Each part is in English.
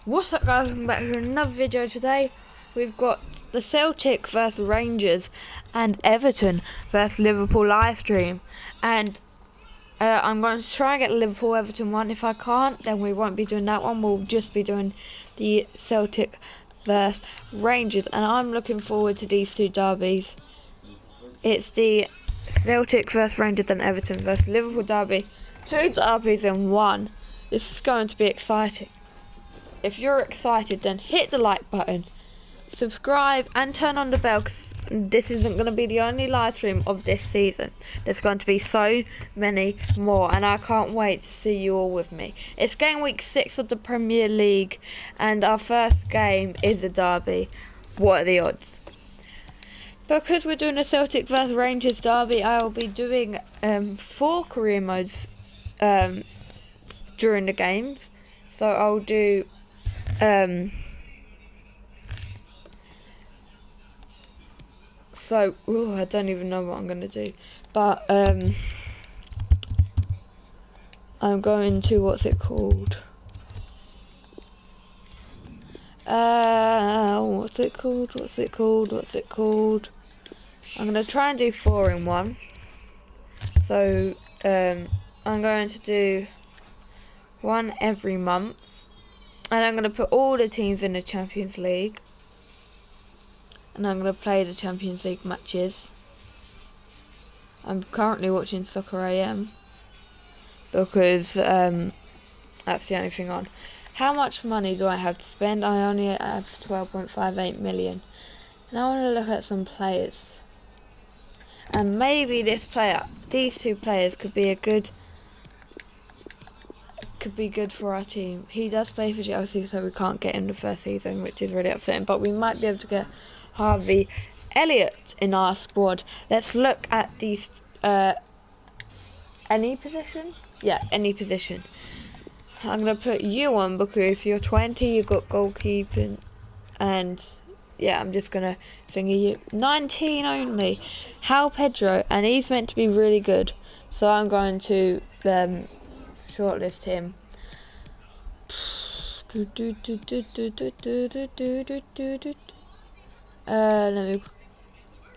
What's up, guys? Welcome back to another video. Today we've got the Celtic versus Rangers and Everton versus Liverpool live stream, and I'm going to try and get the Liverpool Everton one. If I can't, then we won't be doing that one. We'll just be doing the Celtic versus Rangers, and I'm looking forward to these two derbies. It's the Celtic versus Rangers and Everton versus Liverpool derby. Two derbies in one. This is going to be exciting. If you're excited, then hit the like button, subscribe and turn on the bell, because this isn't going to be the only live stream of this season. There's going to be so many more, and I can't wait to see you all with me. It's game week 6 of the Premier League, and our first game is a derby. What are the odds? Because we're doing a Celtic vs Rangers derby, I will be doing 4 career modes during the games. So I'll do I don't even know what I'm going to do, but I'm going to, what's it called, I'm going to try and do 4 in 1, so I'm going to do 1 every month, and I'm going to put all the teams in the Champions League. And I'm going to play the Champions League matches. I'm currently watching Soccer AM because that's the only thing on. How much money do I have to spend? I only have 12.58 million. And I want to look at some players. And maybe these two players could be good for our team. He does play for Chelsea, so we can't get him the first season, which is really upsetting. But we might be able to get Harvey Elliott in our squad. Let's look at these. Any position? Yeah, any position. I'm gonna put you on because you're 20. You've got goalkeeping, and yeah, I'm just gonna finger you. 19 only. How Pedro, and he's meant to be really good. So I'm going to shortlist him.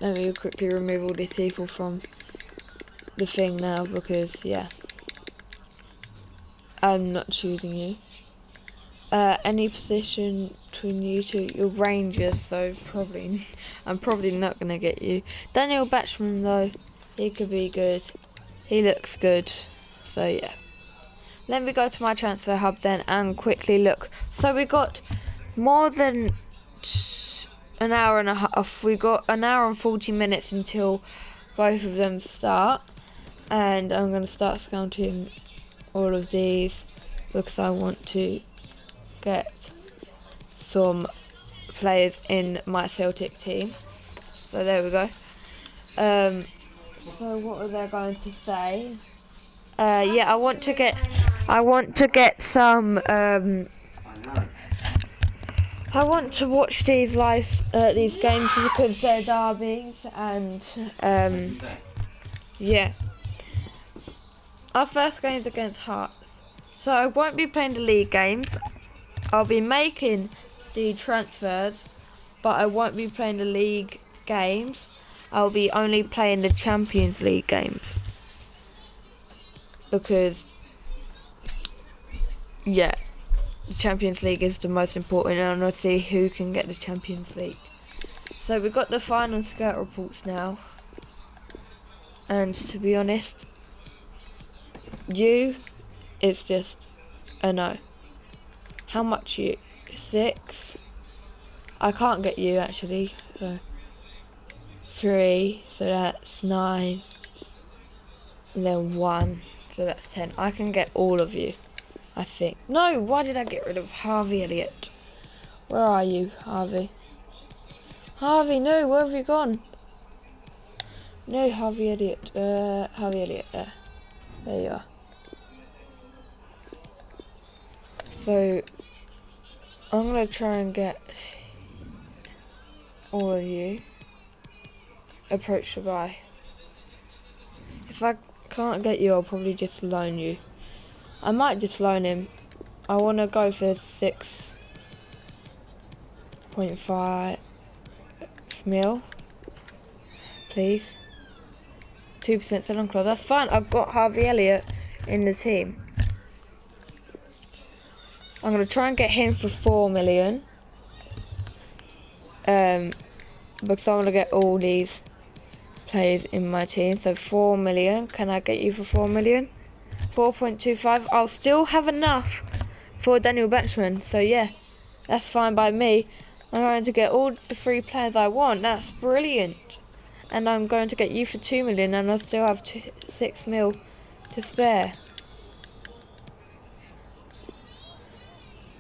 Let me quickly remove all these people from the thing now, because yeah, I'm not choosing you. Any position between you two, you're Rangers, so I'm probably not gonna get you. Daniel Batchman though, he could be good. He looks good, so yeah. Let me go to my transfer hub then and quickly look. So we got more than an hour and a half. We got an hour and 40 minutes until both of them start. And I'm going to start scouting all of these because I want to get some players in my Celtic team. So there we go. So what was I going to say? Yeah, I want to get some. I want to watch these these games because they're derbies, and yeah. Our first game is against Hearts, so I won't be playing the league games. I'll be making the transfers, but I won't be playing the league games. I'll be only playing the Champions League games. Because, yeah, the Champions League is the most important, and I want to see who can get the Champions League. So we've got the final scout reports now, and to be honest, it's just a no. How much you? 6? I can't get you actually, so 3, so that's 9, and then 1. So that's 10. I can get all of you, I think. No, why did I get rid of Harvey Elliott? Where are you, Harvey? Harvey, no, where have you gone? No, Harvey Elliott. Harvey Elliott, there. There you are. So, I'm going to try and get all of you. Approach to buy. If I can't get you, I'll probably just loan you. I might just loan him. I want to go for 6 0.5 mil, please. 2% sell-on clause. That's fine. I've got Harvey Elliott in the team. I'm gonna try and get him for 4 million. Because I want to get all these players in my team. So 4 million. Can I get you for 4 million? 4.25. I'll still have enough for Daniel Batchman. So yeah, that's fine by me. I'm going to get all the free players I want. That's brilliant. And I'm going to get you for 2 million, and I still have 6 mil to spare.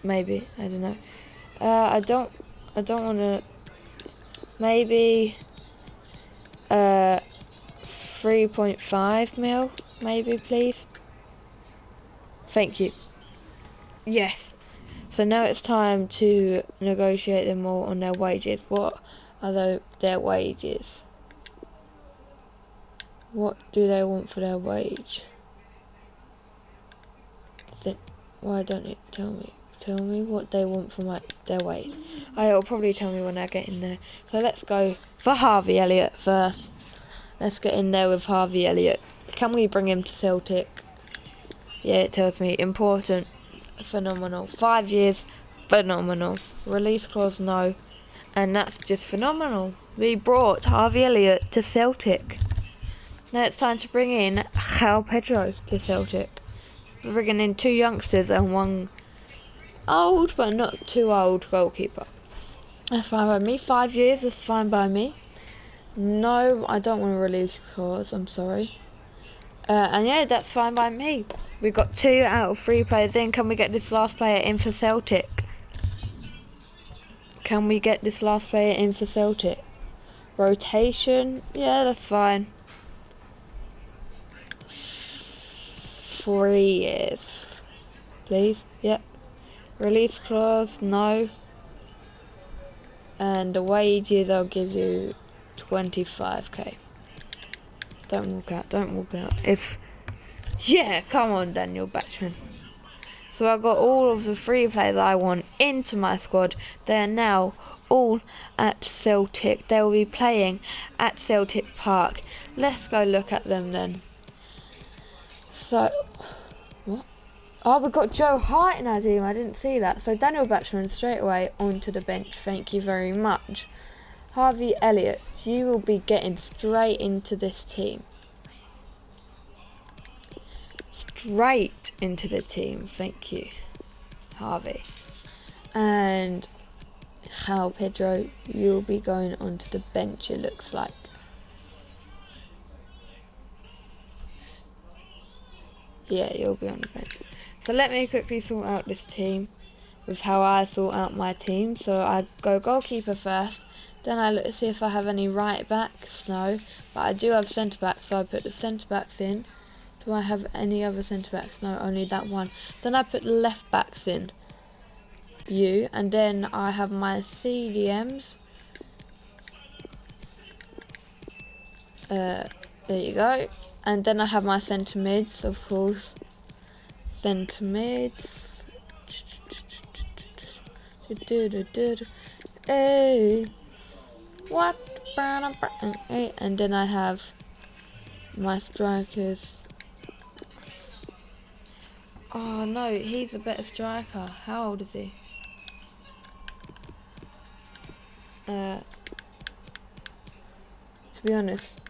Maybe, I don't know. I don't want to. Maybe 3.5 mil, maybe, please. Thank you. Yes. So now it's time to negotiate them all on their wages. What are their wages? What do they want for their wage? Why don't you tell me? Tell me what they want for their wage. It'll probably tell me when I get in there. So let's go for Harvey Elliott first. Let's get in there with Harvey Elliott. Can we bring him to Celtic? Yeah, it tells me important, phenomenal. 5 years, phenomenal. Release clause, no. And that's just phenomenal. We brought Harvey Elliott to Celtic. Now it's time to bring in Pedro to Celtic. We're bringing in 2 youngsters and 1 old, but not too old goalkeeper. That's fine by me. 5 years, that's fine by me. No, I don't want to release clause, I'm sorry. And yeah, that's fine by me. We've got 2 out of 3 players in. Can we get this last player in for Celtic? Can we get this last player in for Celtic? Rotation, yeah, that's fine. 3 years, please. Yep. Release clause, no. And the wages, I'll give you 25k. Don't walk out, don't walk out. Yeah, come on, Daniel Batchman. So I got all of the free players I want into my squad. They are now all at Celtic. They will be playing at Celtic Park. Let's go look at them then. So, what? Oh, we've got Joe Hart in our team. I didn't see that. So Daniel Batchman straight away onto the bench. Thank you very much. Harvey Elliott, you will be getting straight into this team. Straight into the team. Thank you, Harvey. And Pedro, you'll be going onto the bench, it looks like. Yeah, you'll be on the bench. So let me quickly sort out this team with how I sort out my team. So I go goalkeeper first, then I look to see if I have any right backs. No, but I do have centre backs, so I put the centre backs in. Do I have any other centre backs? No, only that one. Then I put the left backs in. And then I have my CDMs. There you go. And then I have my centre mids, of course. Centre mids. Hey, what? And then I have my strikers. Oh no, he's a better striker. How old is he? To be honest,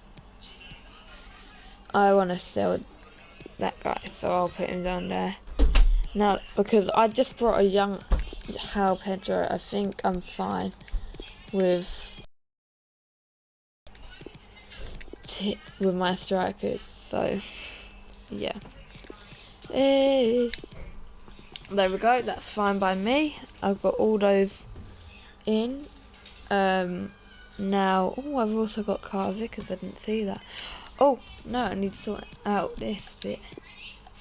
I want to sell that guy, so I'll put him down there. Now, because I just brought a young Pedro, I think I'm fine with my strikers. So, yeah. Hey. There we go. That's fine by me. I've got all those in. Now, oh, I've also got Carl Vickers. I didn't see that. Oh no, I need to sort out this bit.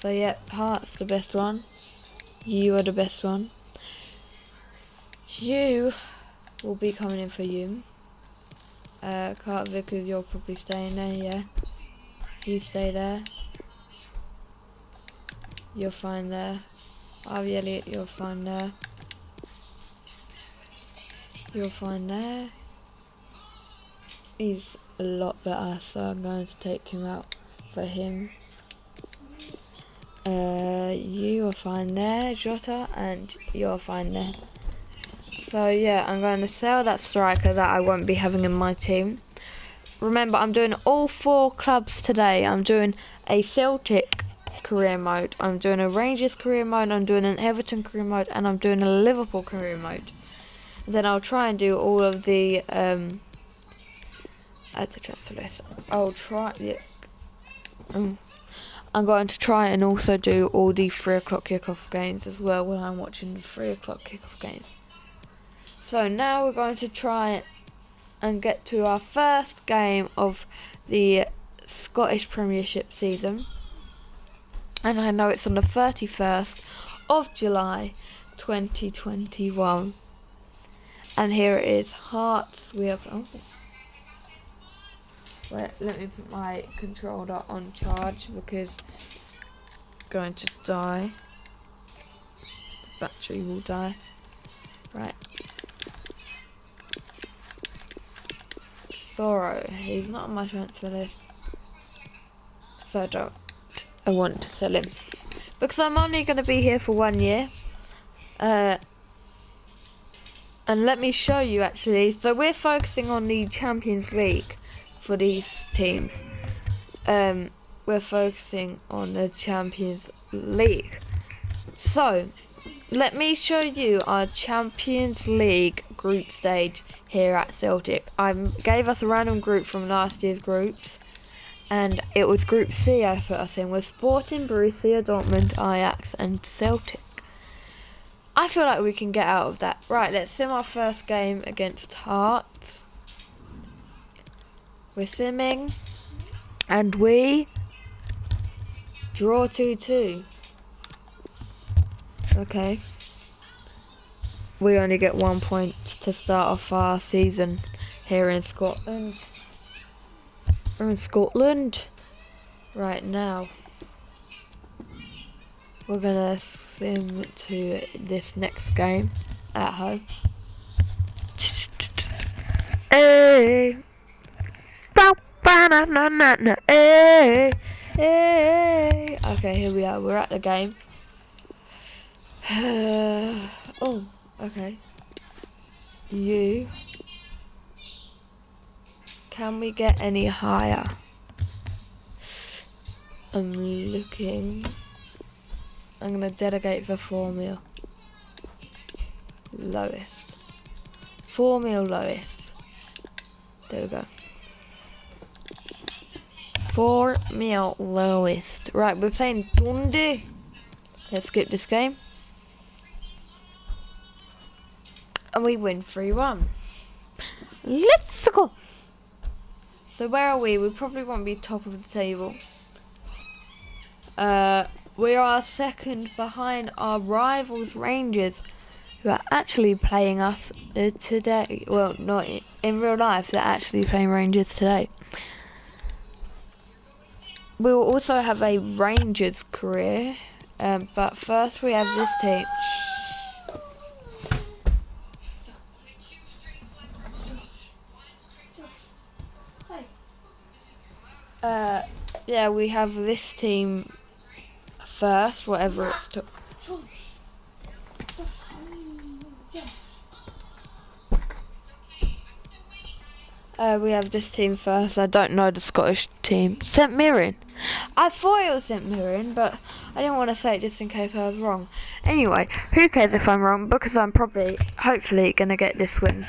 So yeah, Hart's the best one. You are the best one. You will be coming in for you. Carter Vickers, you're probably staying there, yeah. You stay there. You're fine there. Harvey Elliott, you're fine there. You'll find there. He's a lot better, so I'm going to take him out for him. You are fine there, Jota, and you're fine there. So yeah, I'm going to sell that striker that I won't be having in my team. Remember, I'm doing all 4 clubs today. I'm doing a Celtic career mode, I'm doing a Rangers career mode, I'm doing an Everton career mode, and I'm doing a Liverpool career mode. Then I'll try and do all of the add to transfer list. I'll try. Yeah. I'm going to try and also do all the 3 o'clock kickoff games as well when I'm watching the 3 o'clock kickoff games. So now we're going to try and get to our first game of the Scottish Premiership season. And I know it's on the 31st of July 2021. And here it is, Hearts. We have... Oh. Wait, let me put my controller on charge because it's going to die. The battery will die. Right. Sorrow, he's not on my transfer list, so I want to sell him because I'm only going to be here for 1 year. And let me show you actually. So we're focusing on the Champions League for these teams. We're focusing on the Champions League. So let me show you our Champions League group stage here at Celtic. I gave us a random group from last year's groups, and it was Group C I put us in with Sporting, Borussia Dortmund, Ajax and Celtic. I feel like we can get out of that. Right, let's sim our first game against Hearts. We're simming, and we draw 2-2. Okay. We only get 1 point to start off our season here in Scotland. We're in Scotland right now. We're gonna sim to this next game at home. Hey, hey, hey. Okay, here we are. We're at the game. Oh, okay. Can we get any higher? I'm looking. I'm gonna delegate for 4 mil. Lowest. 4 mil lowest. There we go. 4 mil lowest. Right, we're playing Dundee. Let's skip this game. And we win 3-1. Let's go. So where are we? We probably won't be top of the table. We are second behind our rivals Rangers, who are actually playing us today. Well, not in real life, they're actually playing Rangers today. We will also have a Rangers career, but first we have this team. Yeah, we have this team first, whatever it's took. We have this team first. I don't know the Scottish team. St Mirren. I thought it was St Mirren, but I didn't want to say it just in case I was wrong. Anyway, who cares if I'm wrong, because I'm probably, hopefully, going to get this win.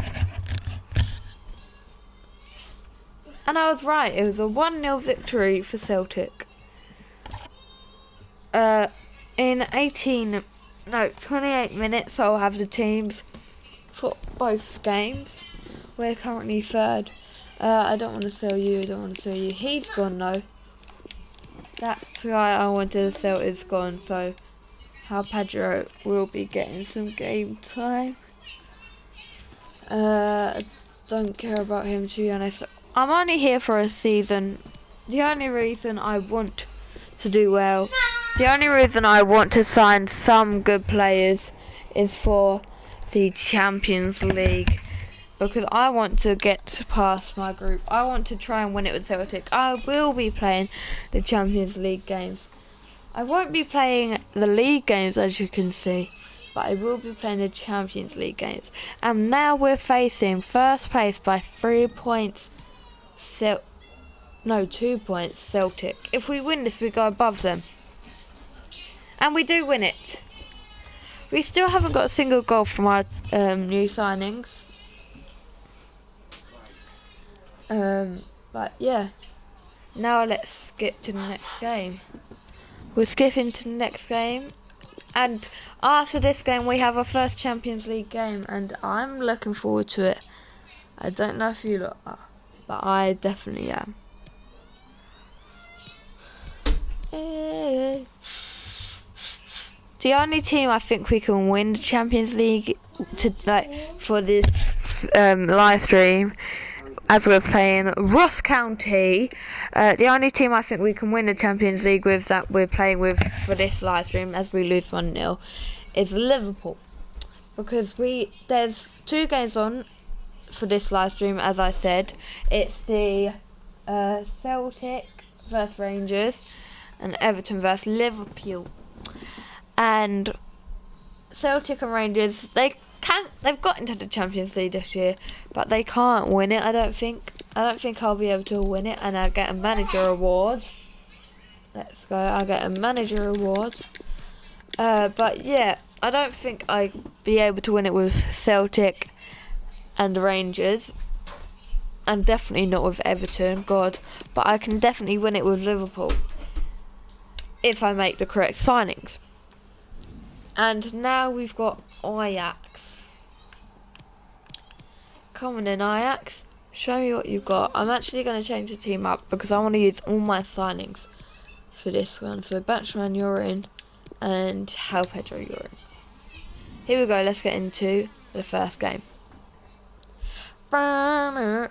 And I was right, it was a 1-0 victory for Celtic. In 28 minutes I'll have the teams for both games. We're currently third. I don't want to sell you, He's gone though. That guy I wanted to sell is gone, so Pedro will be getting some game time. Don't care about him, to be honest. I'm only here for a season. The only reason I want to do well, the only reason I want to sign some good players is for the Champions League. because I want to get past my group. I want to try and win it with Celtic. I will be playing the Champions League games. I won't be playing the league games, as you can see, but I will be playing the Champions League games. And now we're facing first place by 3 points. 2 points, Celtic. If we win this, we go above them. And we do win it. We still haven't got a single goal from our new signings. But yeah. Now let's skip to the next game. We're skipping to the next game. And after this game, we have our first Champions League game. And I'm looking forward to it. I don't know if you lot are, but I definitely am. The only team I think we can win the Champions League for this live stream, as we're playing Ross County, the only team I think we can win the Champions League with that we're playing with for this live stream, as we lose 1-0, is Liverpool, because there's 2 games on for this live stream. As I said, it's the Celtic versus Rangers and Everton versus Liverpool. And Celtic and Rangers, they've got into the Champions League this year, but they can't win it. I don't think I'll be able to win it, and I get a manager award. Let's go. I get a manager award. But yeah, I don't think I'll be able to win it with Celtic and Rangers, and definitely not with Everton. God, but I can definitely win it with Liverpool if I make the correct signings. And now we've got Ajax. Come on in, Ajax. Show me what you've got. I'm actually going to change the team up because I want to use all my signings for this one. So Batchman, you're in, and Hal Pedro, you're in. Here we go. Let's get into the first game. Right,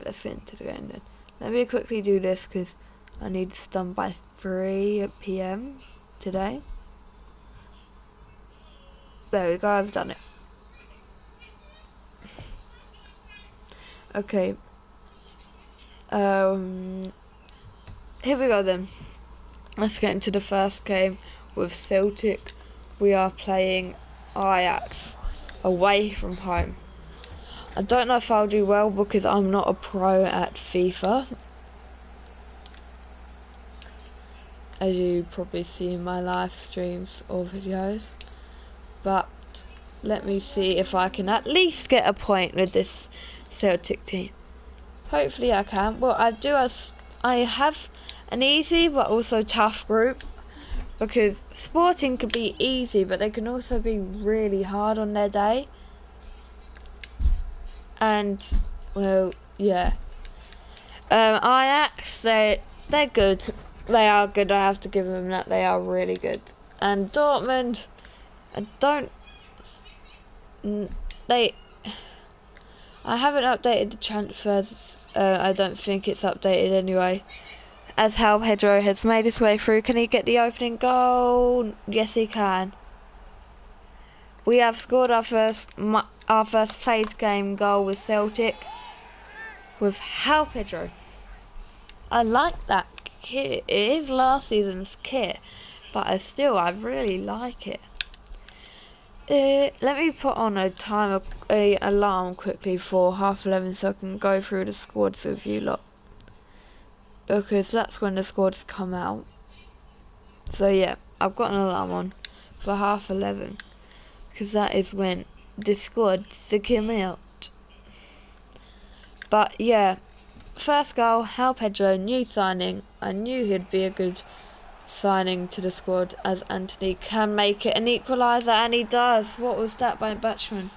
let's get into the game then. Let me quickly do this because I need to done by 3 PM today. There we go, I've done it. Okay. Here we go then. Let's get into the first game with Celtic. We are playing Ajax away from home. I don't know if I'll do well because I'm not a pro at FIFA, as you probably see in my live streams or videos. But let me see if I can at least get a point with this Celtic team. Hopefully I can. Well, I have an easy but also tough group, because Sporting could be easy but they can also be really hard on their day. And well, yeah. Ajax, they're good. They are good. I have to give them that. They are really good. And Dortmund, I haven't updated the transfers. I don't think it's updated anyway, as Hal Pedro has made his way through. Can he get the opening goal? Yes, he can. We have scored our first played game goal with Celtic with Hal Pedro. I like that kit. It is last season's kit, but I really like it. Let me put on a alarm quickly for 11:30 so I can go through the squads with you lot, because that's when the squads come out. So yeah, I've got an alarm on for 11:30 because that is when the squads come out. But yeah, first goal, Hal Pedro, new signing. I knew he'd be a good signing to the squad, as Anthony can make it an equaliser, and he does. What was that by Batchman?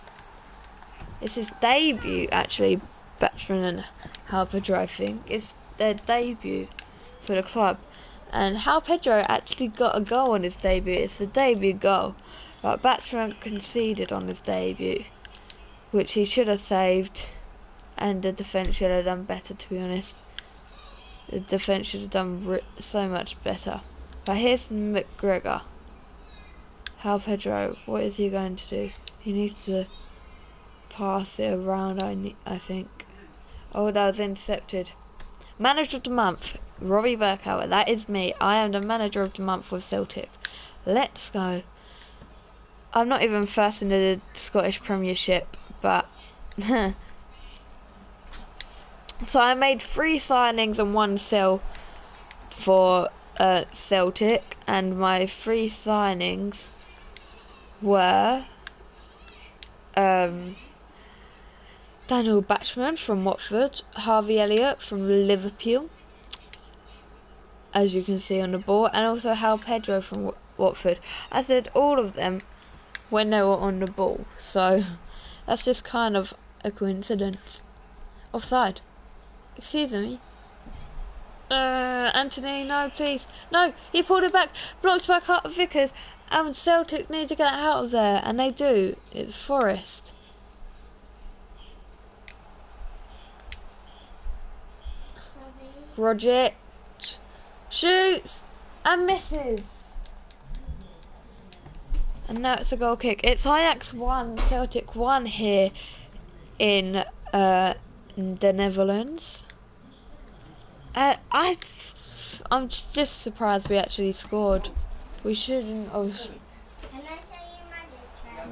It's his debut, actually. Batchman and Hal Pedro, I think it's their debut for the club, and Hal Pedro actually got a goal on his debut. It's the debut goal, But batsman conceded on his debut, which he should have saved, and the defence should have done better, to be honest. The defence should have done so much better. But here's McGregor. How Pedro, what is he going to do? He needs to pass it around, I think. Oh, that was intercepted. Manager of the month, Robbie Burkhour. That is me. I am the manager of the month with Celtic. Let's go. I'm not even first in the Scottish Premiership, but so I made 3 signings and 1 sell for Celtic, and my 3 signings were Daniel Batchman from Watford, Harvey Elliott from Liverpool, as you can see on the ball, and also Hal Pedro from Watford. I said all of them when they were on the ball, so that's just kind of a coincidence. Offside. Excuse me. Anthony, no, please. No, he pulled it back, blocked back up Vickers, and Celtic need to get out of there, and they do. It's Forest. Rogic shoots and misses. And now it's a goal kick. It's Ajax 1, Celtic 1 here in the Netherlands. I'm just surprised we actually scored. We shouldn't have.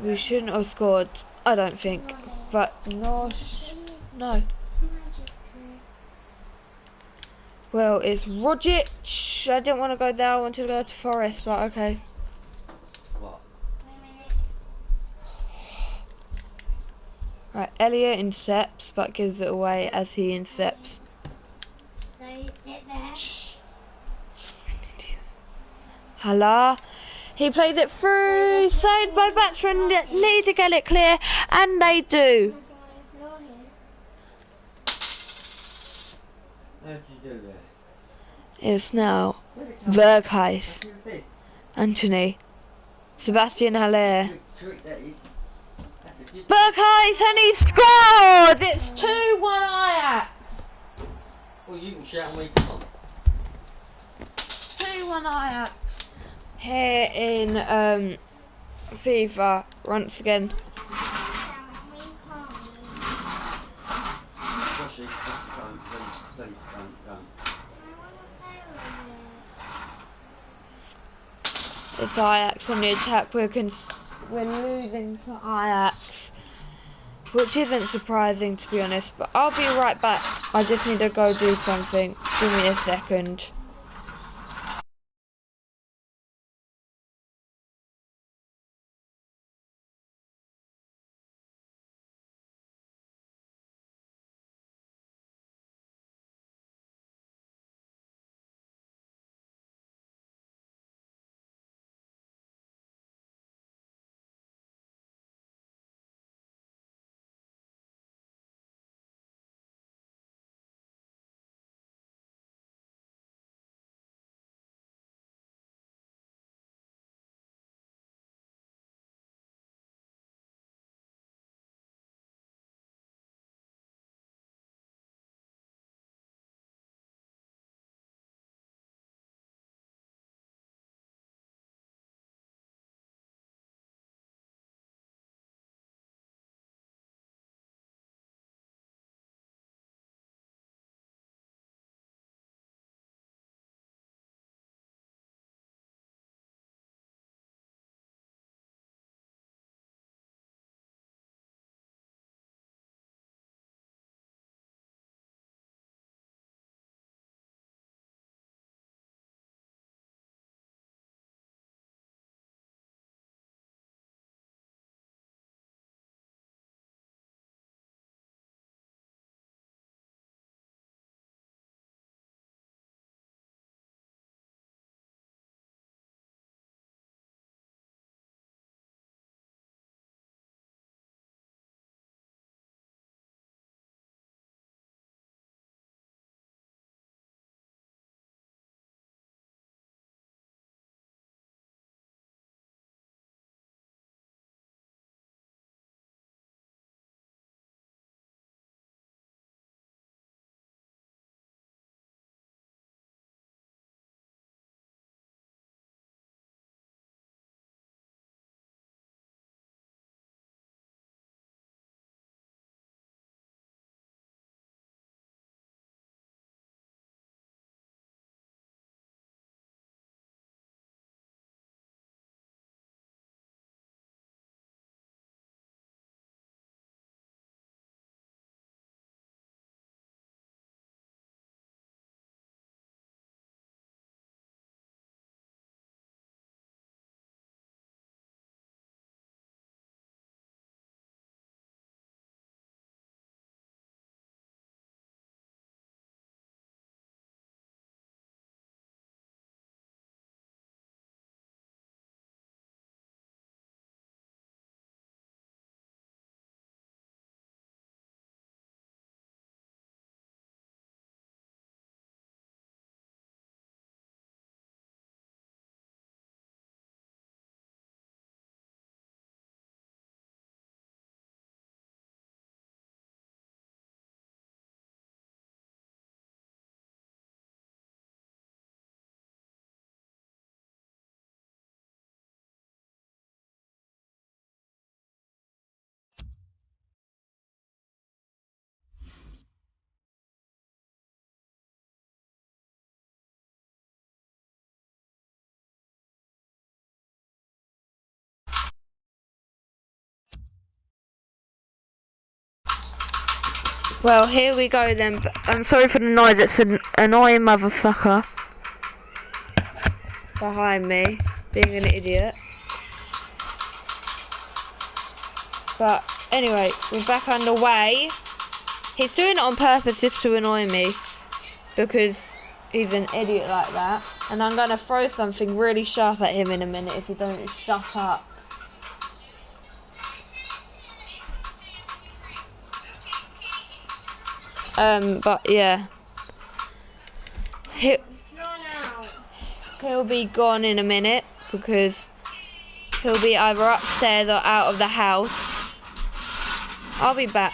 We shouldn't have scored, I don't think. But no. Well, it's Rogic. I didn't want to go there. I wanted to go to Forest, but okay. Right, Elliot intercepts, but gives it away as he intercepts. Hala. He plays it through, saved by batsmen that need to get it clear, and they do. It's now Berghuis, Anthony, Sebastian Haller. Berghuis, and he scored! It's 2-1 Ajax. Well, you can shout when you come on. 2-1 Ajax. Here in FIFA once again. It's Ajax on the attack. We're losing to Ajax, which isn't surprising, to be honest. But I'll be right back. I just need to go do something. Give me a second. Well, here we go then. I'm sorry for the noise. It's an annoying motherfucker behind me, being an idiot. But anyway, we're back underway. He's doing it on purpose just to annoy me, because he's an idiot like that. And I'm gonna throw something really sharp at him in a minute if he don't shut up. But yeah. He'll be gone in a minute, because he'll be either upstairs or out of the house. I'll be back.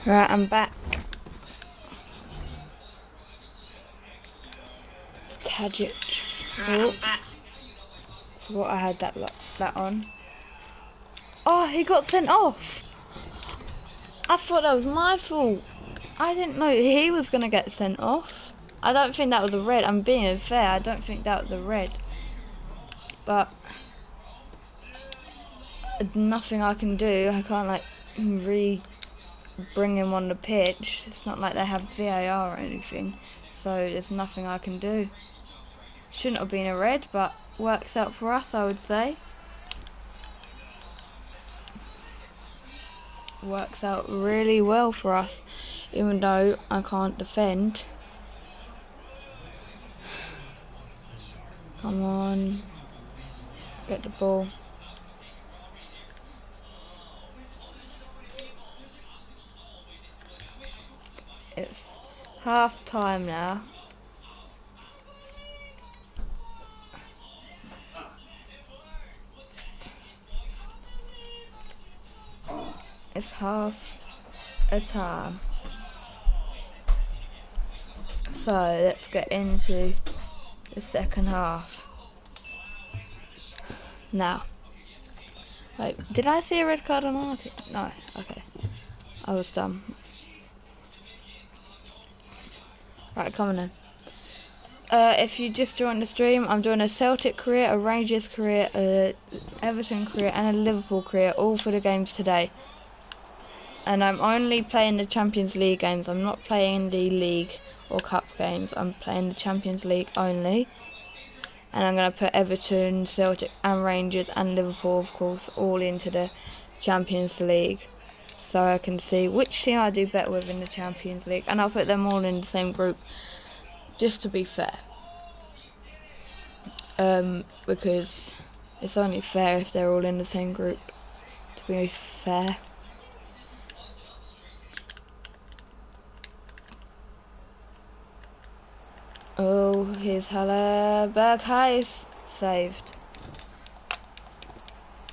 Right, I'm back. It's Tadic. Oh, forgot I had that on. Oh, he got sent off. I thought that was my fault. I didn't know he was gonna get sent off. I don't think that was a red. I'm being fair. I don't think that was a red. But nothing I can do. I can't like bring him on the pitch. It's not like they have VAR or anything, so there's nothing I can do. Shouldn't have been a red, but works out for us, I would say. Works out really well for us, even though I can't defend. Come on, get the ball. It's half time now. It's half a time. So let's get into the second half. Now, wait, did I see a red card on Martin? No, okay. I was dumb. Right, coming in. If you just joined the stream, I'm doing a Celtic career, a Rangers career, a Everton career and a Liverpool career, all for the games today. And I'm only playing the Champions League games. I'm not playing the League or Cup games. I'm playing the Champions League only. And I'm going to put Everton, Celtic and Rangers and Liverpool, of course, all into the Champions League. So I can see which team I do better with in the Champions League. And I'll put them all in the same group, just to be fair. Because it's only fair if they're all in the same group, to be fair. Oh, here's Haller. Berghuis saved.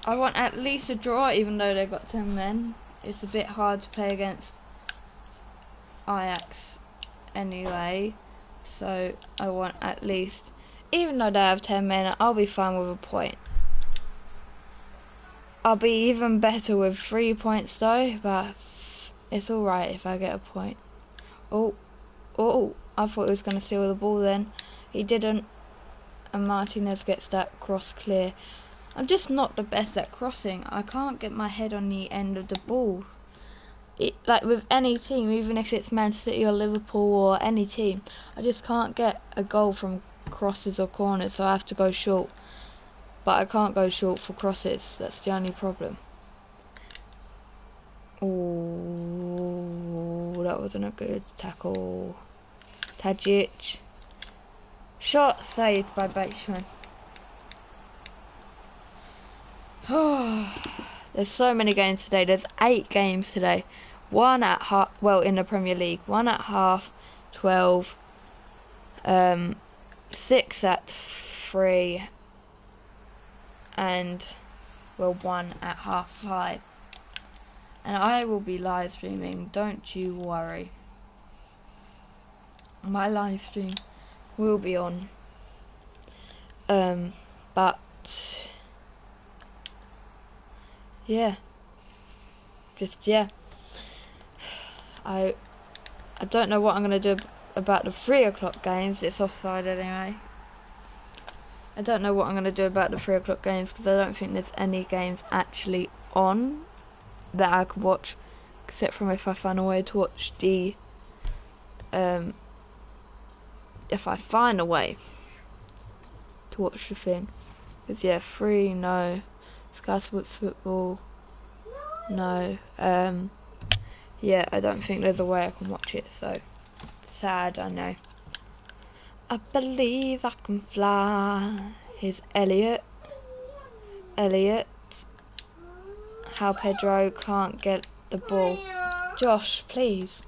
I want at least a draw, even though they've got 10 men. It's a bit hard to play against Ajax anyway, so I want at least, even though they have 10 men, I'll be fine with a point. I'll be even better with 3 points though, but it's alright if I get a point. Oh, I thought he was going to steal the ball then. He didn't. And Martinez gets that cross clear. I'm just not the best at crossing. I can't get my head on the end of the ball. Like with any team, even if it's Man City or Liverpool or any team, I just can't get a goal from crosses or corners, so I have to go short. But I can't go short for crosses. That's the only problem. Oh, that wasn't a good tackle. Tadic. Shot saved by Bateman. There's so many games today. There's 8 games today. 1 at half, well, in the Premier League. 1 at half, 12. 6 at 3. And, well, 1 at half 5. And I will be live streaming, don't you worry. My live stream will be on. But yeah. I don't know what I'm gonna do about the 3 o'clock games. It's offside anyway. I don't know what I'm gonna do about the 3 o'clock games because I don't think there's any games actually on that I could watch, except from if I find a way to watch the if I find a way to watch the thing. Because yeah, 3, no. Sky Sports Football, no. Yeah, I don't think there's a way I can watch it, so sad, I know. I believe I can fly. Here's Elliot. How Pedro can't get the ball. Josh, please.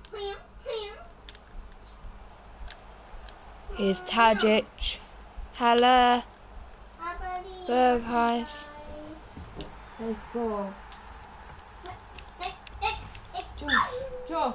Here's Tadic. Haller. Berghuis. They score. Josh. Josh.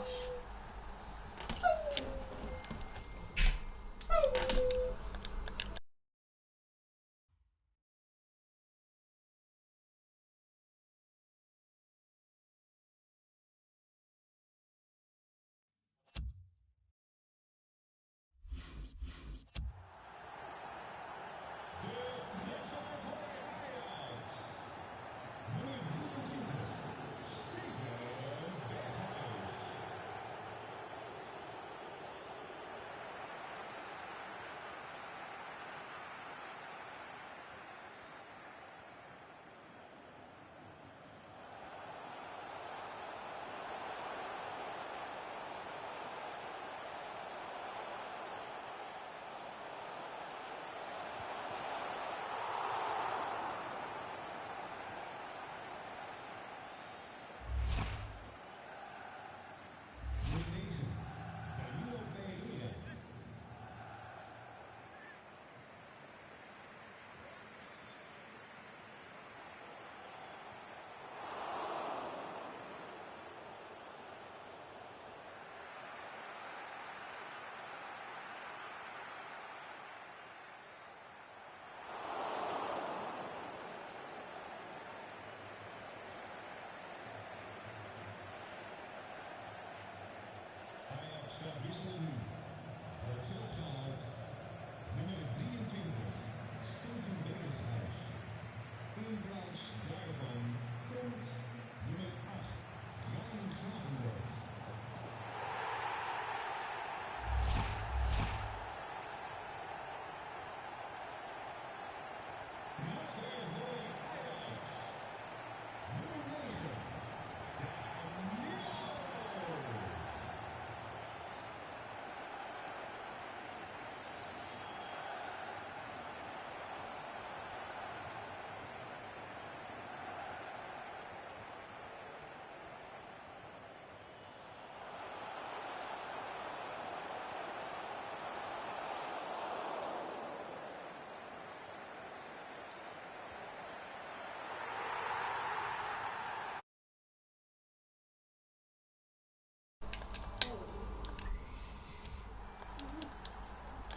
Staat wisselen nu. Voor het veld gehaald. Nummer 23. Steven Berghuis. In plaats daarvan komt nummer 8. Ryan Gravenberg. Transfer voor Ajax. Nummer 9.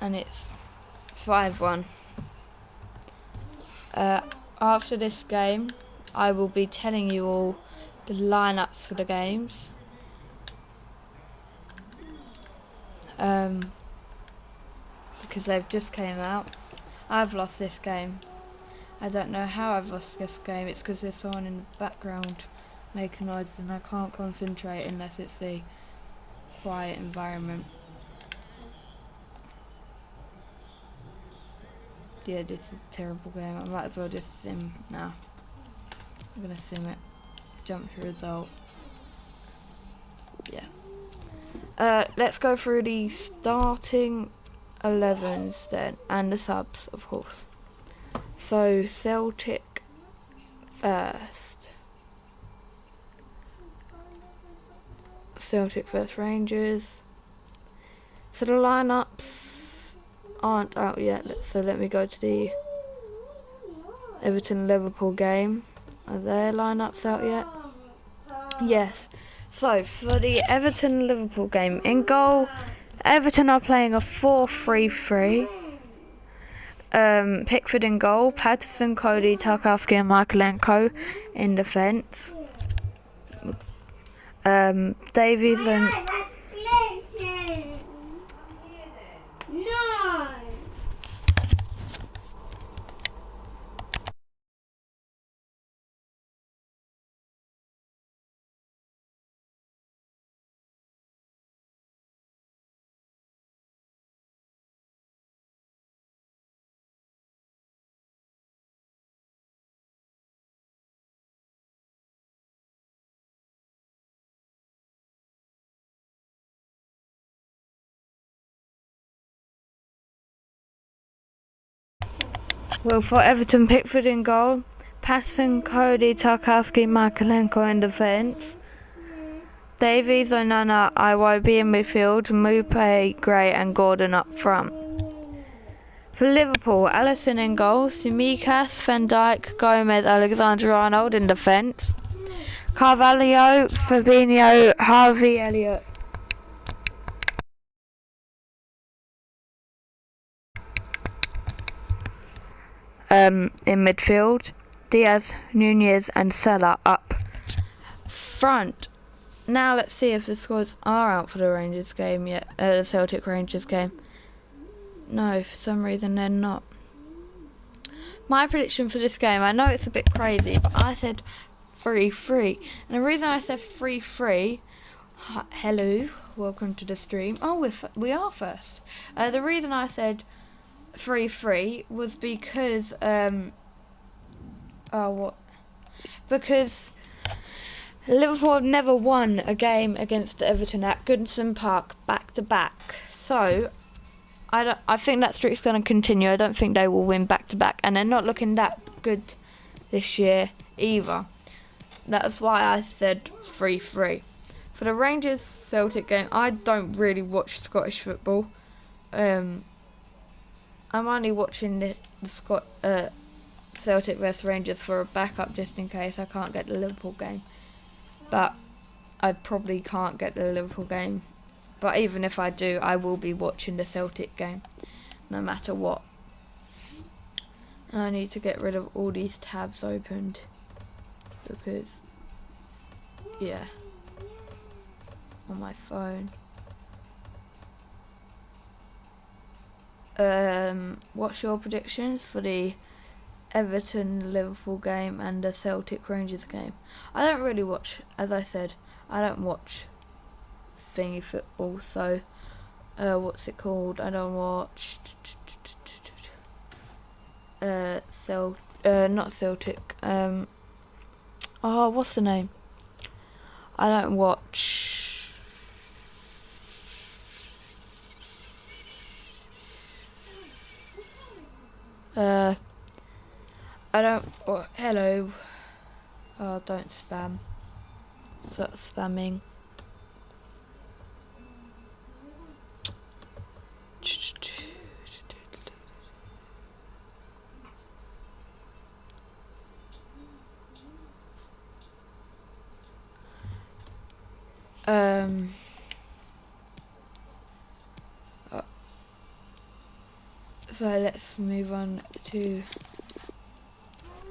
And it's 5-1. After this game, I will be telling you all the lineups for the games. Because they've just came out. I've lost this game. I don't know how I've lost this game. It's because there's someone in the background making noise and I can't concentrate unless it's a quiet environment. Yeah, this is a terrible game. I might as well just sim now. I'm gonna sim it. Jump to result. Yeah. Let's go through the starting 11s then, and the subs, of course. So Celtic first. Celtic versus Rangers. So the lineups aren't out yet, so let me go to the Everton Liverpool game. Are their lineups out yet? Yes. So for the Everton Liverpool game, in goal, Everton are playing a 4-3-3. Pickford in goal, Patterson, Cody, Tarkowski and Michaelenko in defence. Davies and well, for Everton, Pickford in goal, Patterson, Cody, Tarkowski, Michaelenko in defence. Davies, Onana, IYB in midfield, Mupe, Gray and Gordon up front. For Liverpool, Alisson in goal, Tsimikas, Van Dijk, Gomez, Alexander-Arnold in defence. Carvalho, Fabinho, Harvey Elliott. In midfield, Diaz, Nunez and Salah up front. Now let's see if the squads are out for the Rangers game yet. The Celtic Rangers game. No, for some reason they're not. My prediction for this game, I know it's a bit crazy, but I said 3-3. And the reason I said 3-3, hello, welcome to the stream. Oh, we are first. The reason I said 3-3 was because because Liverpool have never won a game against Everton at Goodison Park back to back. So I think that streak's going to continue. I don't think they will win back to back, and they're not looking that good this year either. That's why I said 3-3. For the Rangers Celtic game, I don't really watch Scottish football. I'm only watching the Celtic vs Rangers for a backup just in case I can't get the Liverpool game. But I probably can't get the Liverpool game. But even if I do, I will be watching the Celtic game, no matter what. And I need to get rid of all these tabs opened, because, yeah, on my phone. What's your predictions for the Everton Liverpool game and the Celtic Rangers game? I don't really watch, as I said, I don't watch thingy football, so what's it called? I don't watch not Celtic. What's the name? I don't watch I don't. Oh, hello. Oh, don't spam. Stop spamming. So let's move on to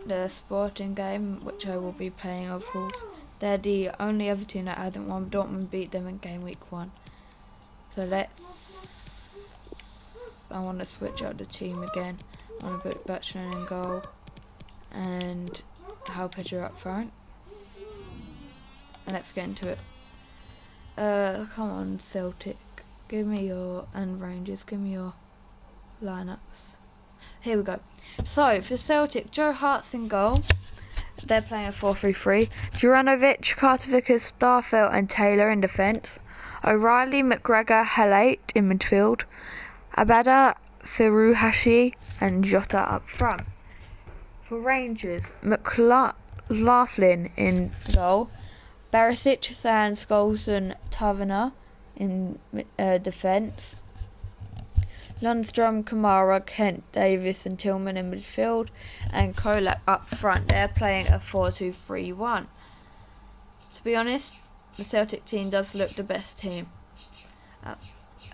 the Sporting game, which I will be playing, of course. They're the only other team that hasn't won. Dortmund beat them in game week 1. So I want to switch out the team again. I want to put Butchman in goal and Halpeter up front. And let's get into it. Come on, Celtic. Give me your, and Rangers, give me your lineups. Here we go. So, for Celtic, Joe Hart's in goal. They're playing a 4-3-3. Juranovic, Carter Vickers, Starfelt and Taylor in defence. O'Reilly, McGregor, Halate in midfield. Abada, Thiruhashi and Jota up front. For Rangers, McLaughlin in goal. Barisic, Sands, Golson, Taverner in defence. Lundstrom, Kamara, Kent, Davis and Tillman in midfield, and Kolak up front. They're playing a 4-2-3-1. To be honest, the Celtic team does look the best team.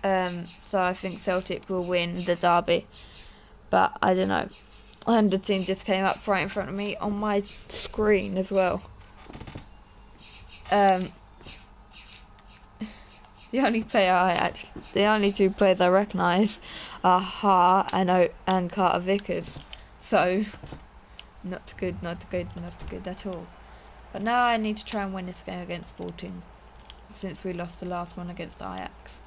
So I think Celtic will win the derby. But I don't know. And the team just came up right in front of me on my screen as well. The only two players I recognise are Ha and Carter Vickers. So, not good at all. But now I need to try and win this game against Sporting, since we lost the last one against Ajax.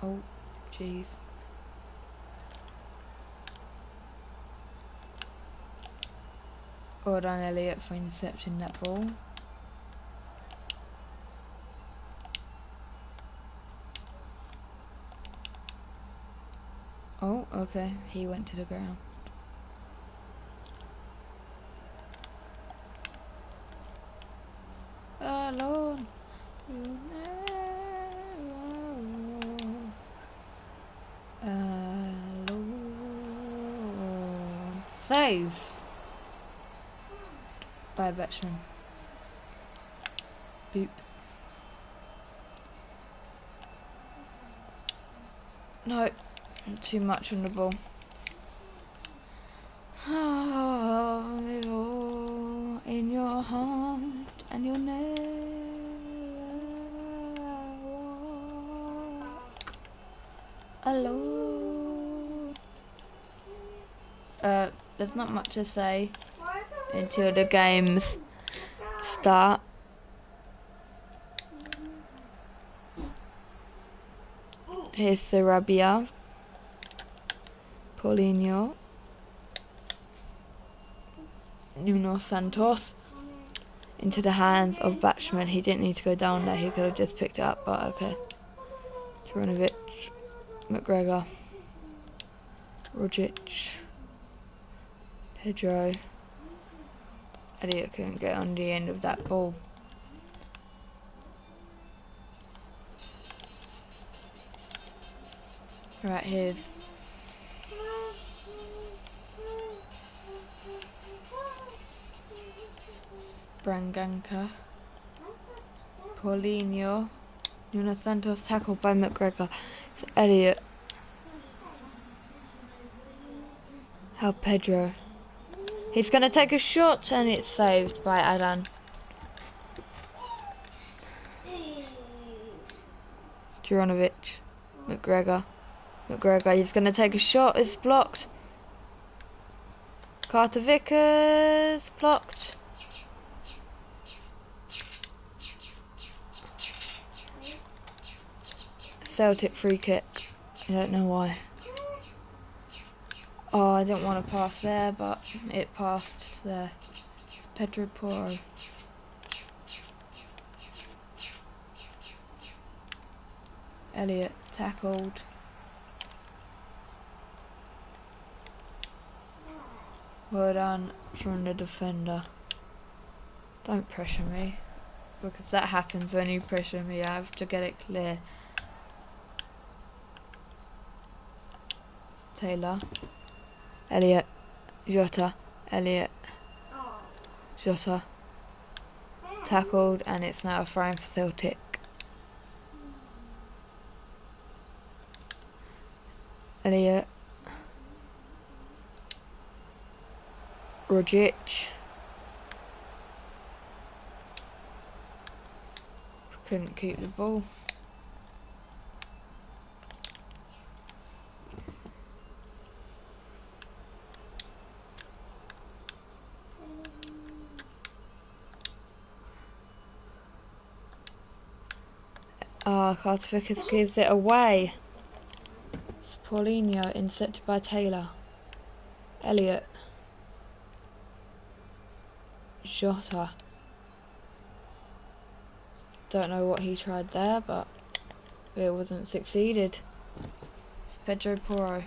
Oh, jeez. Well done, Elliot, for intercepting that ball. Oh, okay, he went to the ground. Alone. Alone. Save. by a batsman. Boop. No, too much on the ball. Oh, in your heart and you'll never walk alone. There's not much to say until the games start. Here's Sarabia, Paulinho, Nuno Santos into the hands of batsman. He didn't need to go down there, he could have just picked it up, but okay. Juranovic, McGregor, Rogic, Pedro. Elliot couldn't get on the end of that ball. Right, here's Branganka, Paulinho, Nuno Santos tackled by McGregor. It's Elliot. How Pedro. He's going to take a shot and it's saved by Adan. Juranovic, McGregor. He's going to take a shot, it's blocked. Carter Vickers, blocked. Celtic free kick. I don't know why. Oh, I didn't want to pass there, but it passed there. It's Pedro Porro. Elliot tackled. Well done from the defender. Don't pressure me, because that happens when you pressure me. I have to get it clear. Taylor, Elliot, Jota, Elliot, Jota, tackled, and it's now a throw for Celtic. Elliot, Rogic, couldn't keep the ball. Carter Vickers gives it away. It's Paulinho intercepted by Taylor. Elliot. Jota. Don't know what he tried there, but it wasn't succeeded. It's Pedro Porro.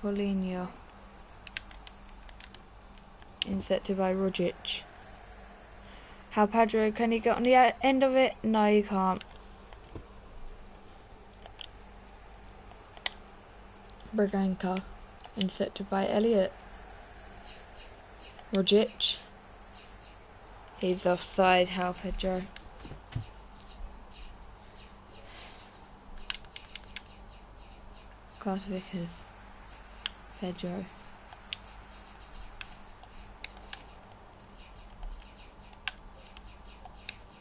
Paulinho. Intercepted by Rogic. How Pedro, can he get on the end of it? No, he can't. Braganca, intercepted by Elliot. Rogic. He's offside, how Pedro. Carter Vickers. Pedro.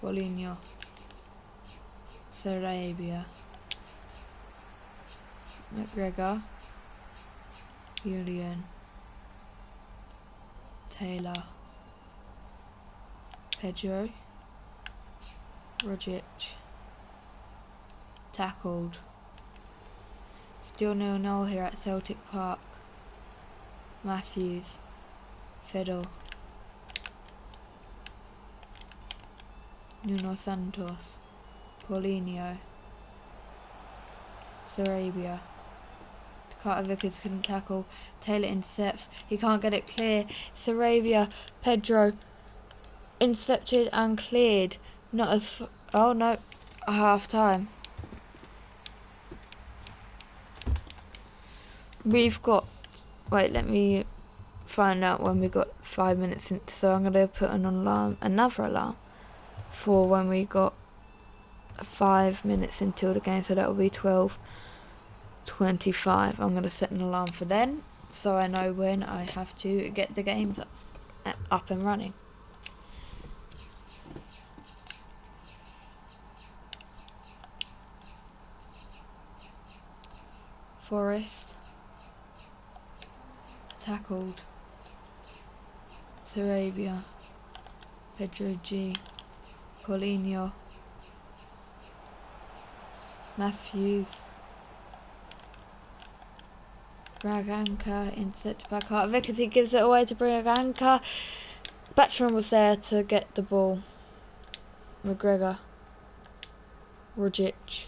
Paulinho, Sarabia, McGregor, Julian, Taylor, Pedro, Rogic, tackled. Still 0-0 here at Celtic Park. Matthews, Fiddle, Nuno Santos, Paulinho, Sarabia. Carter Vickers couldn't tackle. Taylor intercepts. He can't get it clear. Sarabia, Pedro, intercepted and cleared. Not as. Oh no, a half time. We've got. Wait, let me find out when we got 5 minutes in, so I'm gonna put an alarm, another alarm, for when we got 5 minutes until the game, so that will be 12:25. I'm gonna set an alarm for then, so I know when I have to get the games up and running. Forest tackled. Sarabia, Pedro G, Paulinho, Matthews, Braganca insert back out. Vickers, he gives it away to Braganca. Batchman was there to get the ball. McGregor, Rogic,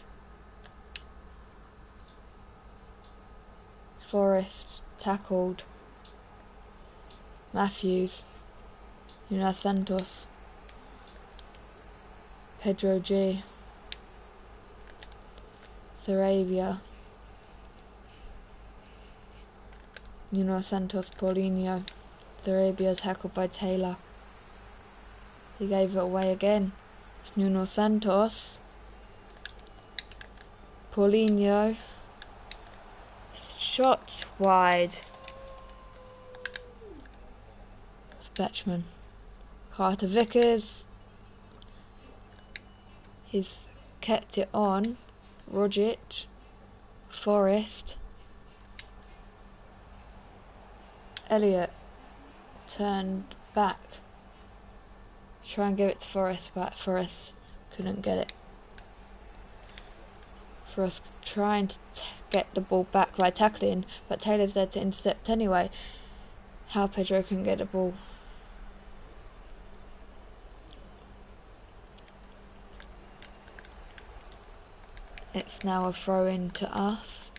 Forest tackled. Matthews, Nuno Santos, Pedro G, Sarabia, Nuno Santos, Paulinho, Sarabia tackled by Taylor. He gave it away again. It's Nuno Santos, Paulinho, shot wide. Batchman, Carter Vickers, he's kept it on. Rogic, Forest, Elliott turned back, try and give it to Forest, but Forest couldn't get it. Forest trying to get the ball back by tackling, but Taylor's there to intercept anyway. How Pedro can get the ball. It's now a throw in to us.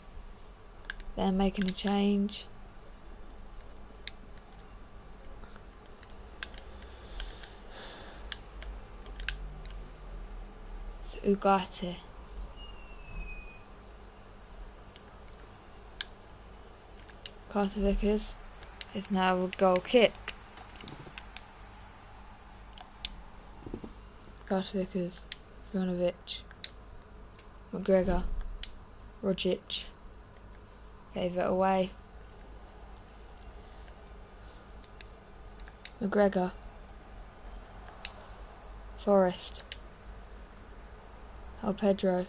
They're making a change. It's Ugarte. Carter Vickers is now a goal kick. Carter Vickers, Ivanovic, McGregor, Rogic, gave it away. McGregor, Forest, El Pedro,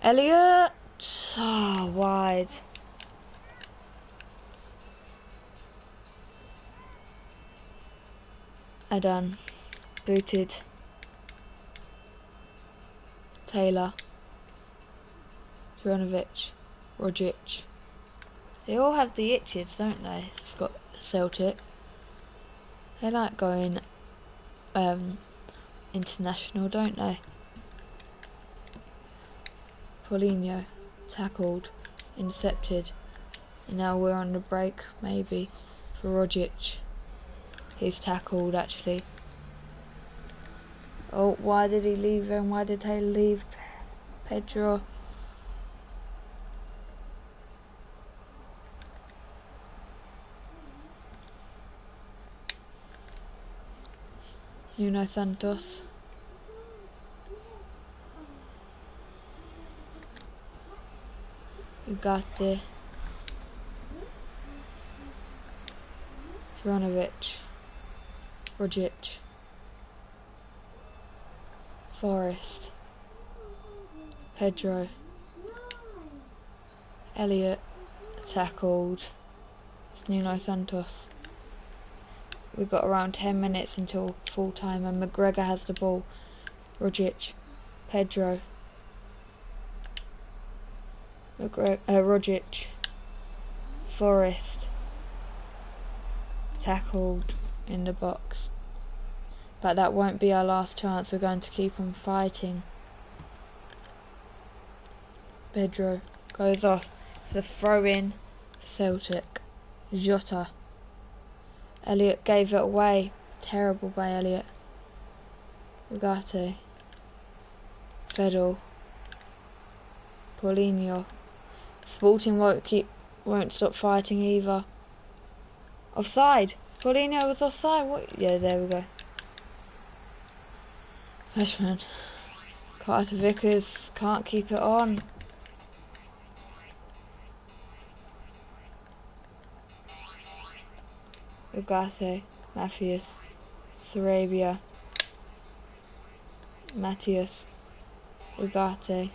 Elliott, wide. Adan, booted. Taylor, Ivanovic, Rogic. They all have the itches, don't they? It's got Celtic. They like going international, don't they? Paulinho, tackled, intercepted, and now we're on the break, maybe, for Rogic. He's tackled, actually. Oh, why did he leave him? Why did Taylor leave Pedro? Nuno Santos. Ugarte. Ivanovic. Rogic. Forest. Pedro. Elliott tackled. It's Nuno Santos. We've got around 10 minutes until full time, and McGregor has the ball. Rogic. Pedro. Rogic. Forest. Tackled in the box. But that won't be our last chance. We're going to keep on fighting. Pedro goes off. It's a throw in for Celtic. Jota. Elliott gave it away. Terrible by Elliott. Ugarte. Fedel. Paulinho. Sporting won't stop fighting either. Offside. Paulinho was offside. What? Yeah, there we go. Freshman. Carter Vickers can't keep it on. Ugarte. Matthews. Sarabia. Matthias. Ugarte.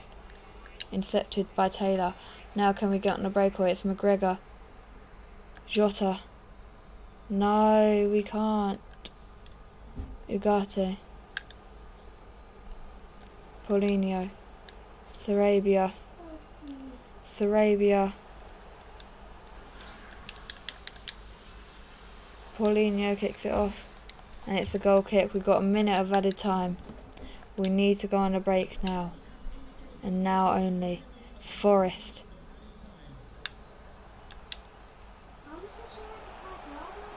Intercepted by Taylor. Now can we get on the breakaway? It's McGregor. Jota. No, we can't. Ugarte. Paulinho. Sarabia. Paulinho kicks it off. And it's a goal kick. We've got a minute of added time. We need to go on a break now. And now only. Forest.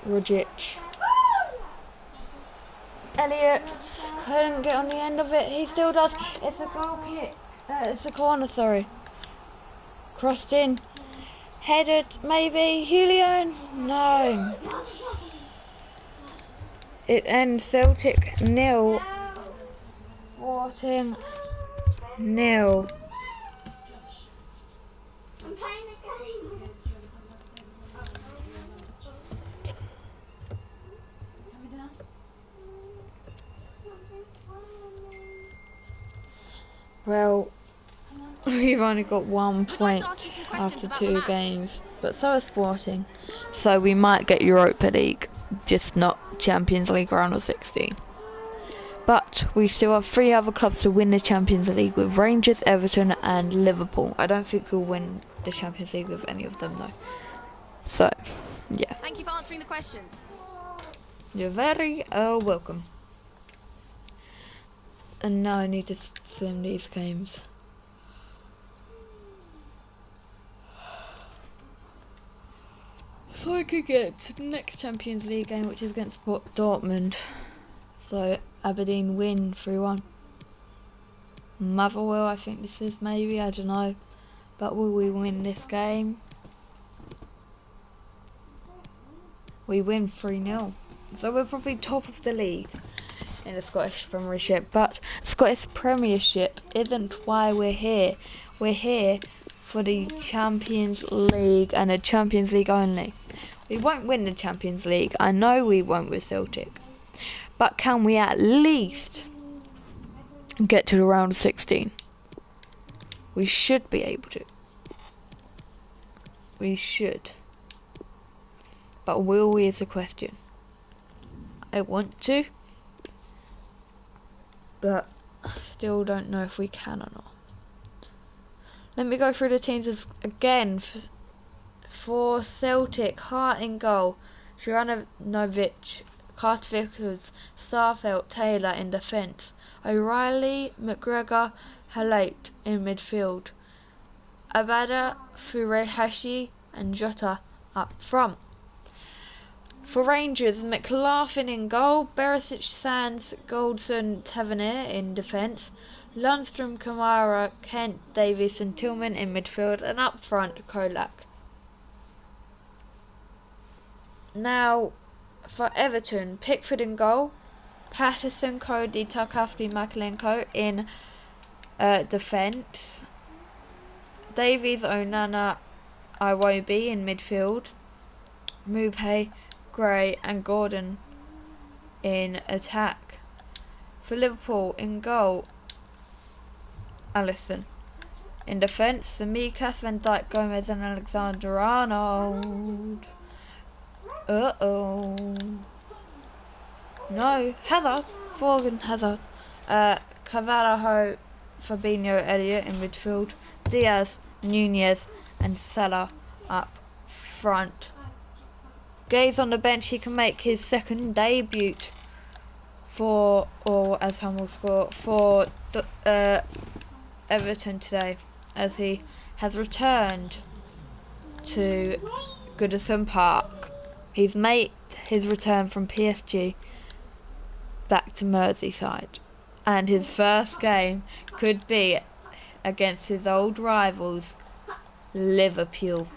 Rogic. Elliot couldn't get on the end of it. He still does. It's a goal kick. It's a corner, sorry. Crossed in. Headed, maybe. Julian? No. It ends Celtic 0. Sporting 0. I'm playing the game. Well, we've only got 1 point after 2 games, but so is Sporting. So we might get Europa League, just not Champions League round of 16. But we still have 3 other clubs to win the Champions League with Rangers, Everton and Liverpool. I don't think we'll win the Champions League with any of them though. So, yeah. Thank you for answering the questions. You're very welcome. And now I need to sim these games. So I could get to the next Champions League game, which is against Dortmund. So Aberdeen win 3-1. Motherwell, I think this is, maybe, I don't know. But will we win this game? We win 3-0. So we're probably top of the league in the Scottish Premiership. But Scottish Premiership isn't why we're here. We're here for the Champions League and the Champions League only. We won't win the Champions League. I know we won't with Celtic. But can we at least get to the round of 16? We should be able to. We should. But will we is the question. I want to. But I still don't know if we can or not. Let me go through the teams again. For Celtic, Hart in goal. Juranovic, Carter Vickers, Starfelt, Taylor in defence. O'Reilly, McGregor, Halate in midfield. Abada, Furehashi and Jota up front. For Rangers, McLaughlin in goal, Berisic, Sands, Goldson, Tavernier in defence. Lundstrom, Kamara, Kent, Davies and Tillman in midfield, and up front Kolak. Now for Everton, Pickford in goal, Patterson, Cody, Tarkowski, Makalenko in defence. Davies, Onana, Iwobi in midfield. Mupay, Gray and Gordon in attack. For Liverpool, in goal, Alisson. In defence, Samikas, Van Dijk, Gomez and Alexander-Arnold. No, Hazard. Morgan Hazard. Carvalho, Fabinho, Elliott in midfield. Diaz, Nunez and Salah up front. Gaze on the bench, he can make his second debut for, or as Ham will score, for Everton today, as he has returned to Goodison Park. He's made his return from PSG back to Merseyside, and his first game could be against his old rivals, Liverpool.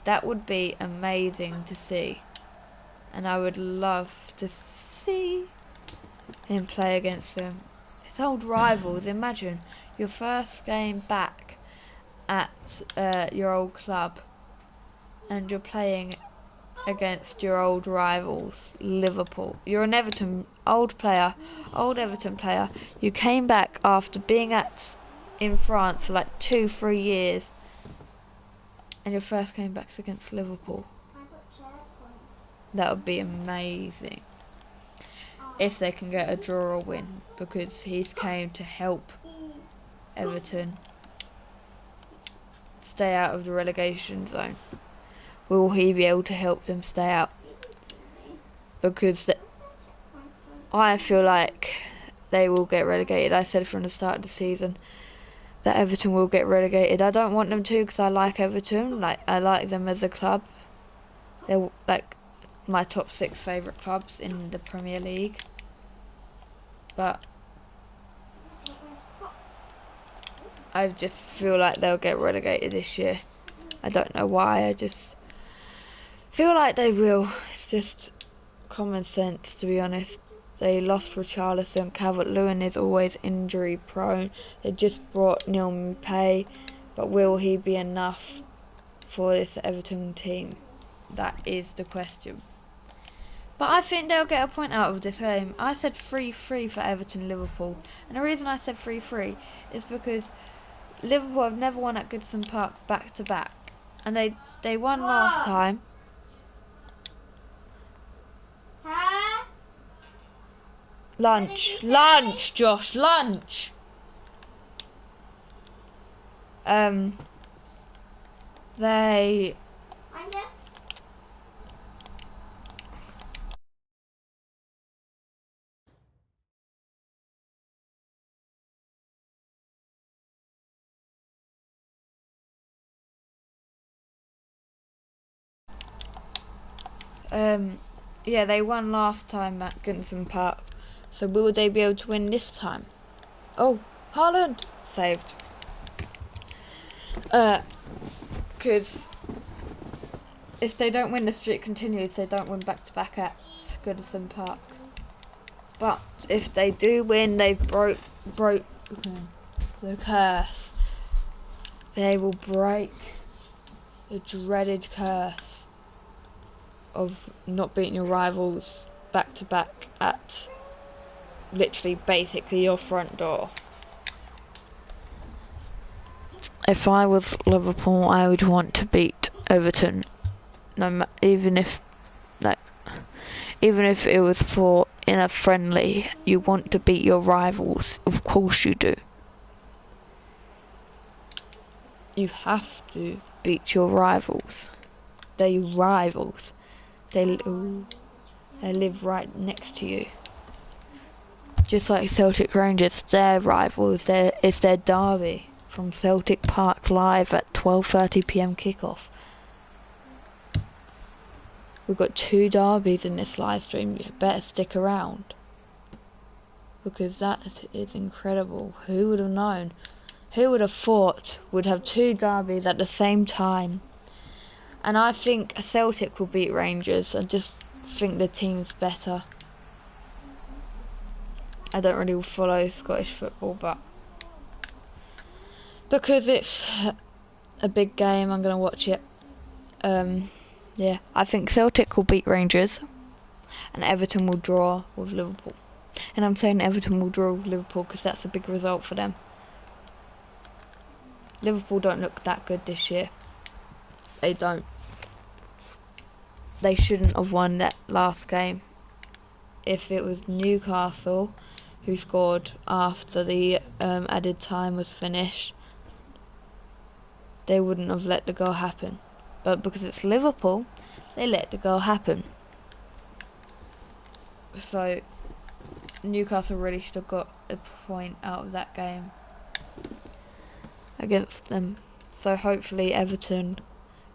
That would be amazing to see. And I would love to see him play against them. His old rivals. Imagine your first game back at your old club, and you're playing against your old rivals, Liverpool. You're an old Everton player. You came back after being in France for like 2-3 years, and your first game back's against Liverpool. I got chair points. That would be amazing if they can get a draw or win, because he's came to help Everton stay out of the relegation zone. Will he be able to help them stay out? Because I feel like they will get relegated. I said from the start of the season that Everton will get relegated. I don't want them to, because I like Everton. Like, I like them as a club. They're like my top 6 favourite clubs in the Premier League. But I just feel like they'll get relegated this year. I don't know why, I just feel like they will. It's just common sense, to be honest. They lost Richarlison. Calvert-Lewin is always injury prone. They just brought Neil Maupay, but will he be enough for this Everton team? That is the question. But I think they'll get a point out of this game. I said 3-3 for Everton Liverpool, and the reason I said 3-3 is because Liverpool have never won at Goodison Park back to back, and they won last time. Huh? Lunch, Josh, lunch. They I'm just. yeah, they won last time at Goodison Park. So will they be able to win this time? Oh, Haaland saved. Because if they don't win, the streak continues. They don't win back to back at Goodison Park. But if they do win, they've broke the curse. They will break the dreaded curse of not beating your rivals back to back at literally basically your front door. If I was Liverpool, I would want to beat Everton, even if it was for in a friendly. You want to beat your rivals, of course you do. You have to beat your rivals. They're rivals. They live right next to you. Just like Celtic Rangers, they're rivals. It's their derby from Celtic Park live at 12:30 p.m. kickoff. We've got 2 derbies in this live stream. You better stick around, because that is incredible. Who would have known? Who would have thought we'd have 2 derbies at the same time? And I think Celtic will beat Rangers. I just think the team's better. I don't really follow Scottish football, but because it's a big game, I'm going to watch it. Yeah, I think Celtic will beat Rangers and Everton will draw with Liverpool. And I'm saying Everton will draw with Liverpool because that's a big result for them. Liverpool don't look that good this year. They don't. They shouldn't have won that last game. If it was Newcastle who scored after the added time was finished, they wouldn't have let the goal happen. But because it's Liverpool, they let the goal happen. So Newcastle really should have got a point out of that game against them. So hopefully Everton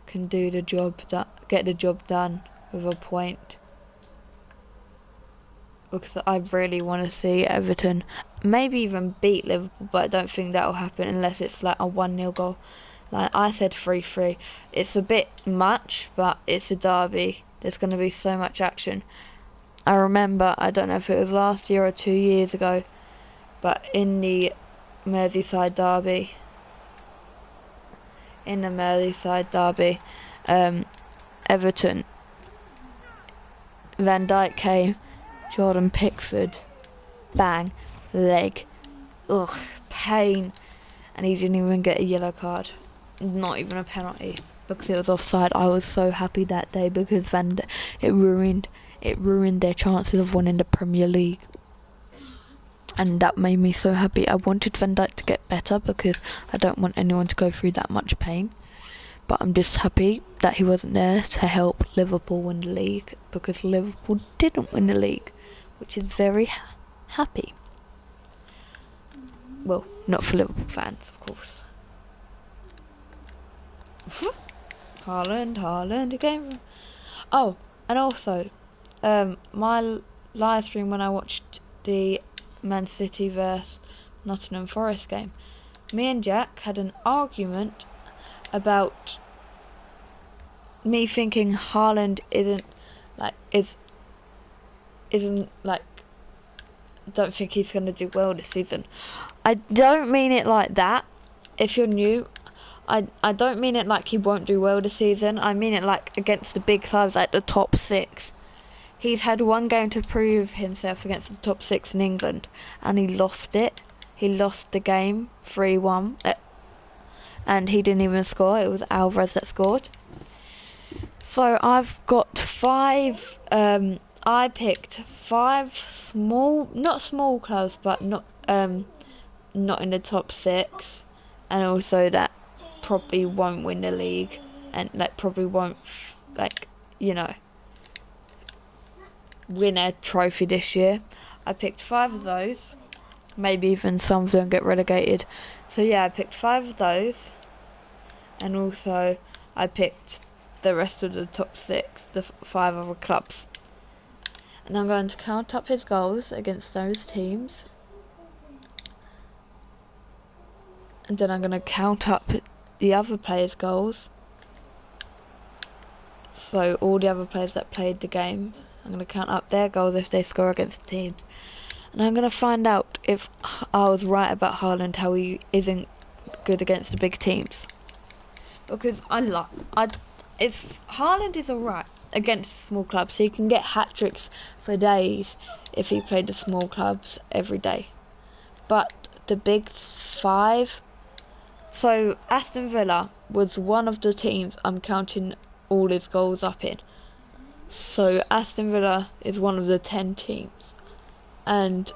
can do the job, get the job done with a point. Because I really want to see Everton maybe even beat Liverpool, but I don't think that will happen unless it's like a 1-0 goal. Like I said, 3-3. It's a bit much, but it's a derby. There's going to be so much action. I remember, I don't know if it was last year or 2 years ago, but in the Merseyside derby, Everton, Van Dijk came, Jordan Pickford, bang, leg, ugh, pain, and he didn't even get a yellow card, not even a penalty, because it was offside. I was so happy that day because it ruined their chances of winning the Premier League. And that made me so happy. I wanted Van Dijk to get better because I don't want anyone to go through that much pain. But I'm just happy that he wasn't there to help Liverpool win the league, because Liverpool didn't win the league, which is very happy. Well, not for Liverpool fans, of course. Haaland again. Oh, and also, my live stream when I watched the Man City vs Nottingham Forest game, me and Jack had an argument about me thinking Haaland don't think he's going to do well this season. I don't mean it like that. If you're new, I don't mean it like he won't do well this season. I mean it like against the big clubs, like the top 6. He's had one game to prove himself against the top 6 in England, and he lost it. He lost the game 3-1, and he didn't even score. It was Alvarez that scored. So I've got 5. I picked 5 not small clubs, but not in the top 6, and also that probably won't win the league, and probably won't win a trophy this year. I picked 5 of those. Maybe even some of them get relegated. So yeah, I picked 5 of those, and also I picked the rest of the top 6, the 5 other clubs. And I'm going to count up his goals against those teams, and then I'm going to count up the other players' goals. So all the other players that played the game, I'm going to count up their goals if they score against the teams. And I'm going to find out if I was right about Haaland, how he isn't good against the big teams. Because Haaland is alright against small clubs. He can get hat-tricks for days if he played the small clubs every day. But the big 5... So Aston Villa was one of the teams I'm counting all his goals up in. So Aston Villa is one of the 10 teams, and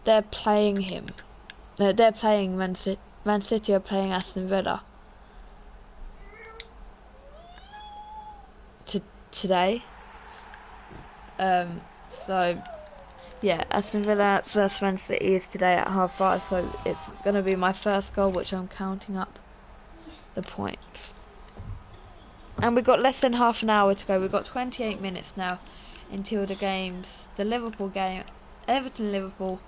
they're playing him. They're playing Man City. Man City are playing Aston Villa today. So yeah, Aston Villa versus Man City is today at 5:30. So it's going to be my first goal, which I'm counting up the points. And we've got less than half an hour to go. We've got 28 minutes now until the games, the Liverpool game, Everton Liverpool,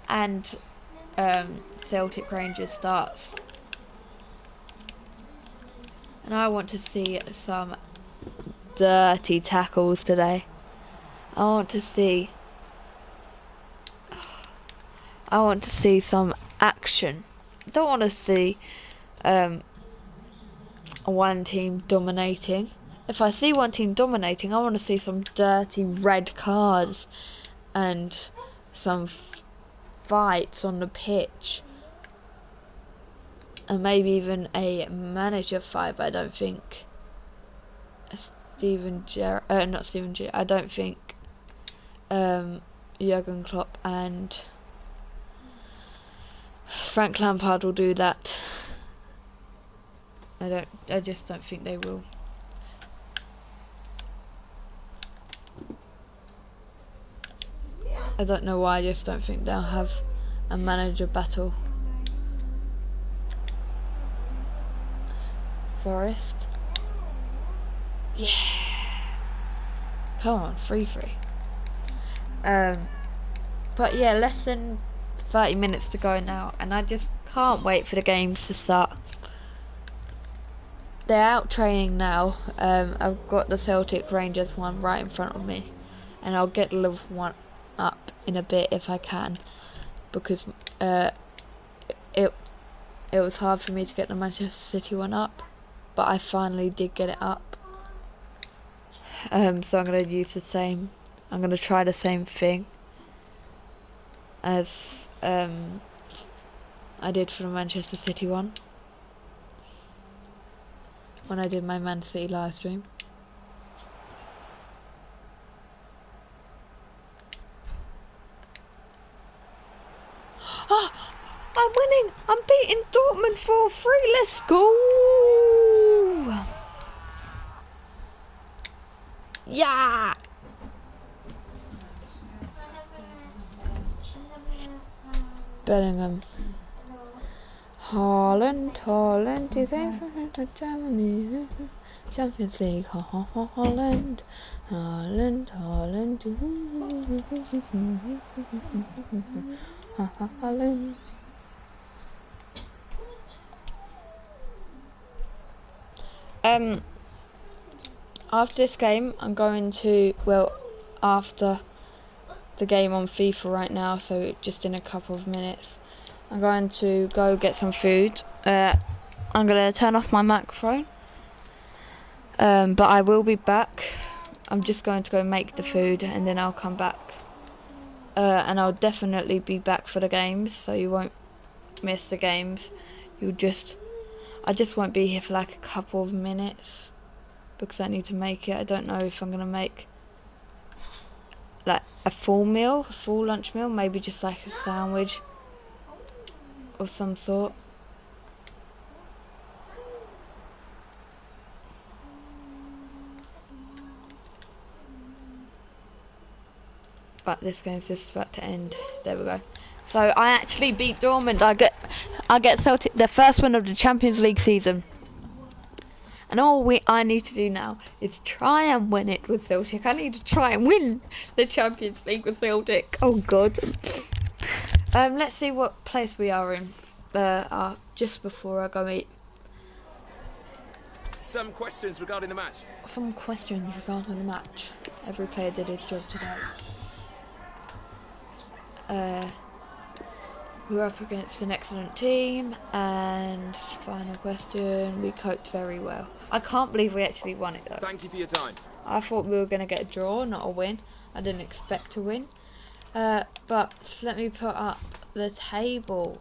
and Celtic Rangers starts. And I want to see some dirty tackles today. I want to see some action. I don't want to see one team dominating. If I see one team dominating, I want to see some dirty red cards and some fights on the pitch, and maybe even a manager fight. But I don't think I don't think Jurgen Klopp and Frank Lampard will do that. I just don't think they will. I don't know why, I just don't think they'll have a manager battle. Forest. Yeah. Come on, 3-3. But yeah, less than 30 minutes to go now, and I just can't wait for the games to start. they're out training now. I've got the Celtic Rangers one right in front of me, and I'll get the Liverpool one up in a bit if I can, because it was hard for me to get the Manchester City one up, but I finally did get it up. So I'm gonna use the same. I'm gonna try the same thing as I did for the Manchester City one when I did my Man City live stream. Ah, I'm winning! I'm beating Dortmund 4-3. Let's go! Yeah! Bellingham. Holland, you came from Germany. Champions League, Holland. Holland. After this game, I'm going to, after the game on FIFA right now, so just in a couple of minutes, I'm going to go get some food. I'm going to turn off my microphone, but I will be back. I'm just going to go make the food and then I'll come back. And I'll definitely be back for the games, so you won't miss the games. I just won't be here for like a couple of minutes because I need to make it. I don't know if I'm going to make like a full lunch meal, maybe just like a sandwich of some sort. But this game's just about to end. There we go. So I actually beat Dortmund. I get Celtic, the first one of the Champions League season. And all I need to do now is try and win it with Celtic. I need to try and win the Champions League with Celtic. Oh God. Let's see what place we are in. Just before I go eat. Some questions regarding the match. Every player did his job today. We're up against an excellent team, and final question, we coped very well. I can't believe we actually won it though. Thank you for your time. I thought we were going to get a draw, not a win. I didn't expect to win. But let me put up the table.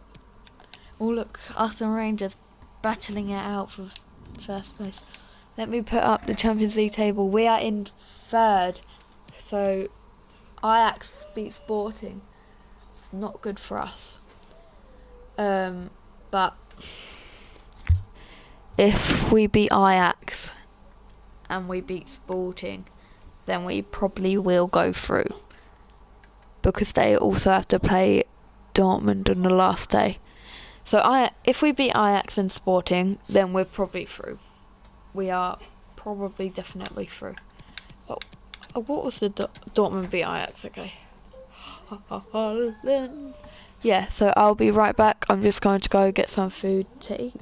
Oh look, us and Rangers battling it out for first place. Let me put up the Champions League table. We are in third, so Ajax beat Sporting. It's not good for us. But if we beat Ajax and we beat Sporting, then we probably will go through, because they also have to play Dortmund on the last day. So if we beat Ajax and Sporting, then we're probably through. We are probably definitely through. Oh, what was the Dortmund beat Ajax? Okay. Yeah, so I'll be right back. I'm just going to go get some food to eat.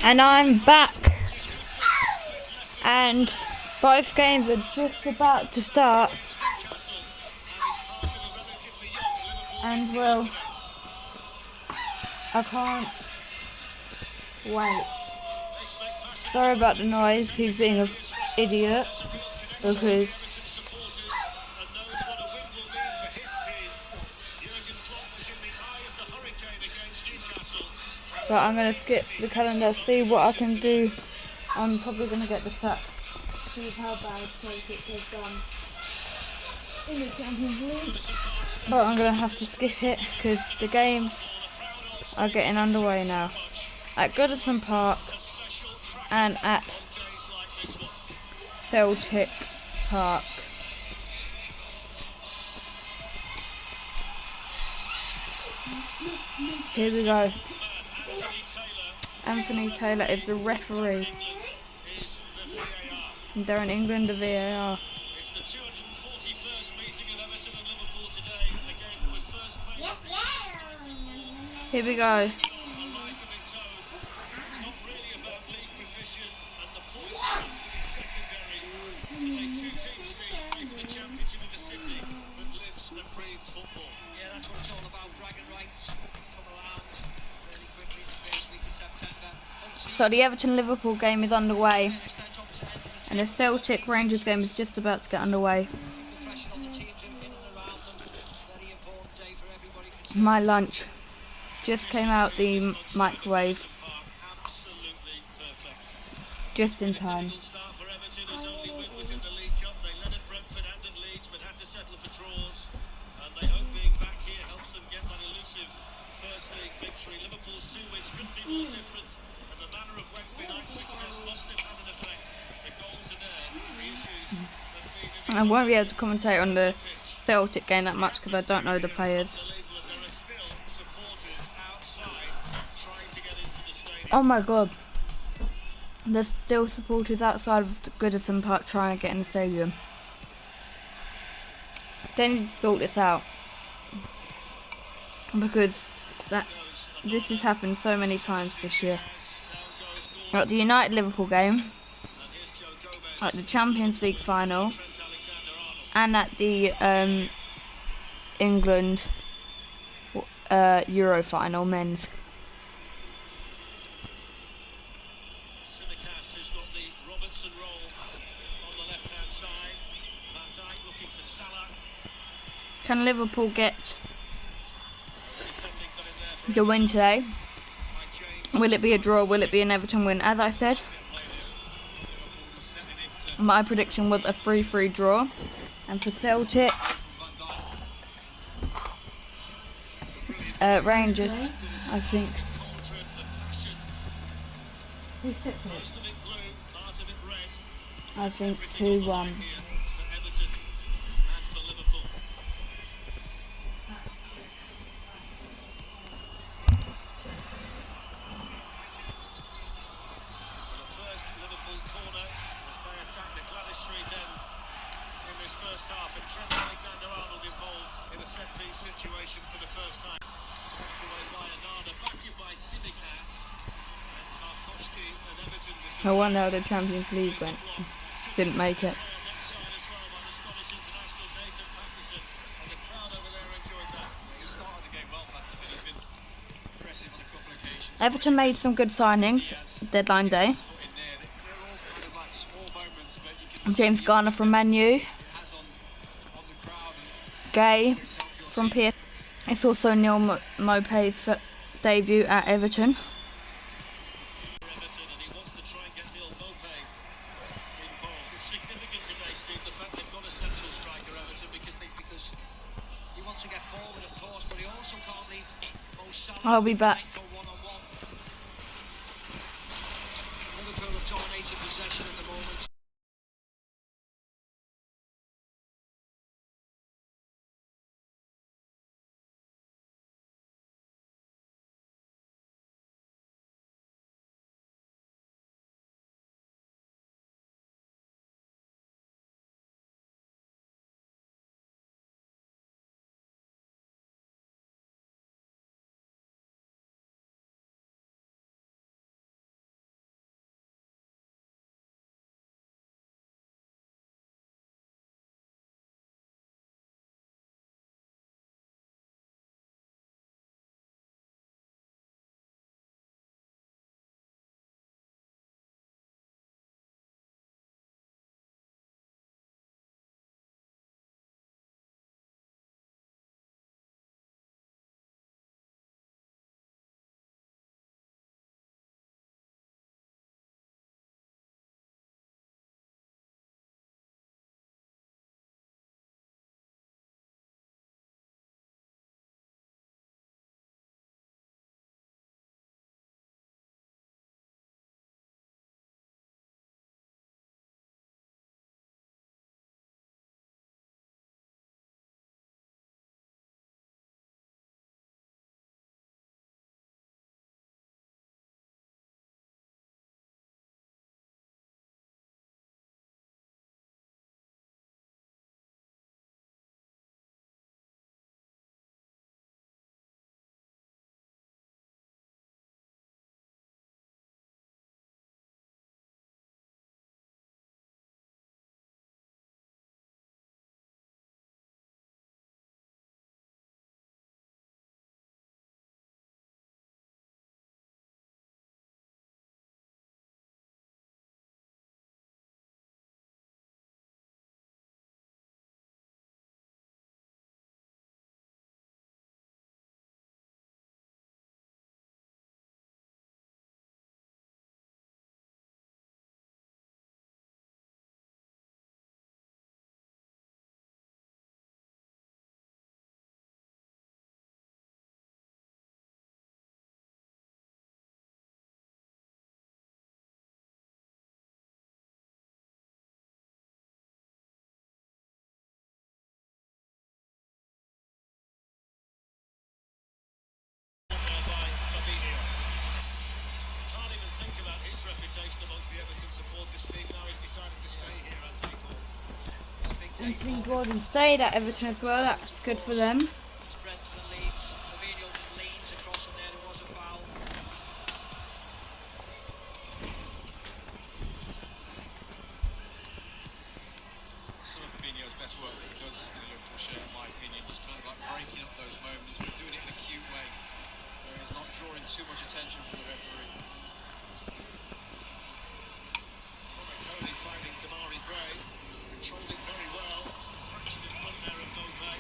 And I'm back. And both games are just about to start. And well, I can't wait. Sorry about the noise, he's being an idiot because but I'm going to skip the calendar, see what I can do. I'm probably going to get the sack. See how bad Celtic has done in the Champions League. But I'm going to have to skip it because the games are getting underway now. At Goodison Park and at Celtic Park. Here we go. Anthony Taylor is the referee. And they're in England, the VAR. It's the 241st meeting of Everton and Liverpool today. A game that was first played on the Here we go. It's not really about league position, and the points come to be secondary. It's the way two teams play for the championship of the city that lives and breathes football. Yeah, that's what it's all about. Bragging rights come around really quickly in the first week of September. So the Everton-Liverpool game is underway. And the Celtic Rangers game is just about to get underway. My lunch just came out the microwave. Just in time. Liverpool's 2 wins couldn't be more different, and the manner of Wednesday night's success must have had an effect. I won't be able to commentate on the Celtic game that much because I don't know the players. Oh my god. There's still supporters outside of Goodison Park trying to get in the stadium. They need to sort this out. Because this has happened so many times this year. At the United Liverpool game, at the Champions League final, and at the England Euro final men's. Has got the Robertson roll on the left-hand side. Van Dijk looking for Salah. Can Liverpool get the win today? Will it be a draw? Will it be an Everton win? As I said, my prediction was a 3-3 draw. And for Celtic, Rangers, I think. Who stepped in it? I think 2-1. Situation for the first time. Passed away by Ananda, back in by Simicas, and Tarkovsky and Everton. I wonder how the Champions League went. Didn't make it. Everton made some good signings deadline day. James Garner from Man U. Gay from PS. It's also Neil Maupay's debut at Everton. I'll be back. Liverpool have dominated possession at the moment. the Everton supporters, Steve, now he's decided to stay here, Anthony Gordon. I think Anthony Dave Gordon stayed at Everton as well. That's good for them. it's Brentford and Leeds. Fabinho just leans across from there. There was a foul. Some of Fabinho's best work that he does in a Liverpool shirt, in my opinion, just kind of like breaking up those moments, but doing it in a cute way, where he's not drawing too much attention from the referee. Connor Cody finding Damari Gray, controlled it very well. Just a fraction in front there of Mopay.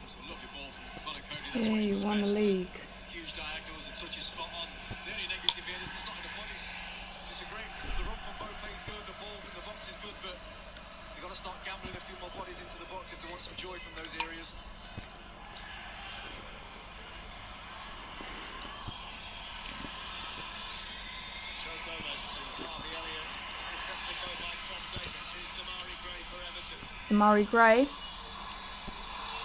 It's a lovely ball from Connor Cody. That's Yeah, what he you does won the best. league. Huge diagonals, the touch is spot on. The only negative here is there's not enough bodies. It's a great, the run from Mopay is good, the ball in the box is good, but they've got to start gambling a few more bodies into the box if they want some joy from those areas. Joe Gomez to Harvey Elliott, intercepted though by Tom Davis. Here's Damari Gray for Everton. Damari Gray.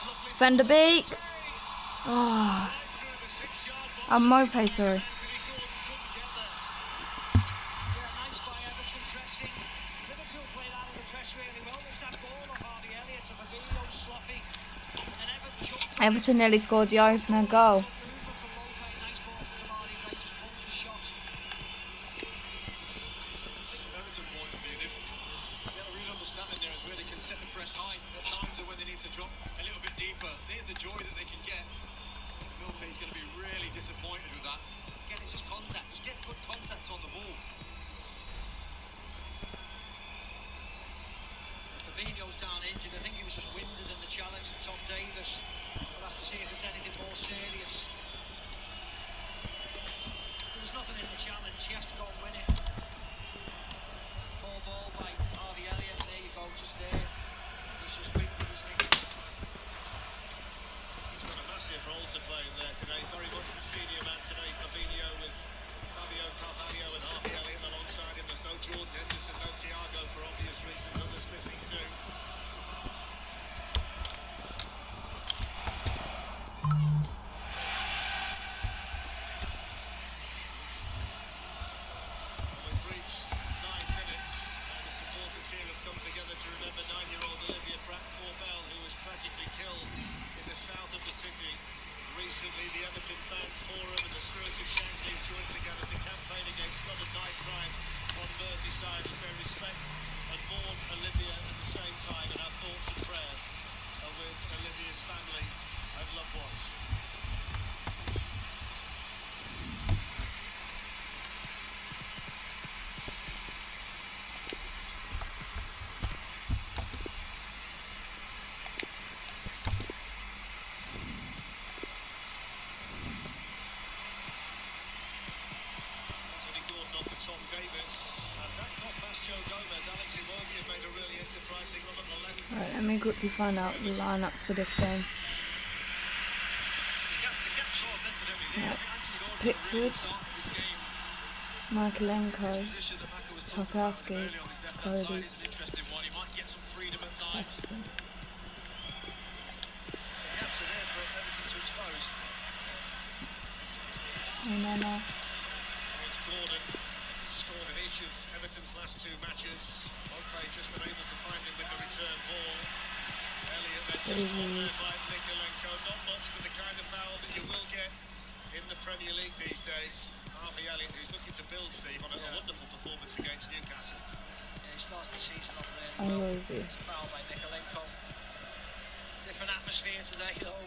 Lovely Van der Beek. Gray, Oh, right through the 6-yard box. I'm Mopay, sorry. Anthony Gordon couldn't get there. Yeah, nice by Everton pressing. Liverpool played out of the press really well. There's that ball of Harvey Elliott to Fabinho, sloppy. And then Everton jumped on Everton nearly scored the opener goal. Good movement from Mopay. Nice ball from Damari Gray, just pulls the shot. I think from Everton point of view, they've got a real understanding there is where they can set the press high at times and when they need to drop a little bit deeper. There's the joy that they can get. Mopay's going to be really disappointed with that. Again, it's just contact. Just get good contact on the ball. Fabinho's down injured. I think he was just winded in the challenge from Tom Davis. We'll have to see if it's anything more serious. There's nothing in the challenge. He has to go and win it. Poor ball by Harvey Elliott. There you go, just there. He's just winded, isn't he? He's got a massive role to play there today. Very much the senior man today. Fabinho with Fabio Carvalho and Harvey Elliott alongside him. There's no Jordan Henderson, no Thiago for obvious reasons. Others missing too. We've reached 9 minutes and the supporters here have come together to remember 9-year-old Olivia Pratt-Corbell, who was tragically killed in the south of the city. Recently, the Everton Fans Forum and the Spirit of Shankly joined together to campaign against love and knife crime on Merseyside as they respect and mourn Olivia at the same time, and our thoughts and prayers are with Olivia's family and loved ones. Anthony Gordon off to Tom Davis, and that got past Joe Gomez. Alex Iwobi had made a really enterprising run at the left. Right, let me quickly find out the lineup for this game. The gap sort of left with everything. I think Anthony Gordon Pickford, really started this game. Michaelenko, This position that Maka was talking about Tarkowski, early on his left-hand side Cody, is an interesting one. He might get some freedom at times. Patterson. The gaps are there for Everton to expose. Onana. Here's Gordon. He's scored in each of Everton's last 2 matches. Mopay just unable to find him with the return ball. Elliott then just caught there by Michaelenko. Not much, but the kind of foul that you will get in the Premier League these days. Harvey Elliott, who's looking to build, Steve, on a wonderful performance against Newcastle. Yeah, he starts the season off really well. Iwobi. It's a foul by Michaelenko. Different atmosphere today, though.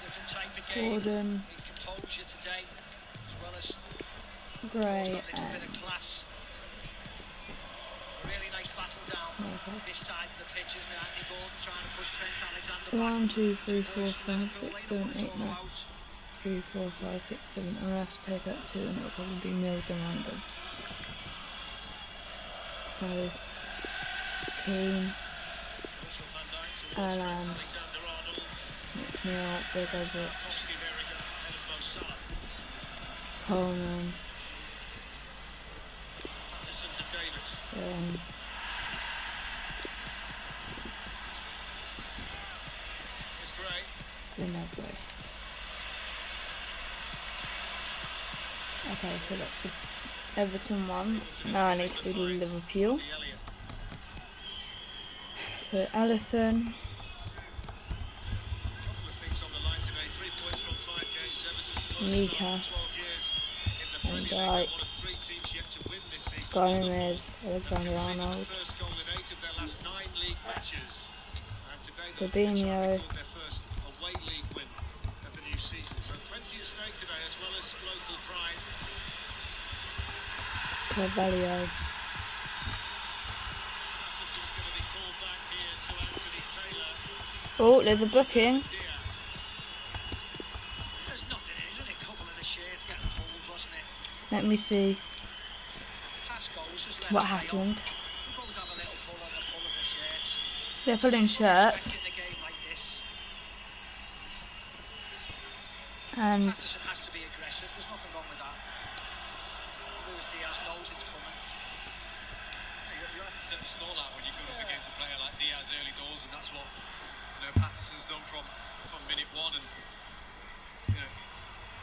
Different type of game. Gordon, Composure today, as well as Gray, a little bit and of class. A really nice battle down Mopay. this side of the pitch, isn't it? Anthony Gordon trying to push Trent Alexander 1, back. 2, 3, 4, Towards 5, Liverpool, 6, they know 7, what it's 8, all 9. about. 3, 4, 5, 6, 7. I'm gonna have to take out 2 and it'll probably be Mills and London. So, Keane, Virgil van Dijk towards Trent Alan, Alexander-Arnold. McNeil, Begovic, Tarkowski there again, ahead of Mo Salah. Coleman, Patterson to Davis. Vinagre. Okay, so that's the Everton one. Now I need to do Liverpool. So Alisson, Mika, Van Dijk, Gomez, Alexander-Arnold, Fabinho, Carvalho, oh, there's a booking. Let me see what happened. They're pulling shirts. And has to be aggressive. There's nothing wrong with that. Luis Diaz knows it's coming. You have to set the stall out when you come up against a player like Diaz early doors, and that's what Patterson's done from minute one. And you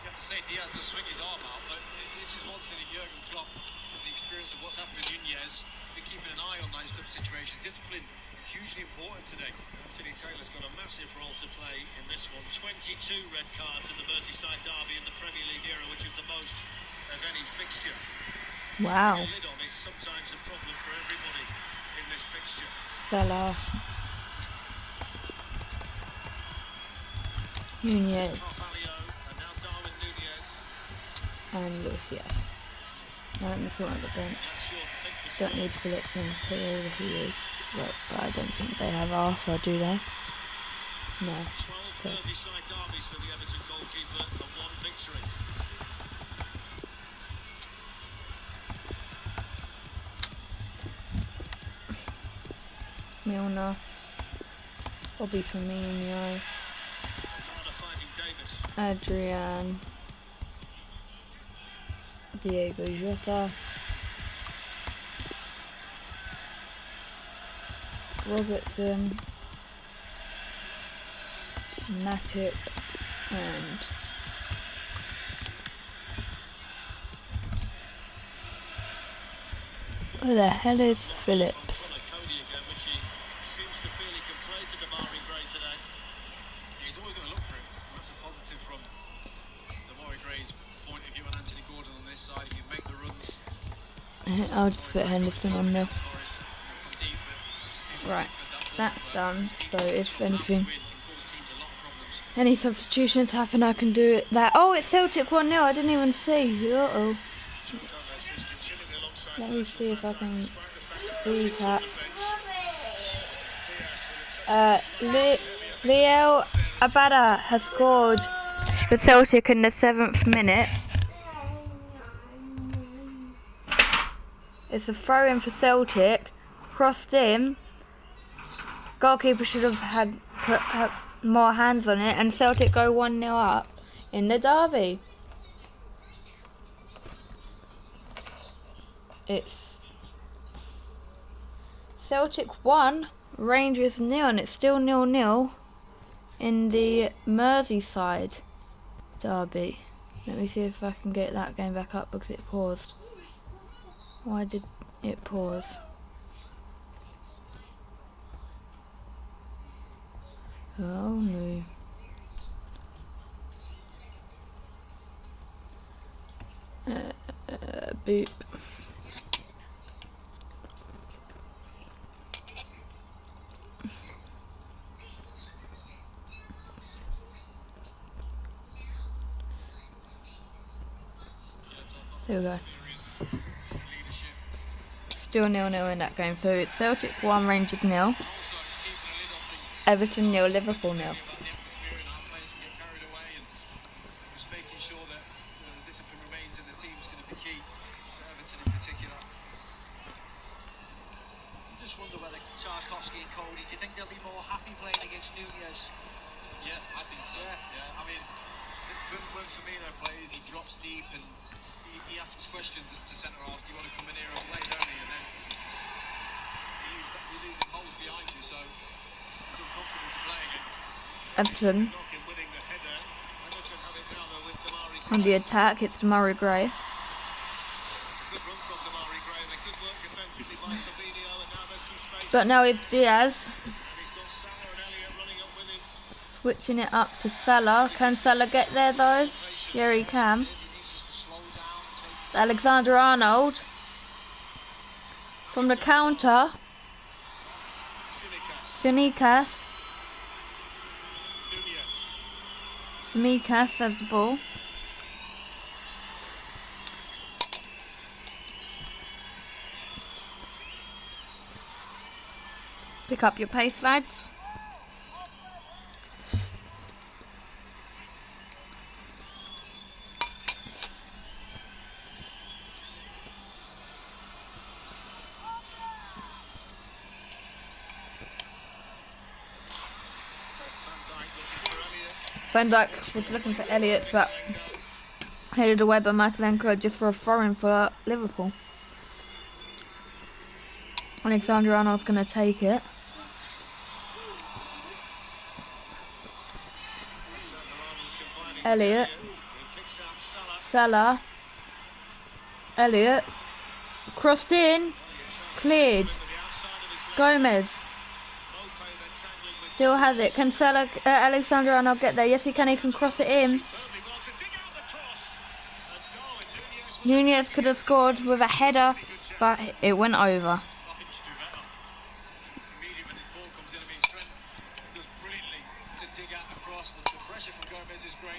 have to say Diaz does swing his arm out, but this is one thing that Jurgen Klopp, with the experience of what's happened with Nunez, been keeping an eye on those type of situations. Discipline hugely important today. Anthony Taylor's got a massive role to play in this one. 22 red cards in the Merseyside derby in the Premier League era, which is the most of any fixture. wow, The lid on is sometimes a problem for everybody in this fixture. Salah, Nunez, Carvalho and now Darwin Nunez. and Luis Diaz. Now let me sort out the bench. That's your potential. Don't need Phillips and Pereira, he is. Well, but I don't think they have Arthur, do they? No. 12 Merseyside derbies for the Everton goalkeeper and one victory. Milner, Bobby Firmino, Armada finding Davis. Adrian, Diego Jota, Robertson, Matip, and who the hell is Phillips? Cody again, which he seems to feel he can play to Damari Gray today. He's always going to look for it. That's a positive from Damari Gray's point of view, and Anthony Gordon on this side. If you make the runs, I'll just put Henderson on there. Right, that's done. So if anything, any substitutions happen, I can do it. Oh, it's Celtic 1-0. I didn't even see. Uh-oh. Let me see if I can recap. Leo Abada has scored for Celtic in the 7th minute. It's a throw-in for Celtic. Crossed in. Goalkeeper should have had put more hands on it, and Celtic go 1-0 up in the derby. It's Celtic 1, Rangers 0, and it's still 0-0 in the Merseyside derby. Let me see if I can get that game back up because it paused. Why did it pause? Oh no. Boop. There we go. Still 0-0 in that game. So it's Celtic 1, Rangers 0. Everton 0, Liverpool 0. Making sure that the discipline remains in the team is going to be key for Everton in particular. I just wonder whether Tarkowski and Cody, do you think they'll be more happy playing against Nunez? Yeah, I think so. Yeah. I mean, when Firmino plays, he drops deep and he asks questions to centre halves. Do you want to come in here and play, don't he? And then you leave the holes behind you, so it's uncomfortable to play against. Everton. Knocking winning On the attack, it's Murray Gray. It's a good run from Damari Gray. They good work defensively by Fabinho, and now there's some space. But now it's Diaz. And he's got Salah and Elliott running up with him. Switching it up to Salah. Can Salah get there though? Yeah, he can. He needs to slow down, take his Alexander Arnold. From the counter. Tsimikas. Tsimikas. Nunez. Tsimikas has the ball. Pick up your pace, lads. Van Dijk was looking for Elliott, but headed away by Michaelenko just for a throw-in for Liverpool. Alexander Arnold's going to take it. Elliott. Salah. Elliott. Crossed in. Cleared. Gomez. Still has it. Can Salah, Alexander Arnold get there? Yes, he can. He can cross it in. Nunez could have scored with a header, but it went over.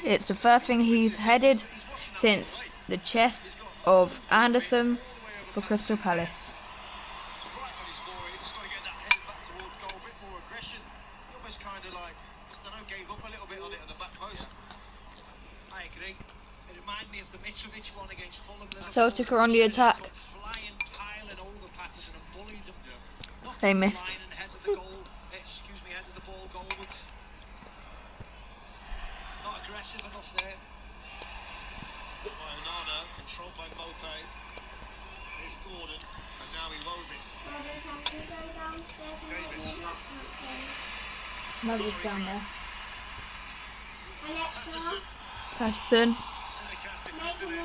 It's the first thing he's headed since the chest of Anderson for Crystal Palace. Celtic are on the attack. They missed. Not aggressive enough there. Onana, controlled by Mote. Here's Gordon, and now he wove it. Davis. Nobody's down there. Patterson. Patterson. Tsimikas defended it.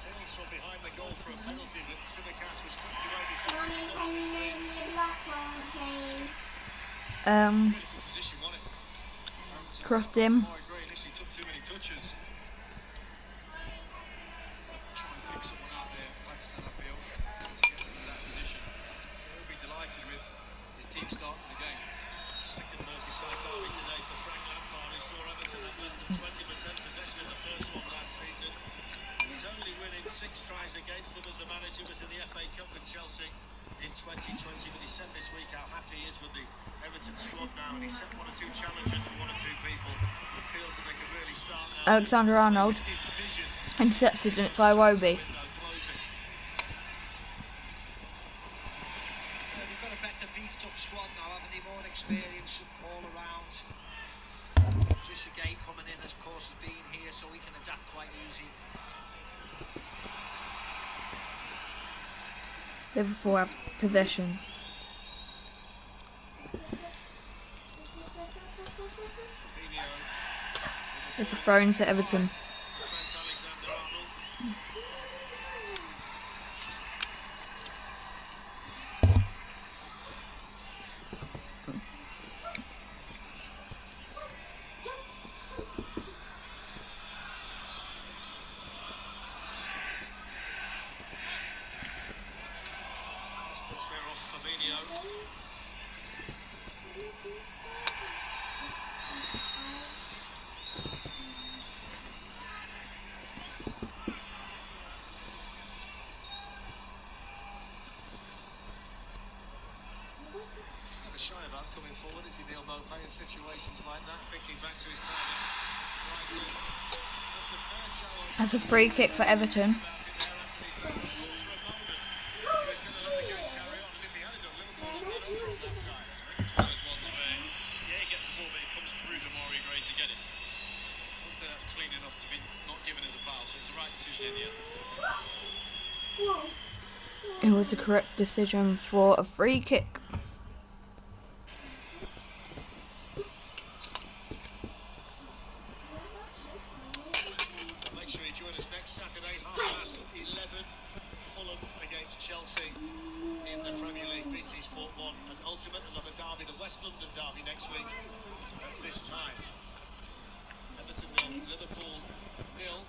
Tails from behind the goal for a penalty, but Tsimikas was quick to oversee his foot. Really good position, wasn't it? Crossed him. Gray initially took too many touches. Try and pick someone out there, Patterson, I feel, to get into that position. He'll be delighted with his team start to the game. Second Merseyside derby today for Frank Lampard, who saw Everton have less than 20% possession in the first one last season. His only win in 6 tries against them as a manager was in the FA Cup with Chelsea in 2020, but he said this week how happy he is with the Everton squad now, and he set 1 or 2 challenges for 1 or 2 people. He feels that they can really start now. Alexander Arnold His vision intercepted and it's Iwobi. window closing. They've got a better beefed up squad now, haven't they? More experience all around. Just a gate coming in, of course, has been here, so he can adapt quite easy. Liverpool have possession. Fabinho, It's a throw into Everton. Trent Alexander-Arnold. Touch there off Fabinho. He's never shy about coming forward, is he, Neil Mope, in situations like that, thinking back to his time at Brighton. That's a fair challenge. That's a free kick for Everton. It was the correct decision for a free kick. Chelsea in the Premier League. BT Sport 1 and Ultimate, another derby, the West London derby next week at this time. Everton 0, Liverpool 0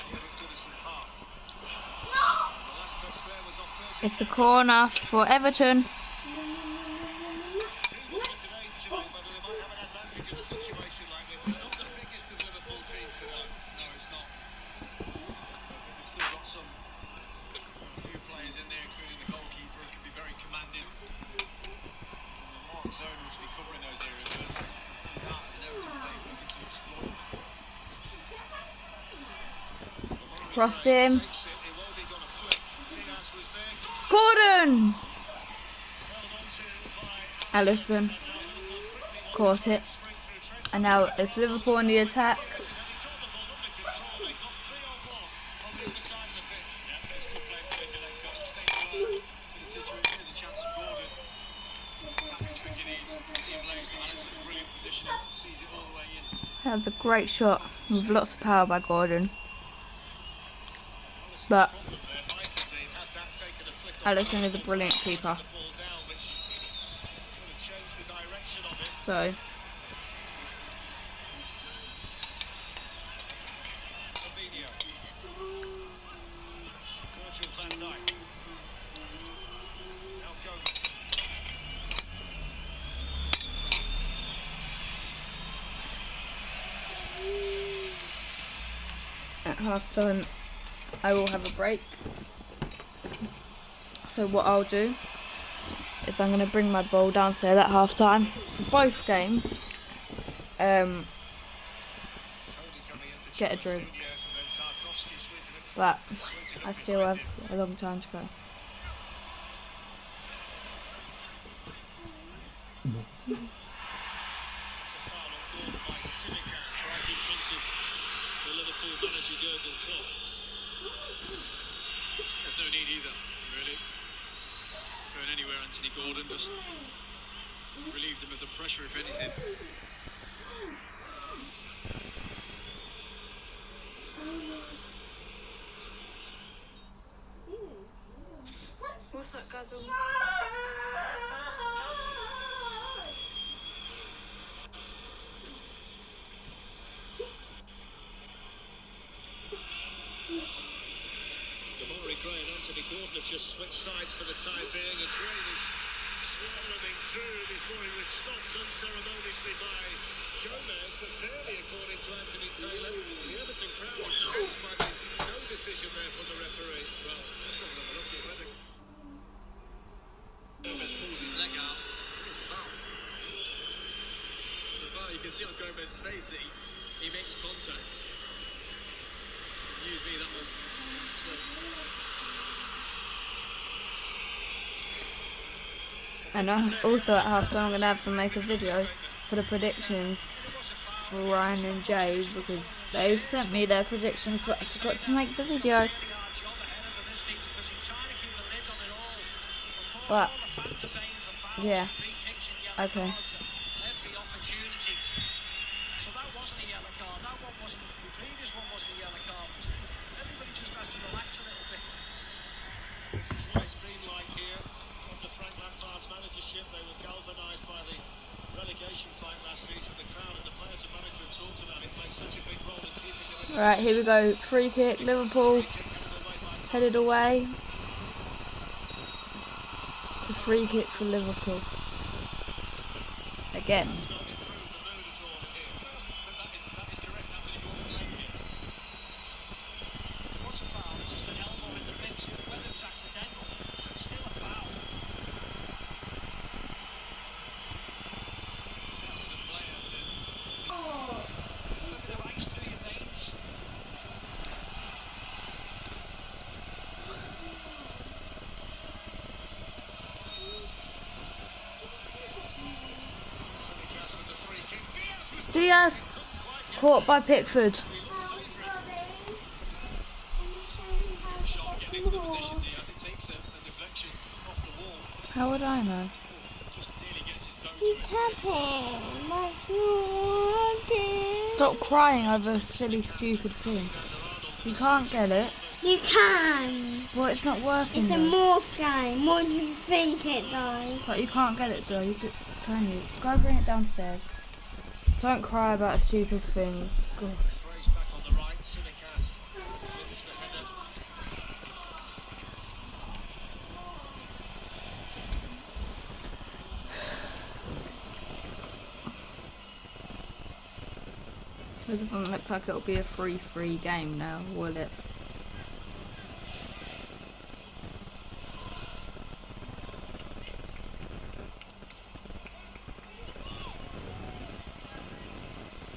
here at Goodison Park. The last touch there was off Celtic. It's the corner for Everton. Today, whether they might have an advantage in a situation like this. It's not the biggest of Liverpool teams today. No, it's not. But they've still got some few players in there, including the goalkeeper, who can be very commanding. And Mark Zone will be covering those areas, but there's no doubt as an Everton player looking to exploit. Crossed him. Takes it, it won't be gonna flip. Diaz was there. Gordon! Held on to by Alisson caught it. And now it's Liverpool on the attack. That was a great shot with lots of power by Gordon. But Alisson is a brilliant keeper. So at half time I will have a break. So what I'll do is I'm going to bring my bowl downstairs at half time for both games. Get a drink. But I still have a long time to go. There's no need either, really. Going anywhere, Anthony Gordon, just relieve them of the pressure, if anything. What's that, Guzzle? Gray and Anthony Gordon have just switched sides for the time being, and Gray was slaloming through before he was stopped unceremoniously by Gomez, but fairly according to Anthony Taylor. The Everton crowd was seized by the no decision there from the referee. Well, look at whether Gomez pulls his leg out. It's a foul. It's a foul. You can see on Gomez's face that he makes contact. Use me that one. So. And also at half time I'm going to have to make a video for the predictions for Ryan and Jay, because they sent me their predictions but I forgot to make the video. But yeah, okay. So that wasn't a yellow card. That one wasn't. The previous one wasn't a yellow card. Everybody just has to relax a little bit. This is what it's been like here under Frank Lampard's managership. They were galvanised by the relegation fight last season. The crowd and the players and manager have talked about it. Played such a big role in keeping them in. Right, here we go. Free kick, Liverpool headed away. It's a free kick for Liverpool. Again. Diaz caught by Pickford. How would I know? Stop crying over a silly, stupid thing. You can't get it. You can. Well, it's not working. It's a though. morph game. What do you think it does? But you can't get it though. Can you? Go bring it downstairs. Don't cry about a stupid thing. God. Sprays back on the right. Sinikas wins the header. It doesn't look like it'll be a 3-3 game now, will it?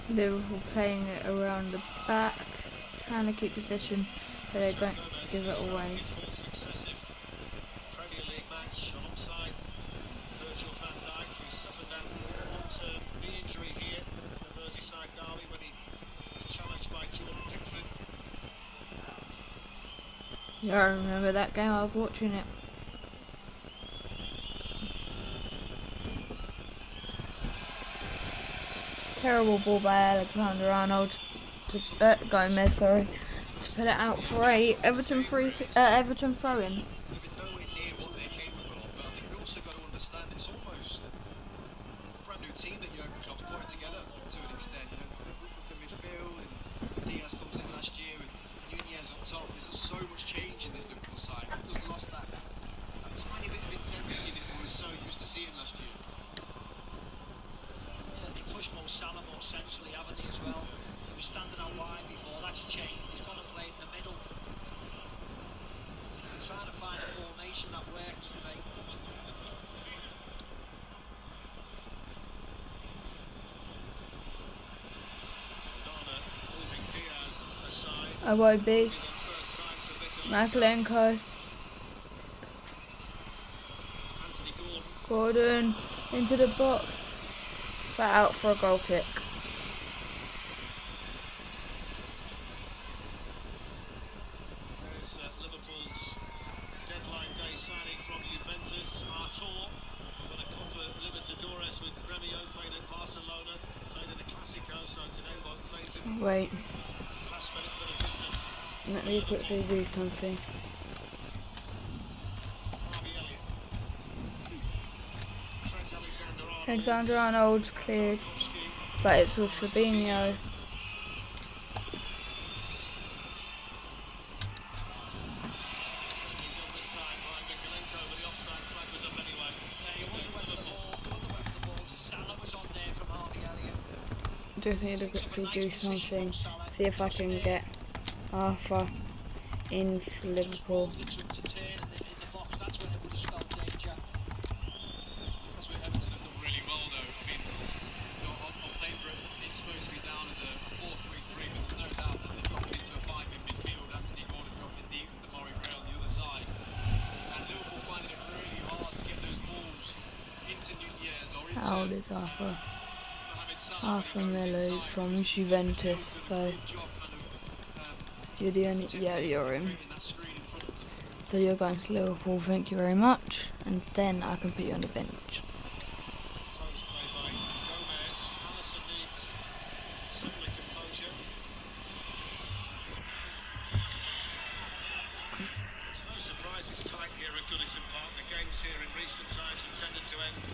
Liverpool playing it around the back, trying to keep possession, but they don't give it away. His fourth successive Premier League match alongside Virgil van Dijk, who suffered that long-term knee injury here in the Merseyside derby when he was challenged by Jordan Pickford. Yeah, I remember that game. I was watching it. Terrible ball by Alexander Arnold to Gomez, sorry, to put it out for a Everton throw-in. Even nowhere near what they're capable of, but I think we also got to understand it's almost a brand new team that Jurgen Klopp's putting together to an extent. You know, with the midfield, and Diaz comes in last year, and Nunez on top. There's just so much change in this Liverpool side. We've just lost that tiny bit of intensity that we were so used to seeing last year. They push Mo Salah more centrally, haven't they, as well? He was standing out wide before, that's changed. He's gone and played in the middle. They're trying to find a formation that works for me. Onana moving Diaz aside. I won't be. First time to Makalenko, Anthony Gordon. Gordon into the box, but out for a goal kick. There's Liverpool's deadline day signing from Juventus, Artur. Got a Copa Libertadores with Gremio, played at Barcelona, played in the Clásico, so today won't face him. Wait, Last minute bit of business. let me quickly do something. Harvey Elliott. Trent Alexander-Arnold. Alexander-Arnold cleared, Tarkowski. but it's with Fabinho. He's got this time by Mikalenko, but the offside flag was up anyway. Yeah, you wonder whether the ball to Salah was on there from Harvey Elliott. Just need to quickly do something. See if I can get Arthur in for Liverpool. Looks up to turn in the box, that's when it would have spelled danger. That's where Everton have done really well, though. I mean, you know, on paper it's supposed to be down as a 4-3-3, but there's no doubt that they're dropping into a 5 in midfield. Anthony Gordon dropping deep with Damari Gray on the other side. And Liverpool finding it really hard to get those balls into Nunez or into How old is Arthur? Mohamed Salah. Arthur Melo from Juventus, so you're the only, yeah, you're in. So you're going to Liverpool, thank you very much, and then I can put you on the bench. Close play by Gomez. Alisson needs similar composure. It's no surprise it's tight here at Goodison Park. The games here in recent times have tended to end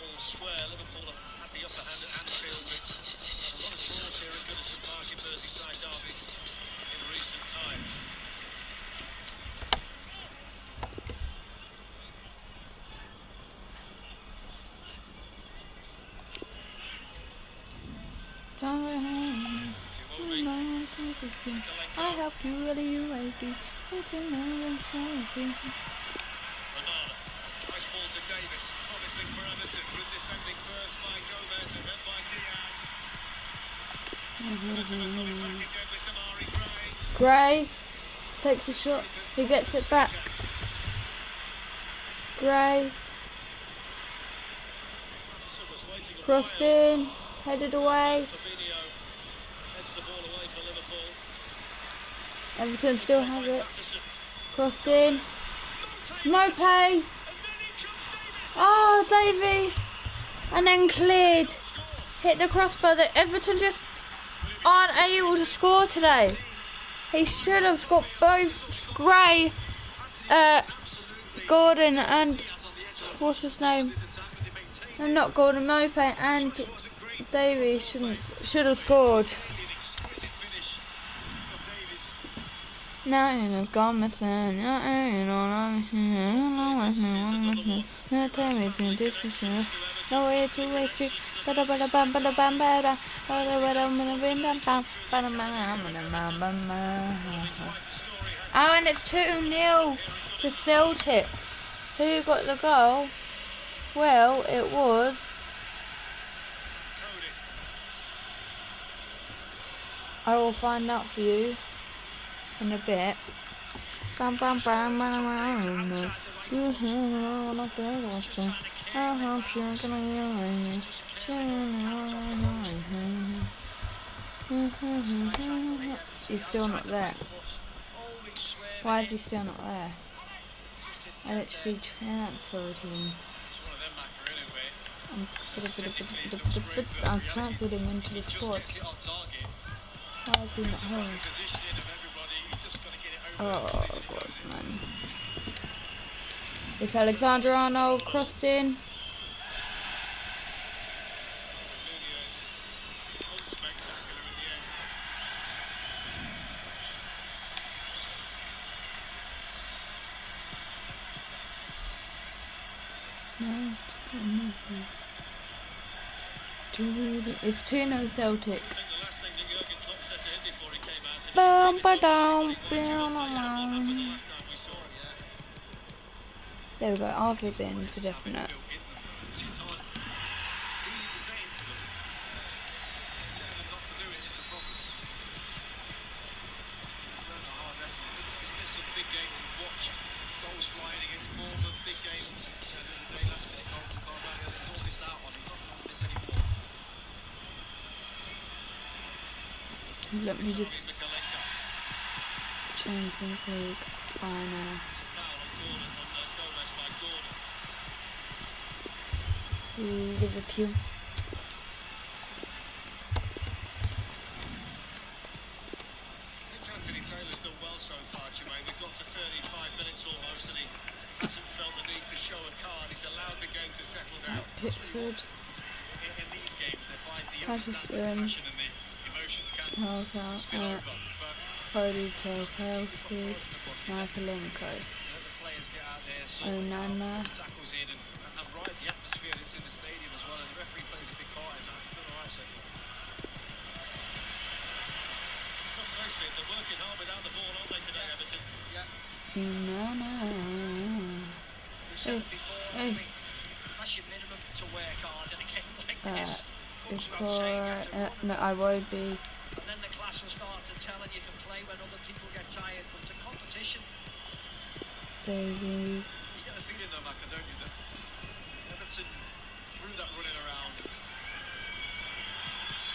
all square. Liverpool have had the upper hand at Anfield with a lot of draws here at Goodison Park in Merseyside derbies in recent times. I help you, really, you right. Onana. Nice ball to Davis. Promising for Everton. Good defending first by Gomez and then by Diaz. Everton have got it back again with Damari Gray. Gray takes a shot, he gets it back. Gray, Patterson was waiting a crossed while. in, headed away. Fabinho heads the ball away for Liverpool. Everton still have By it. Patterson. Crossed in, no pay. And then he comes Davis. Oh, Davies, and then cleared. Hit the crossbar. That Everton just aren't able to score today. He should have got both Gray, Gordon and what's his name? And not Gordon Mope and Davey should have scored. Nothing has gone missing. No way to waste street. Oh, and it's 2-0 to Celtic. Who got the goal? Well, it was I will find out for you in a bit. He's still not there. Why is he still not there? I literally transferred him. I've transferred him into the squad. Why is he not here? Oh God, man. It's Alexander Arnold crossed in. No, it's 2-0 Celtic. There we go, Arthur's in for definite. Let me just Champions League final. Liverpool. Anthony Taylor's done well so far, Jermaine. We've got to 35 minutes almost, and he hasn't felt the need to show a card. He's allowed the game to settle down. Pickford. In these games, there flies the understanding passion and the emotions can spill over. But Cody Chelsea, Marcelenko, the players get out there, Onana, tackles in, and ride the atmosphere that's in the stadium as well. And the referee plays a big part in that. He's done all right so far. Not so stiff. They're working hard without the ball, aren't they, today, Everton? Yeah. Onana. Hey, hey. That's your minimum to wear cards in a game like this. No, I won't be. And then the class will start to tell, and you can play when other people get tired. But it's a competition. Davies. You get the feeling though, Maka, don't you, that Everton, through that running around, it's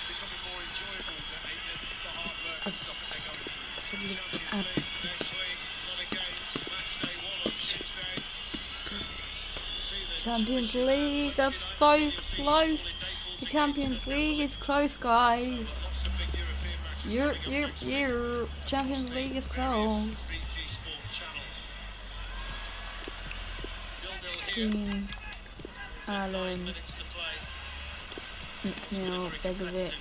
becoming more enjoyable, the hard work and stuff that they're going through. Champions League next week, a lot of games, match day 1 on Tuesday. Champions League are so close. The Champions League is close, guys. Champions League is close. Keane, Allen, McNeil, Begovic,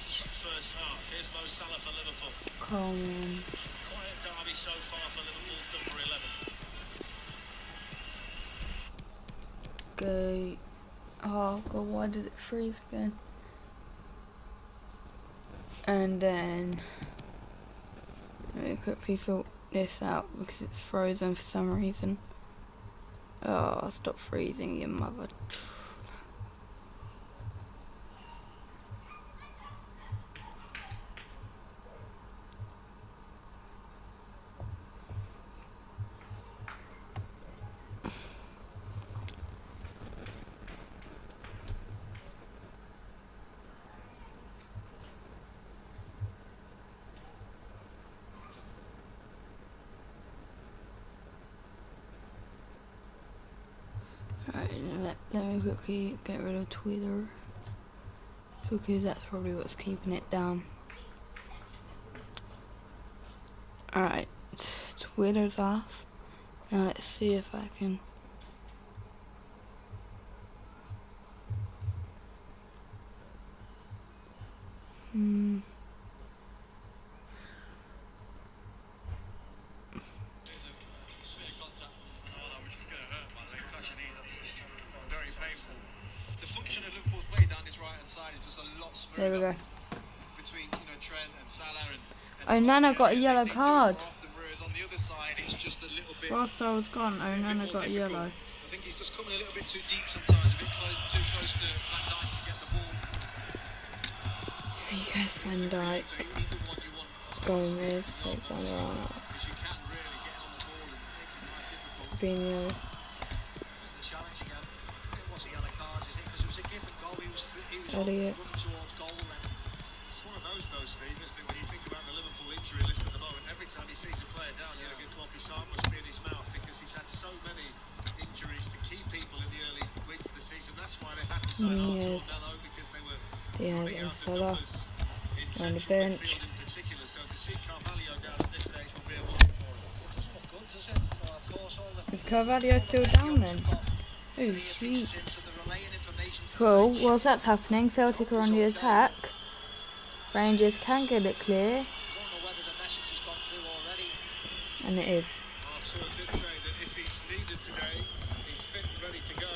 Coleman. Quiet derby so far for Liverpool's number 11. Go. Oh God, why did it freeze again? And then let me quickly sort this out because it's frozen for some reason. Oh, stop freezing, you mother. Alright, let me quickly get rid of Twitter because that's probably what's keeping it down. Alright, it's Wheeler's off. Now let's see if I can. The function of Liverpool's play down this right hand side is just a lot smoother. There we go. Between Trent and Salah and Onana got a yellow they do card. more often, whereas on the other side it's just a little bit. Whilst I was gone, a bit Onana more got a difficult. yellow. I think he's just coming a little bit too deep sometimes, a bit too close to Van Dijk to get the ball. Because Van Dijk, So he's the one you want. Gomez, Alexander-Arnold, Because you can really get on the ball and make it quite difficult. Fabinho. There's the challenge again. It was a yellow card, is it? Because it was a given goal. He was Elliot. running towards goal then. It's one of those though, Steve, isn't it? When you think about the Liverpool injury list at the moment, every time he sees a player down, Jurgen Klopp, his heart must be in his mouth because he's had so many injuries to key people in the early weeks of the season. That's why they had to sign Nunez, Arsenal because they were Diaz running and out of Salah numbers in on the central bench. midfield in particular. So to see Carvalho down at this stage will be a wonder for him. It doesn't look good, does it? Well, of course, all the Is Carvalho still down then? Oh shoot. Well, whilst that's happening, Celtic are on the attack. Rangers can get it clear. And it is. Arsenal did say that if he's needed today, he's fit and ready to go.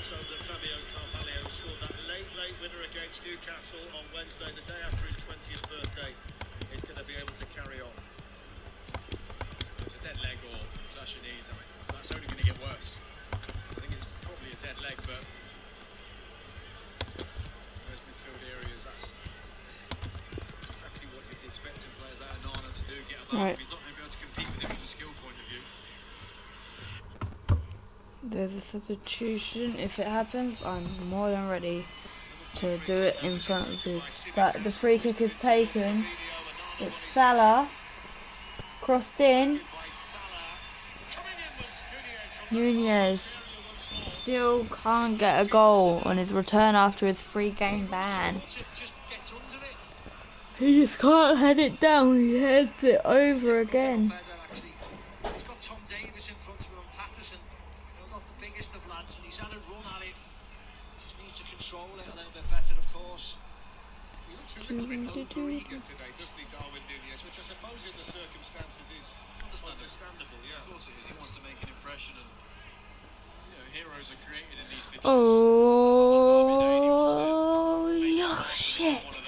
So that Fabio Carvalho scored that late winner against Newcastle on Wednesday, the day after his 20th birthday, is going to be able to carry on. It's a dead leg or clash of knees. I mean, that's only going to get worse. I think it's probably a dead leg, but those midfield areas, that's exactly what you'd be expecting players like Onana to do, get about. Right. He's not going to be able to compete with him from a skill point of view. There's a substitution. If it happens, I'm more than ready to do it in front of you. But the free kick is taken. It's Salah. Crossed in. Nunez still can't get a goal on his return after his 3-game ban. Just gets under it. He just can't head it down. He heads it over again. He's got Tom Davis in front of him and Patterson. Not the biggest of lads, and he's had a run at it. Just needs to control it a little bit better, of course. He looks a little bit over-eager today, doesn't he, Darwin Nunez? Which I suppose in the circumstances is understandable, yeah. Of course it is. He wants to make an impression, and heroes are created in these pitches. Oh, shit.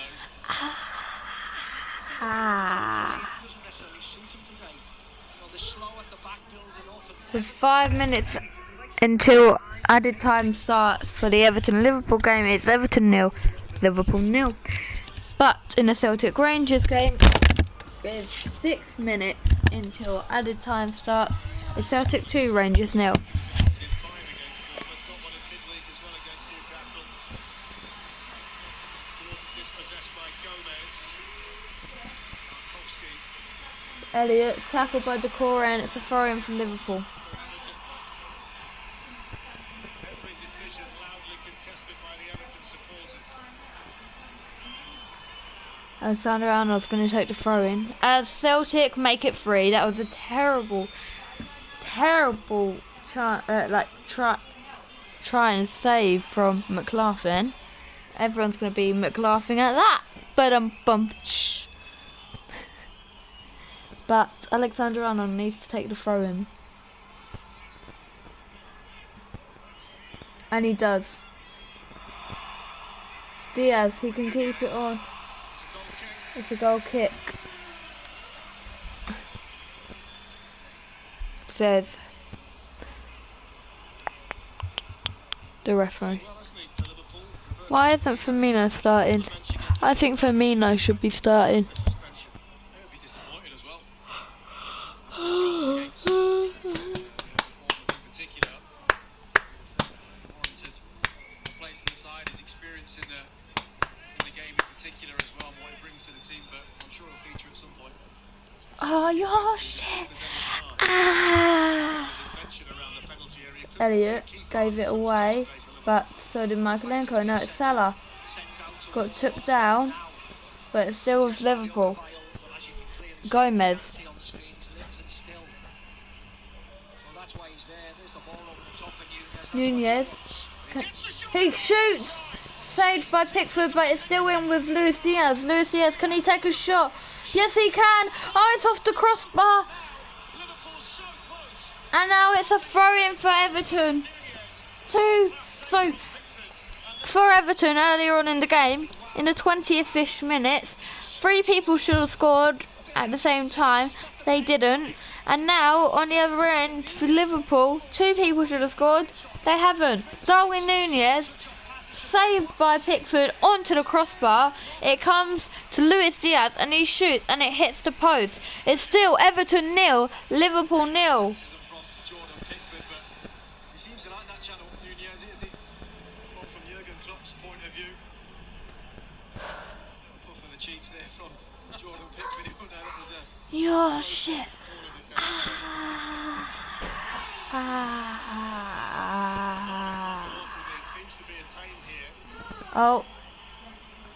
Doesn't necessarily suit him today. The slow at the back builds an autumn. With 5 minutes until added time starts for the Everton-Liverpool game, it's Everton 0, Liverpool 0. But in the Celtic Rangers game, with 6 minutes until added time starts, it's Celtic 2, Rangers 0. Elliot tackled by Decore and it's a throw-in from Liverpool. Every decision loudly contested by the Everton supporters. Alexander-Arnold's going to take the throw-in. As Celtic make it 3, that was a terrible try and save from McLaughlin. Everyone's going to be McLaughing at that. But Alexander-Arnold needs to take the throw-in. And he does. Diaz, he can keep it on. It's a goal kick. Says the referee. Why isn't Firmino starting? I think Firmino should be starting. He'll be disappointed as well. In particular, warranted a place in the side, his experience in the game in particular as well, and what he brings to the team. But I'm sure he'll feature at some point. Oh, your shit! Ah. Elliot gave it away, but so did Michaelenko. No, it's Salah. Got took down. but it's still with Liverpool. Gomez. Nunez. He shoots! Saved by Pickford, but it's still in with Luis Diaz. Luis Diaz, can he take a shot? Yes, he can! Oh, it's off the crossbar! And now it's a throw-in for Everton. So, for Everton, earlier on in the game, in the 20th-ish minutes, 3 people should have scored at the same time. They didn't. And now, on the other end, for Liverpool, 2 people should have scored. They haven't. Darwin Nunez, saved by Pickford onto the crossbar. It comes to Luis Diaz and he shoots and it hits the post. It's still Everton 0, Liverpool 0. He seems to like that channel, Nunez, isn't he? Well, from Jurgen Klopp's point of view. Puff in the cheeks there from Jordan Pickford. That was a Your shit. Oh,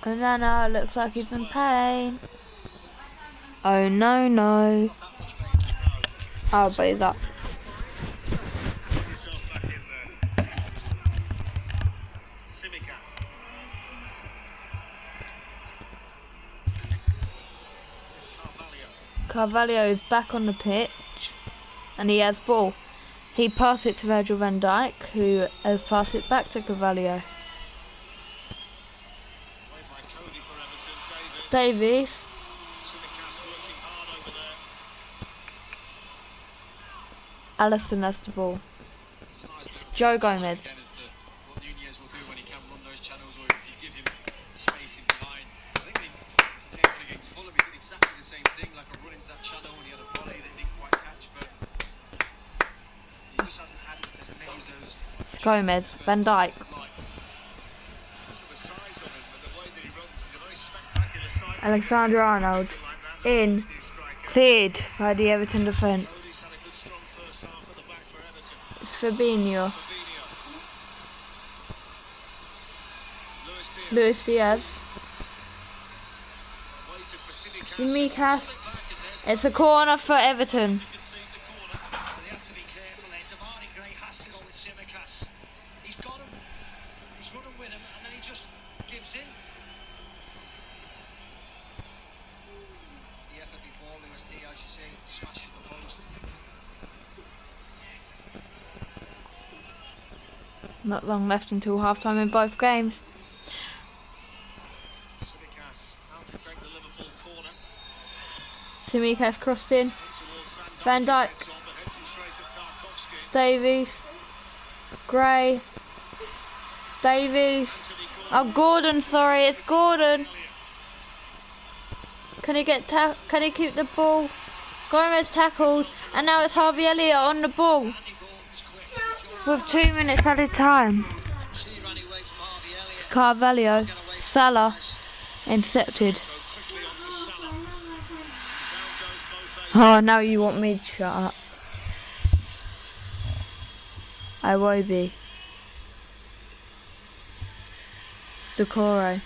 Onana looks like he's in pain. Oh no, no. Oh, but he's up. Carvalho is back on the pitch and he has ball. He passed it to Virgil van Dijk, who has passed it back to Carvalho. Davies. Alisson has the ball. It's Joe Gomez. what Nunez will do when he can run those channels, or if you give him space in behind. I think they came on against Fulham, he did exactly the same thing, like a run into that channel and he had a volley that he didn't quite catch, but he just hasn't had as many as those. It's Gomez, Van Dijk. Alexander Arnold in, cleared by the Everton defence. It's Fabinho. Luis Diaz. Simicas. It's a corner for Everton. Not long left until half-time in both games. Simicas crossed in. Van Dijk. Davies. Gray. Davies. Oh, Gordon, sorry, it's Gordon. Can he keep the ball? Gomez tackles, and now it's Harvey Elliott on the ball. With 2 minutes added time. It's Carvalho. Salah intercepted. Oh, now you want me to shut up. Iwobi. Decore.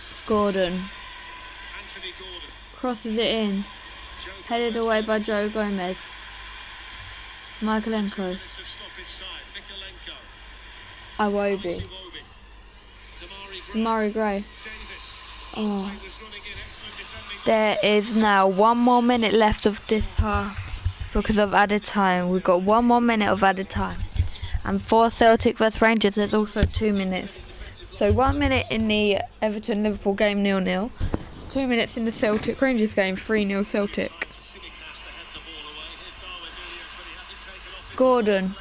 It's Gordon. Crosses it in. Headed away by Joe Gomez. Michaelenko. Iwobi. Damari Gray. Oh. There is now 1 more minute left of this half because of added time. We've got 1 more minute of added time. And for Celtic vs Rangers there's also 2 minutes. So 1 minute in the Everton-Liverpool game 0-0. 2 minutes in the Celtic Rangers game 3-0 Celtic. Gordon.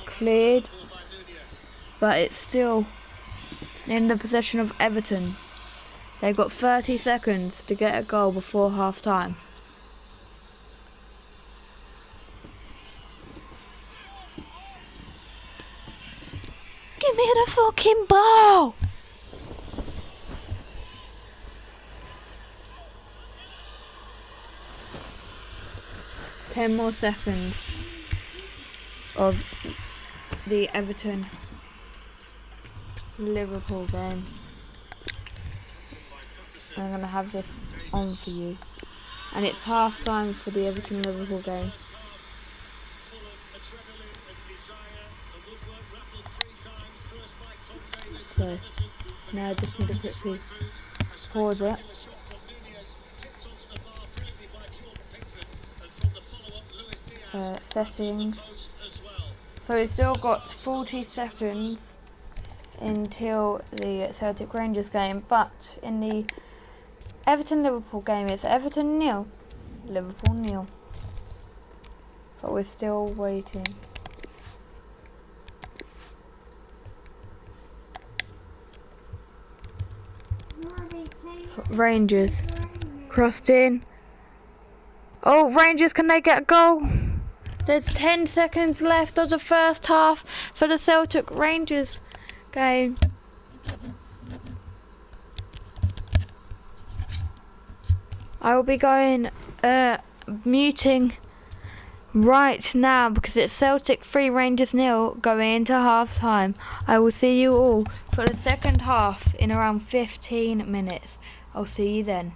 Cleared. But it's still in the possession of Everton. They've got 30 seconds to get a goal before half time. Give me the fucking ball! Ten more seconds of the Everton Liverpool game. I'm going to have this on for you. And it's half time for the Everton Liverpool game. So now I just need to quickly pause it. Settings. So it's still got 40 seconds until the Celtic Rangers game, but in the Everton Liverpool game it's Everton 0, Liverpool 0. But we're still waiting. Rangers crossed in. Oh, Rangers, can they get a goal? There's 10 seconds left of the first half for the Celtic Rangers game. I will be going muting right now because it's Celtic 3 Rangers 0 going into half time. I will see you all for the second half in around 15 minutes. I'll see you then.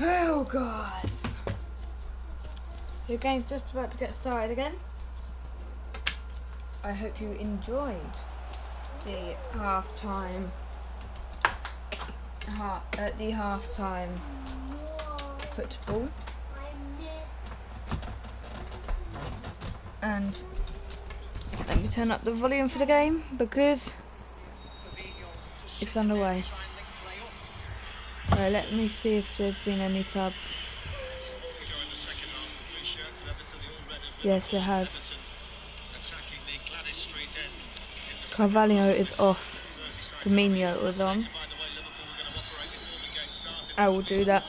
Oh God. Your game's just about to get started again. I hope you enjoyed the half-time football. And let me turn up the volume for the game because it's underway. Right, let me see if there's been any subs. Yes, there has. Carvalho is off. Firmino was on. I will do that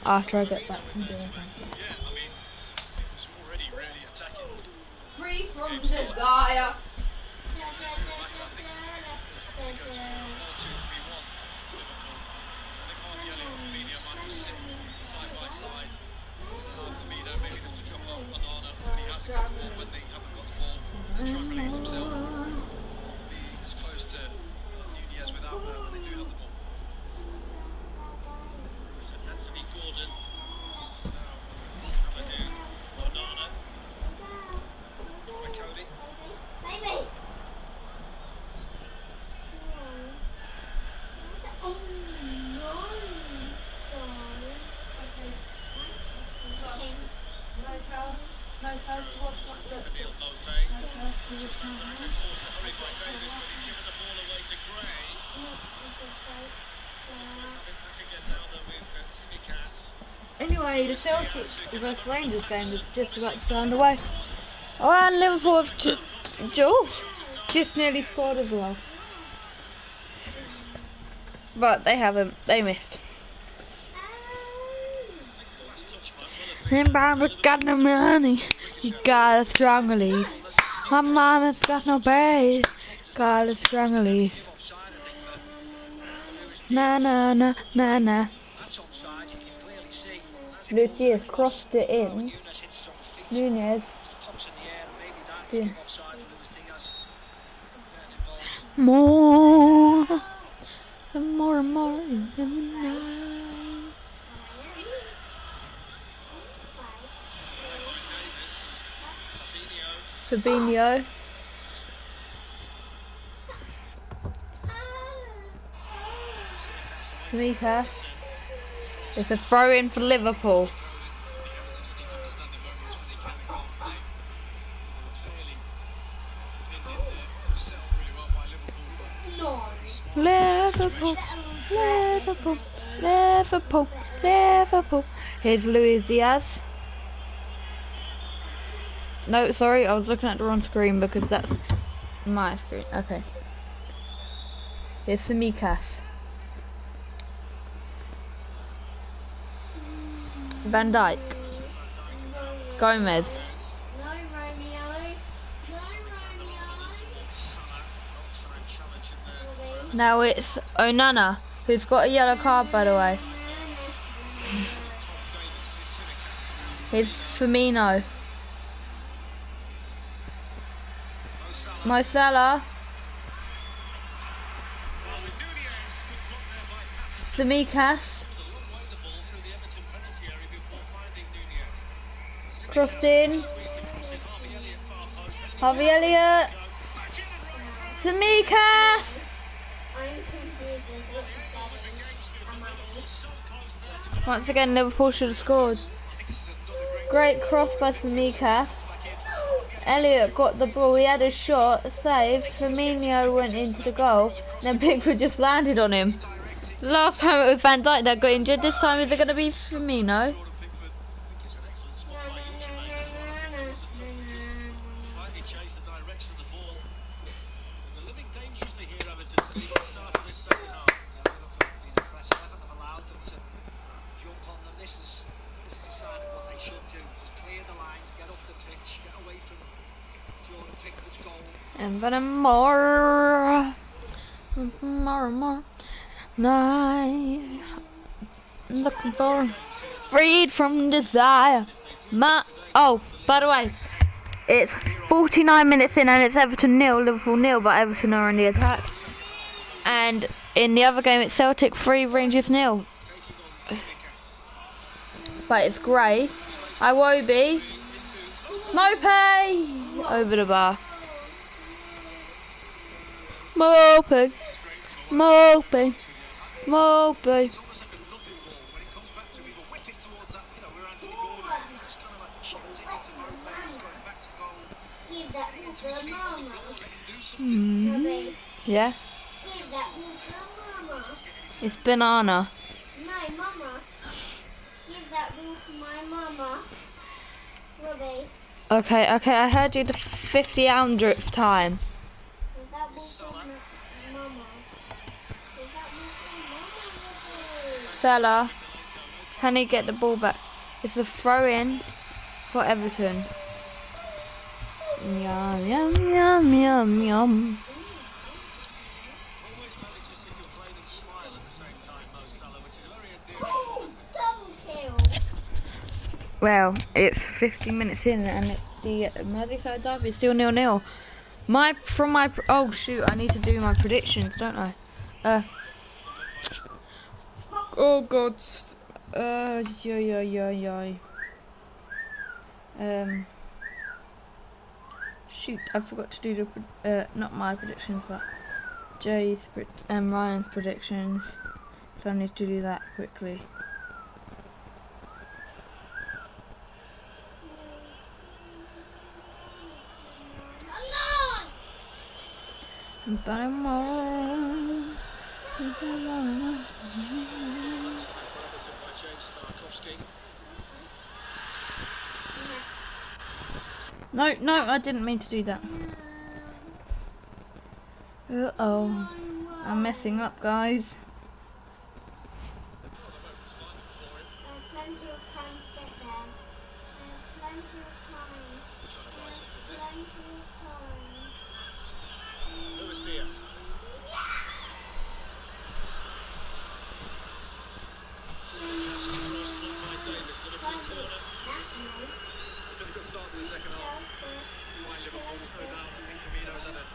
after I get back from doing something. Yeah, I mean, it was already really attacking. Free from desire. Anyway, the Celtic vs Rangers game is just about to go underway. Oh, and Liverpool have just nearly scored as well. But they haven't, they missed. Anybody got no money, you got a strong release. My mama's got no base, got a strong release. Na na na na na. Luis Diaz crossed it in. Nunez. Yeah. More and more and more in the night. Fabinho. Semikas. It's a throw in for Liverpool. Liverpool, Liverpool, Liverpool, Liverpool. Here's Luis Diaz. No, sorry, I was looking at the wrong screen because that's my screen. Okay. Here's Semikas. Van Dijk. Gomez. No, Romeo. Now it's Onana, who's got a yellow card, by the way. Here's Firmino. Mo Salah. Semikas. Crossed in. Harvey Elliott. Semikas. Once again, Liverpool should have scored. Great cross by Semikas. Elliott got the ball, he had a shot, saved. Firmino went into the goal, then Pickford just landed on him. Last time it was Van Dijk that got injured, this time is it going to be Firmino? And then more. Night. Looking for freed from desire. Oh, by the way, it's 49 minutes in and it's Everton 0, Liverpool 0, but Everton are on the attack. And in the other game, it's Celtic 3, Rangers 0. Taking on Simicast. But it's grey. Iwobi. Mope! Over the bar. Mope. Mope. Mope. It's almost like a nothing ball when it comes back to either whip it towards that, you know, where Anthony Gordon is. He's just kind of like chipped it into Mopé, who's got his back to goal. Give that Get it ball into his to feet on the mama. floor, let him do something. Robbie, Yeah, give that ball to mama. it's banana. My mama. Give that ball to my mama. Robbie, Okay, I heard you the 50th time. give that ball to my mama. Give that ball to mama, Robbie. Salah, can he get the ball back? It's a throw-in for Everton. Yum, yum, yum, yum, yum. Always manages to complain and smile at the same time, Mo Salah, which is a very endearing quality. Double kill. Well, it's 50 minutes in and the Merseyside derby is still 0-0. Oh shoot, I need to do my predictions, don't I? Oh god. Shoot, I forgot to do the not my predictions, but Ryan's predictions. So I need to do that quickly. No, I didn't mean to do that. Uh-oh. I'm messing up, guys. There's plenty of time to get there. There's plenty of time. Plenty of time. Luis Diaz. Simicast's cross blocked by Davis. Liverpool corner. It's been a good start to the second half. By Liverpool, there's no doubt. I think Firmino's had a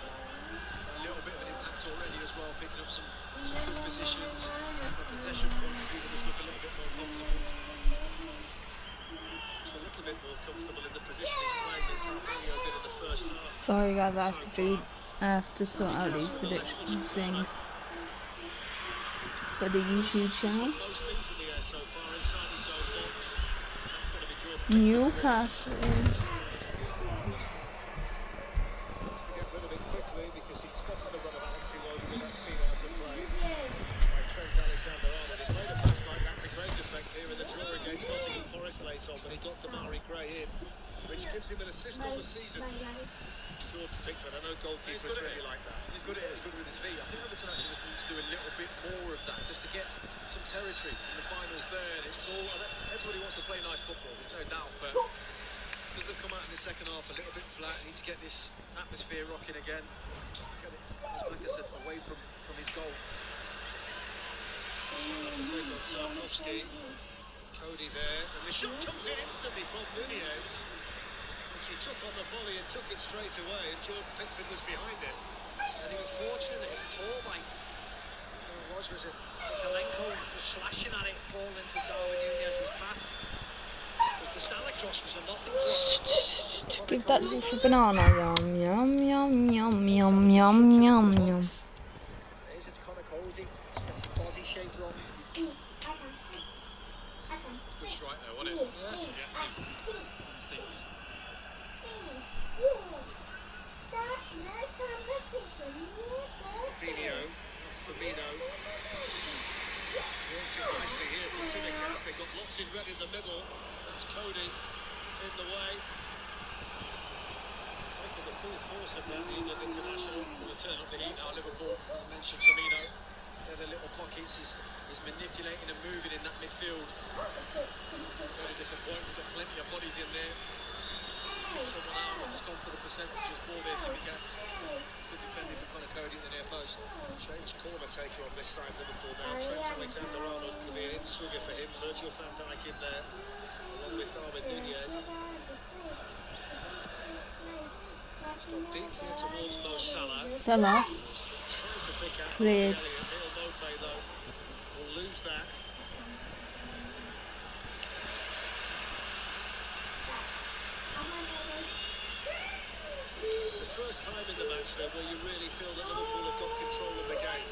little bit of an impact already as well, picking up some good positions. From a possession point of view, they just look a little bit more comfortable. It's a little bit more comfortable in the position he's playing than Carvalho did in the first half. Sorry guys, I have to sort out these prediction things for the YouTube channel. Most things in the air so far inside his own box. That's going to be talking. Newcastle. Wants to get rid of it quickly because he'd spotted the run of Alex Iwobi, but that's seen out of play by Trent Alexander-Arnold. He played a pass like that to great effect here in the draw against Nottingham Forest late on, but he got Damari Gray in, which gives him an assist on the season. Jordan Pickford, I know goalkeepers really like that. He's good at it, he's good with his feet. I think Everton actually just needs to do a little bit more of that, just to get some territory in the final third. It's all, everybody wants to play nice football, there's no doubt, but because they've come out in the second half a little bit flat, need to get this atmosphere rocking again. Get it, as Micah said, away from his goal. Salah to take on Tarkowski. Cody there, and the shot comes in instantly from Nunez. Which he took on the volley and took it straight away, and Jordan Pickford was behind it. And he was fortunate that he tore by, was it Nikolenko just slashing at it, fall into Darwin Nunez's path. Because the Salah cross was a nothing cross. Give that leaf a banana. Yum, yum, yum, yum, yum, yum, yum, yum. There's it's Connor Cozy, he's got his body shape wrong. It's a good strike though, wasn't it? Reactive instincts. Firmino. Works it nicely here for Simicast. They've got lots in red in the middle. That's Cody in the way. He's taken the full force of that England international. Will turn up the heat now. Liverpool, as I mentioned, Firmino. They're the little pockets, he's manipulating and moving in that midfield. Very disappointing, got plenty of bodies in there. Someone out, just gone for the percentages ball there, Simicast. Good defending for Connor Cody in the near post. Change corner taker on this side of Liverpool now. Trent Alexander-Arnold could be an in-swigger for him. Virgil van Dijk in there, along with Darwin Nunez. It's gone deep here towards Mo Salah. Salah. Trying to pick out Cleared. Elliott. Mo Conte, though, will lose that. It's the first time in the match, though, where you really feel that Liverpool have got control of the game.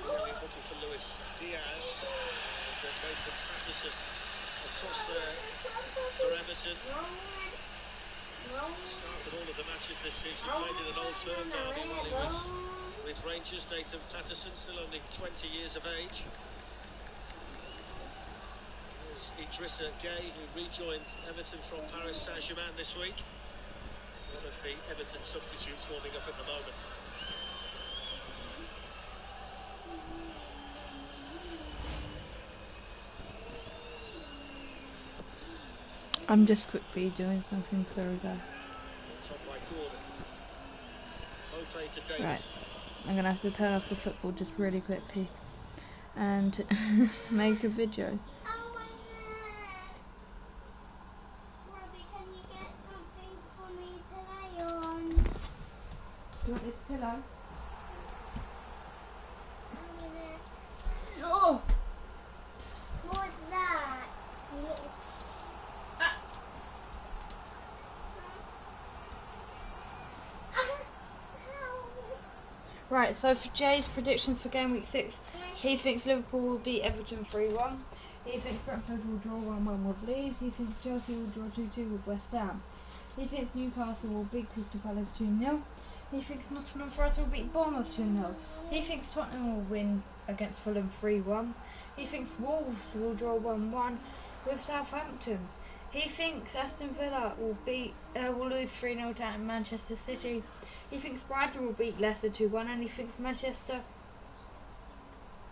Really looking for Luis Diaz. It's a Nathan Patterson across there for Everton. Started all of the matches this season, played in an old firm derby while he was with Rangers. Nathan Patterson, still only 20 years of age. There's Idrissa Gueye, who rejoined Everton from Paris Saint-Germain this week. One of the Everton substitutes warming up at the moment. I'm just quickly doing something, sorry guys. Top by Gordon. Mote to Davis. Right, I'm gonna have to turn off the football just really quickly and make a video. Robbie, can you get something for me to lay on? Do you want this pillow? Oh! What's that? Right, so for Jay's predictions for game week 6, he thinks Liverpool will beat Everton 3-1. He thinks Brentford will draw 1-1 with Leeds. He thinks Chelsea will draw 2-2 with West Ham. He thinks Newcastle will beat Crystal Palace 2-0. He thinks Nottingham Forest will beat Bournemouth 2-0. He thinks Tottenham will win against Fulham 3-1. He thinks Wolves will draw 1-1 with Southampton. He thinks Aston Villa will lose 3-0 to Manchester City. He thinks Brighton will beat Leicester 2-1, and he thinks Manchester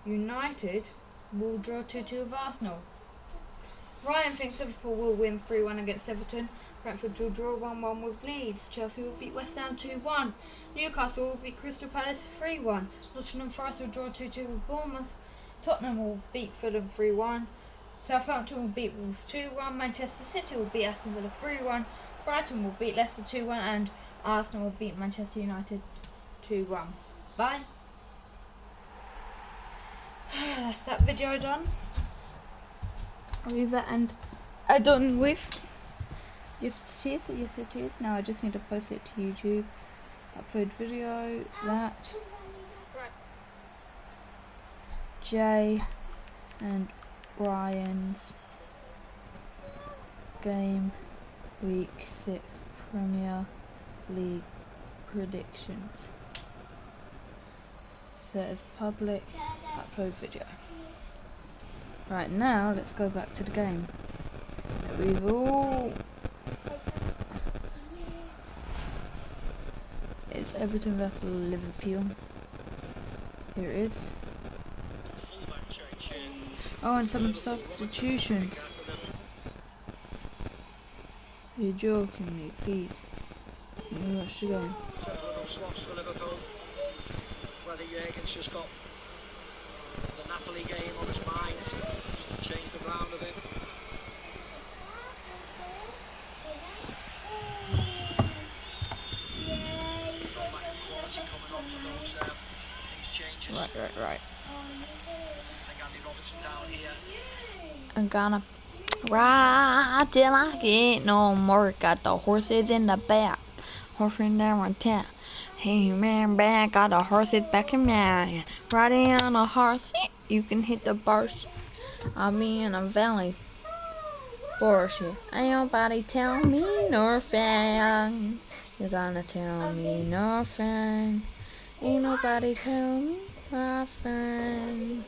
United will draw 2-2 with Arsenal. Ryan thinks Liverpool will win 3-1 against Everton. Brentford will draw 1-1 with Leeds. Chelsea will beat West Ham 2-1. Newcastle will beat Crystal Palace 3-1. Nottingham Forest will draw 2-2 with Bournemouth. Tottenham will beat Fulham 3-1. Southampton will beat Wolves 2-1. Manchester City will beat Aston Villa 3-1. Brighton will beat Leicester 2-1, and Arsenal will beat Manchester United 2-1. Bye. That's that video done. With that, and done with. Yes, cheers. Yes, it is. Now I just need to post it to YouTube. Upload video. That. Jay and Ryan's game week 6 Premier League predictions. Set as public, upload video. Right, now let's go back to the game. We've all... It's Everton versus Liverpool. Here it is. Oh, and some substitutions. You're joking me, please. You watch the game. Little swaths for Liverpool. Whether Jurgen's just got the Napoli game on his mind, just to change the round of it. Got lack of quality coming on for these changes. Right. I think Andy Robertson down here. I'm gonna ride till I get no more. Got the horses in the back. Horse in there on tap. Hey man, back. Got the horses back in there. Riding on a horse, you can hit the bars. I'll be in a valley. Bullshit. Ain't nobody tell me nothing. You gonna tell me nothing. Ain't nobody tell me nothing.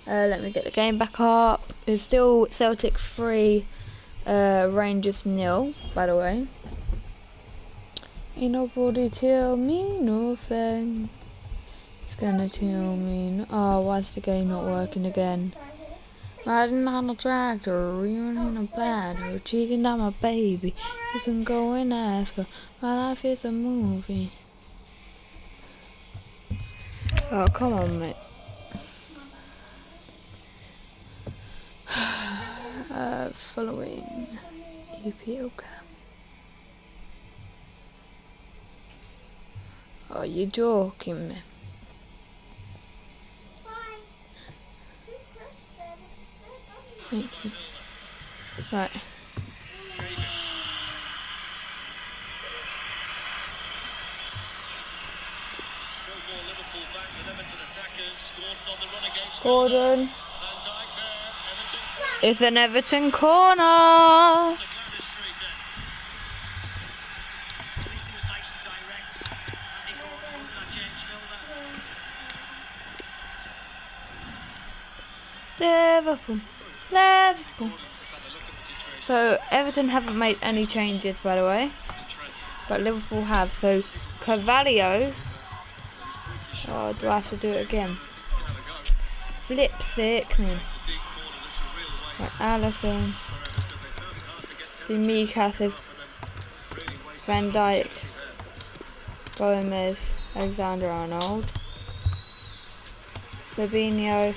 Let me get the game back up. It's still Celtic 3, Rangers 0, by the way. Ain't nobody tell me nothing. It's gonna tell me oh, why's the game not working again? Riding on a tractor, running a bladder, cheating on my baby. You can go and ask her. My life is a movie. Oh, come on, mate. Following EPL cam. Are you joking me? Thank you. Right. Still more Liverpool back with Everton attackers. Gordon on the run against Gordon. Van Dijk there. Everton It's an Everton corner. the Gladys Street end. At least he was nice and direct. Andy Gordon, not James Milner. Liverpool. Liverpool. So Everton haven't made any changes, by the way, but Liverpool have. So Carvalho. Oh, do I have to do it again? Flip sick, man. Right, Allison. Simika says Van Dijk, Gomez, Alexander-Arnold, Fabinho.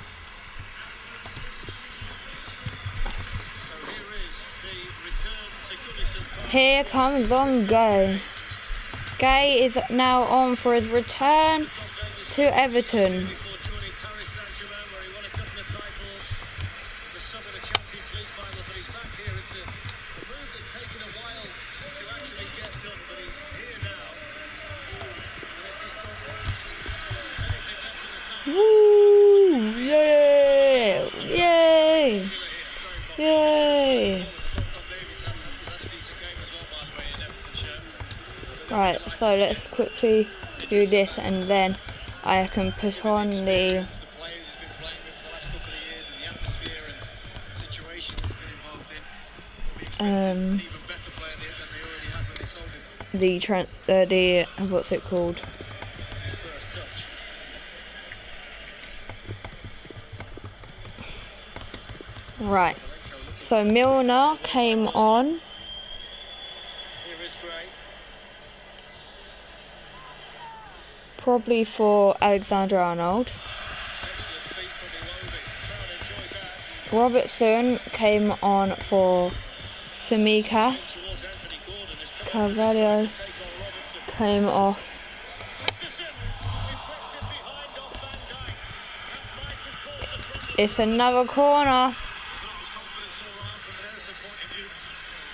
Here comes on Gay. Gay is now on for his return to Everton. Woo! Yay! Yay! Yay! Right, so let's quickly do this and then I can put on the what's it called? Right, so Milner came on. Probably for Alexander-Arnold. Robertson came on for Simikas. Carvalho came off. It's another corner.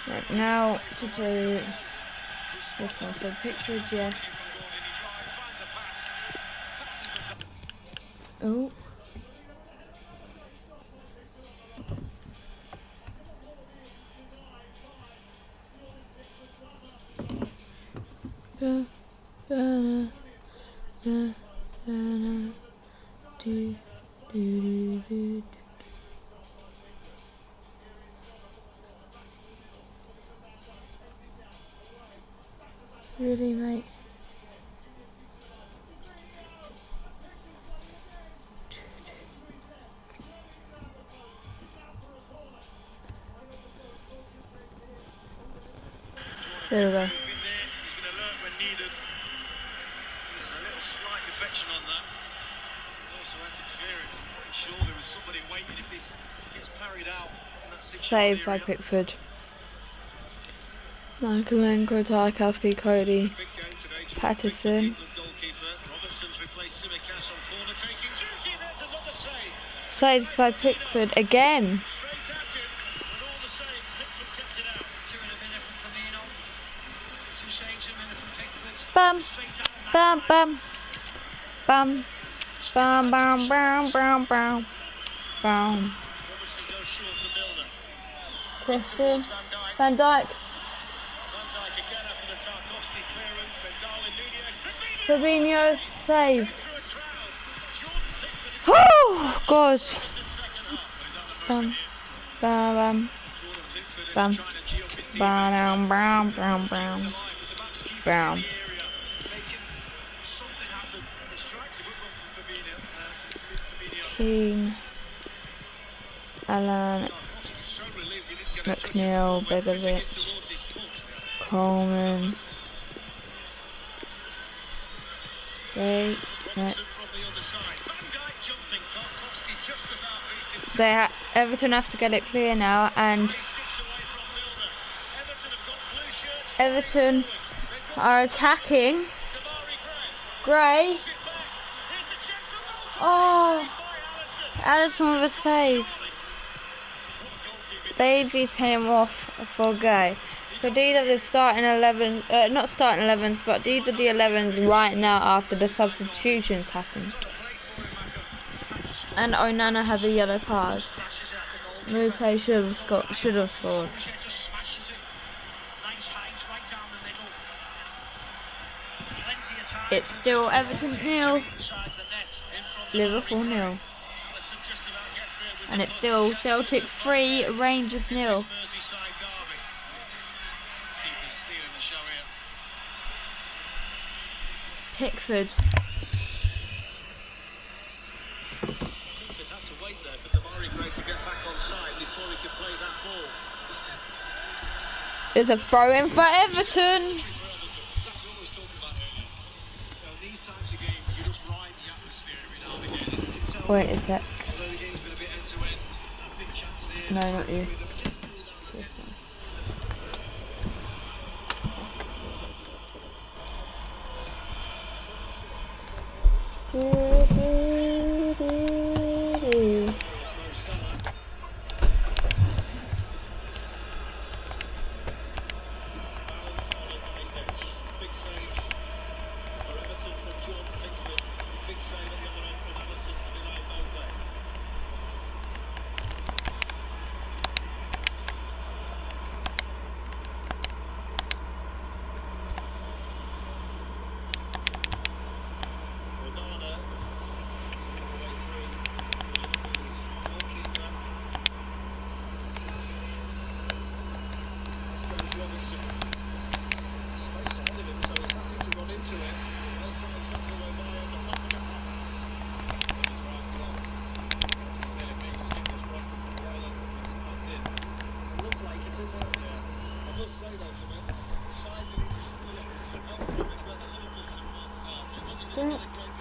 Right, now to do this one. So pictures, yes. Oh. Really, mate? There we go. He's been there, he's been alert when needed. There's a little slight deflection on that. He also had to clear it. I'm pretty sure there was somebody waiting if this gets parried out in that 6-yard Saved by area. Pickford. Michaelenko, Tarkowski, Cody, Patterson. Saved by Pickford again. Bam, bam, bam, bam, bam, bam, bam, bam, bam, bam. Christian, Van Dijk. Fabinho saved. Oh God! Bam, bam, bam, bam, bam, bam, bam, bam, bam. Keane, Alan, McNeil, Begovic, Coleman. Right. Everton have to get it clear now, and Everton are attacking Gray. Oh, Allison with a save. Davies came off for Gray. So these are the starting 11, not starting 11s, but these are the 11s right now after the substitutions happened. And Onana has a yellow card. Mupe should have scored. It's still Everton 0, Liverpool 0. And it's still Celtic 3, Rangers 0. Pickford. Pickford had to wait there for Damari Gray to get back on side before he could play that ball. It's a throw in for Everton. These types of games, you just ride the atmosphere every now and again. You can tell, Wait a sec. although the game's been a bit end to end, that big chance there. No, not you. Big saves for Everton from John Pickford. Big save on the other end from Allison for denying Mope. Onana to all the way through to Liverpool's goalkeeper. James Robinson. Space ahead of him, so he's happy to run into it. Well timed tackle by on the back. His right long. Anthony Taylor may just get this one. Ryland, that's it. It looked like it, didn't it? Yeah. I must say though, to me, Simon is where the Liverpool supporters are, so it wasn't going to get a great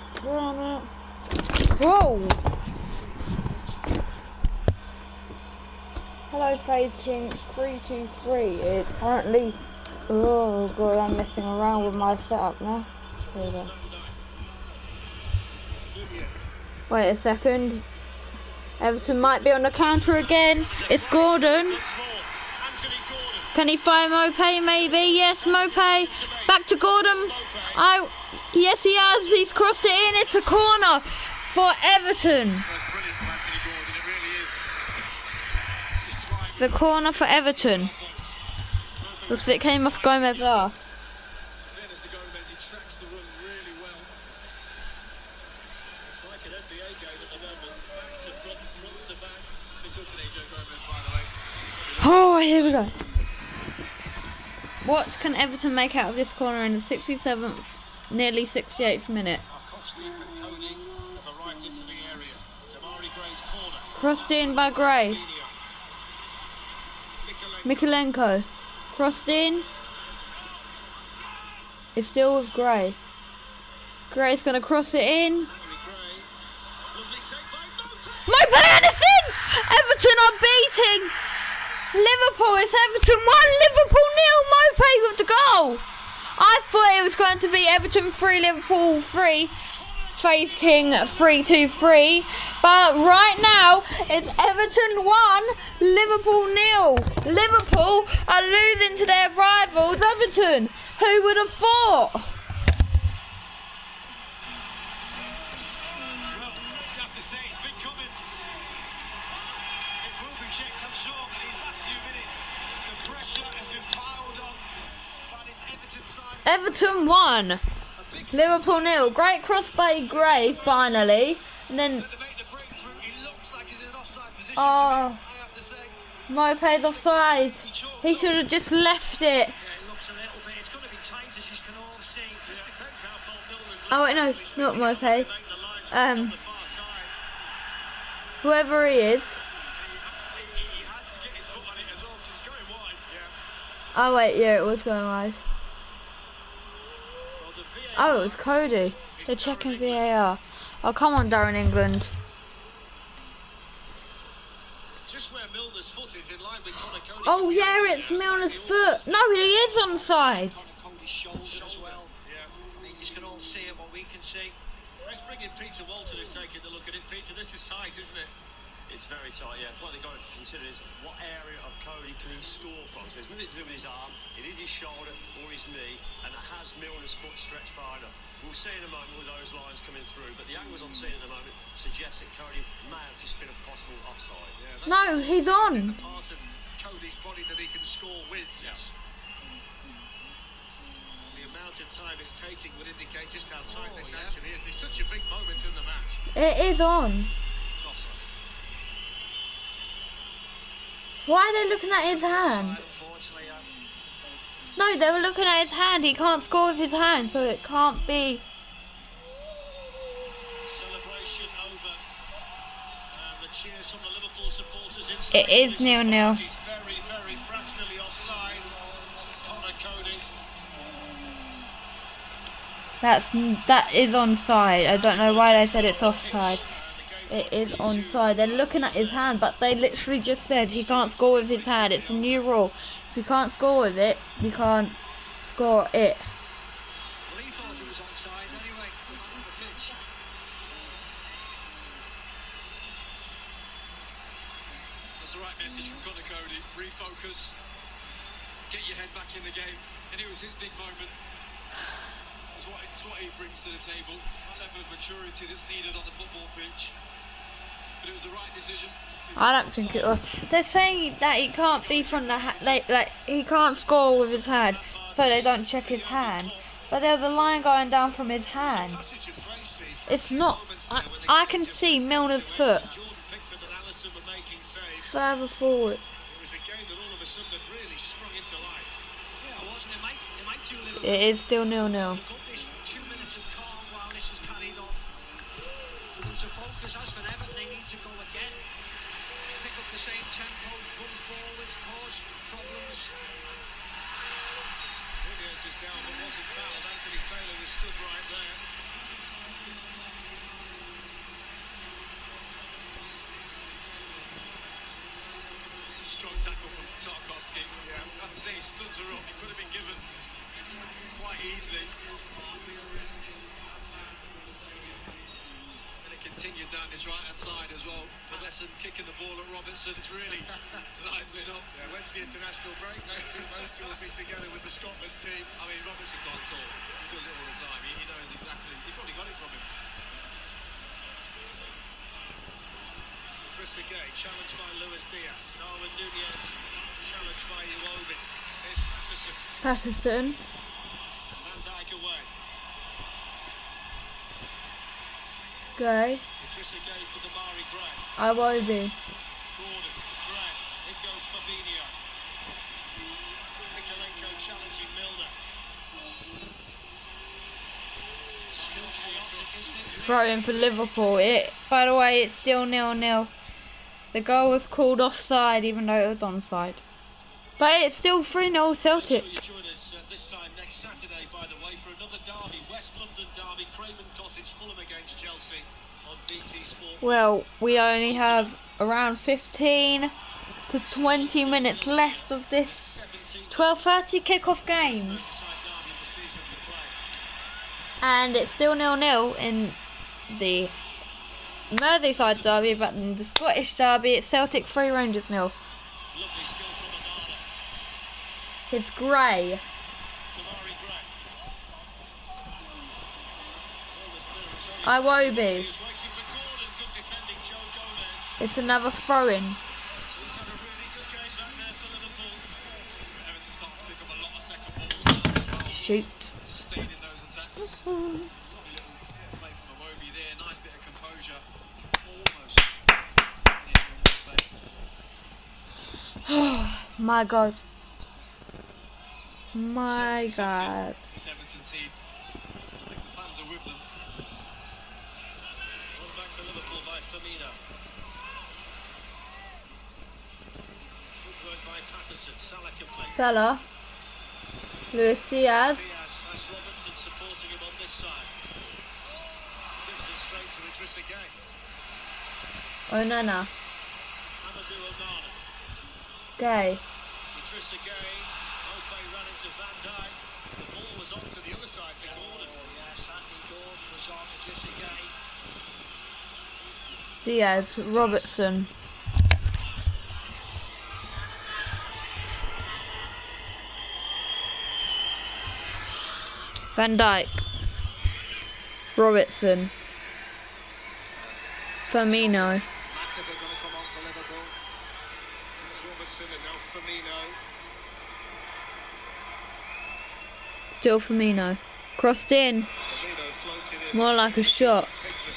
deal. Whoa! Hello, FaZe King 323. It's currently. Oh god, I'm messing around with my setup now. There we go. Wait a second. Everton might be on the counter again. It's Gordon. Can he find Mope maybe? Yes, Mope. Back to Gordon. Yes he has. He's crossed it in. It's a corner for Everton. The corner for Everton. Because it came off Gomez last. Fairness to Gomez, he tracks the run really well. It's like an NBA game at the moment. Back to front, front to back. Been good today, Joe Gomez, by the way. Oh, here we go. What can Everton make out of this corner in the 67th, nearly 68th minute? Tarkovsky and Cody have arrived into the area. Damari Gray's corner. Crossed in by Gray. Mikolenko. Crossed in. It's still with Gray. Gray's going to cross it in. Mope and it's in! Everton are beating Liverpool. It's Everton 1, Liverpool 0. Mope with the goal. I thought it was going to be Everton 3, Liverpool 3. FaZe King 3-2-3, but right now it's Everton 1, Liverpool 0. Liverpool are losing to their rivals Everton. Who would have thought? Well, you have to say it's been coming. It will be checked, I'm sure, but these last few minutes, the pressure has been piled on by this Everton side. Everton 1, Liverpool 0. Great cross by Gray finally, and then Mope's offside. He should have just left it. Oh wait, no, not Mope. Whoever he is. Oh wait, yeah, it was going wide. Oh, it was Cody. They're checking VAR. Oh, come on, Darren England. Oh, yeah, it's Milner's foot. No, he is onside. You can all see it, what we can see. Let's bring in Peter Walton, who's taking a look at it. Peter, this is tight, isn't it? It's very tight, yeah. What they've got to consider is what area of Cody can he score from. So it's nothing to do with his arm, it is his shoulder or his knee, and it has Milner's foot stretched far enough. We'll see in a moment with those lines coming through, but the angles I'm seeing at the moment suggest that Cody may have just been a possible offside. Yeah, No, he's on. the part of Cody's body that he can score with. Yes. The amount of time it's taking would indicate just how tight this yeah. actually is. It's such a big moment in the match. It is on. It's offside. Why are they looking at his hand? Unfortunately, No, they were looking at his hand. He can't score with his hand, so it can't be. Celebration over. And the cheers from the Liverpool supporters inside. It is 0-0. He's very, very fractionally offside. Connor Cody. That is onside. I don't know why they said it's offside. It is onside. They're looking at his hand, but they literally just said he can't score with his hand. It's a new rule. If you can't score with it, you can't score it. well, he thought it was onside anyway. On the pitch. That's the right message from Connor Cody. Refocus. Get your head back in the game. And it was his big moment. It's what he brings to the table. That level of maturity that's needed on the football pitch. But it was the right decision. I don't think it was. They're saying that he can't be from the like he can't score with his hand, so they don't check his hand. But there's a line going down from his hand. It's not. I can see Milner's foot Jordan Pickford and Alisson were making saves. further forward. It was a game that all of a sudden had really sprung into life. Yeah, wasn't it? It might do a little It is still 0-0. They've got this 2 minutes of calm while this is carried on. For them to focus, as for Everton, they need to go again. Pick up the same tempo, run forwards, cause problems. Nunez is down but wasn't fouled. Anthony Taylor was stood right there. Strong tackle from Tarkovsky. Yeah. I have to say, his studs are up. It could have been given quite easily. And it continued down his right-hand side as well. Patterson kicking the ball at Robertson. It's really livening up. Yeah, when's the international break? Those two will be together with the Scotland team. I mean, Robertson can't talk. He does it all the time. He knows exactly. He probably got it from him. Chris Gay challenged by Luis Diaz. Darwin Nunez challenged by Iwobi. Here's Patterson. Patterson. Van Dijk away. Gray. Patricia Gay for the Mari Gray. Iwobi. Gordon. Gray. In goes Fabinho. Mikalenko challenging Milner. Still chaotic, isn't it? Throw in for Liverpool. By the way, it's still 0-0. The goal was called offside, even though it was onside. But it's still 3-0 Celtic. Make sure you join us this time next Saturday, by the way, for another derby, West London derby, Craven Cottage, Fulham against Chelsea on BT Sport. Well, we only have around 15 to 20 minutes left of this 12:30 kick-off games. Derby of the season to play. And it's still 0-0 in the Merseyside derby, but in the Scottish derby, it's Celtic 3, Rangers 0. Lovely skill from Amala. It's Gray. Tamari Gray. Almost clear. It's Iwobi. He was waiting for Gordon. Good defending, Joe Gomez. It's another throw-in. He's had a really good game back there for Liverpool. Everton start to pick up a lot of second balls now as well. Shoot. Sustained in those attacks. Lovely little play from Iwobi there. Nice bit of composure. Almost. My God. My Celtic God. This Everton team. I think the fans are with them. One back for Liverpool by Firmino. Good work by Patterson. Salah can play. Salah. Luis Diaz. Diaz has Robertson supporting him on this side. Gives it straight to Idrissa Gay. Onana. Amadou Onana. Gay. Idrissa Gay. Ope ran into Van Dijk. The ball was on to the other side for Gordon. Diaz, Robertson. Van Dijk. Robertson. Firmino. Matip are going to come on for Liverpool. It's Robertson and now Firmino. Still Firmino. Crossed in. Firmino floating in. More like a shot.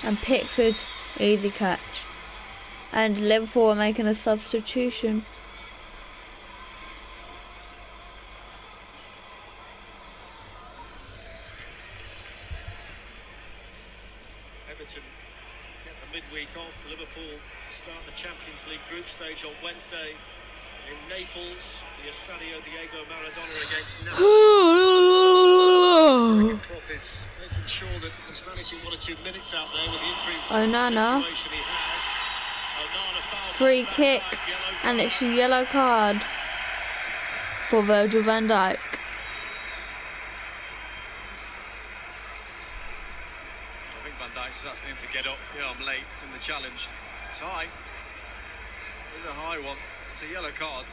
And Pickford, easy catch. And Liverpool are making a substitution. Everton get the midweek off. Liverpool start the Champions League group stage on Wednesday in Naples. The Estadio Diego Maradona against Napoli. Klopp is making sure that he's managing 1 or 2 minutes out there with the injury Onana. situation he has. Onana fouled Free back, kick. yellow And card. it's a yellow card for Virgil van Dijk. I think Van Dijk's asking him to get up. Yeah, I'm late in the challenge. It's high. It's a high one. It's a yellow card.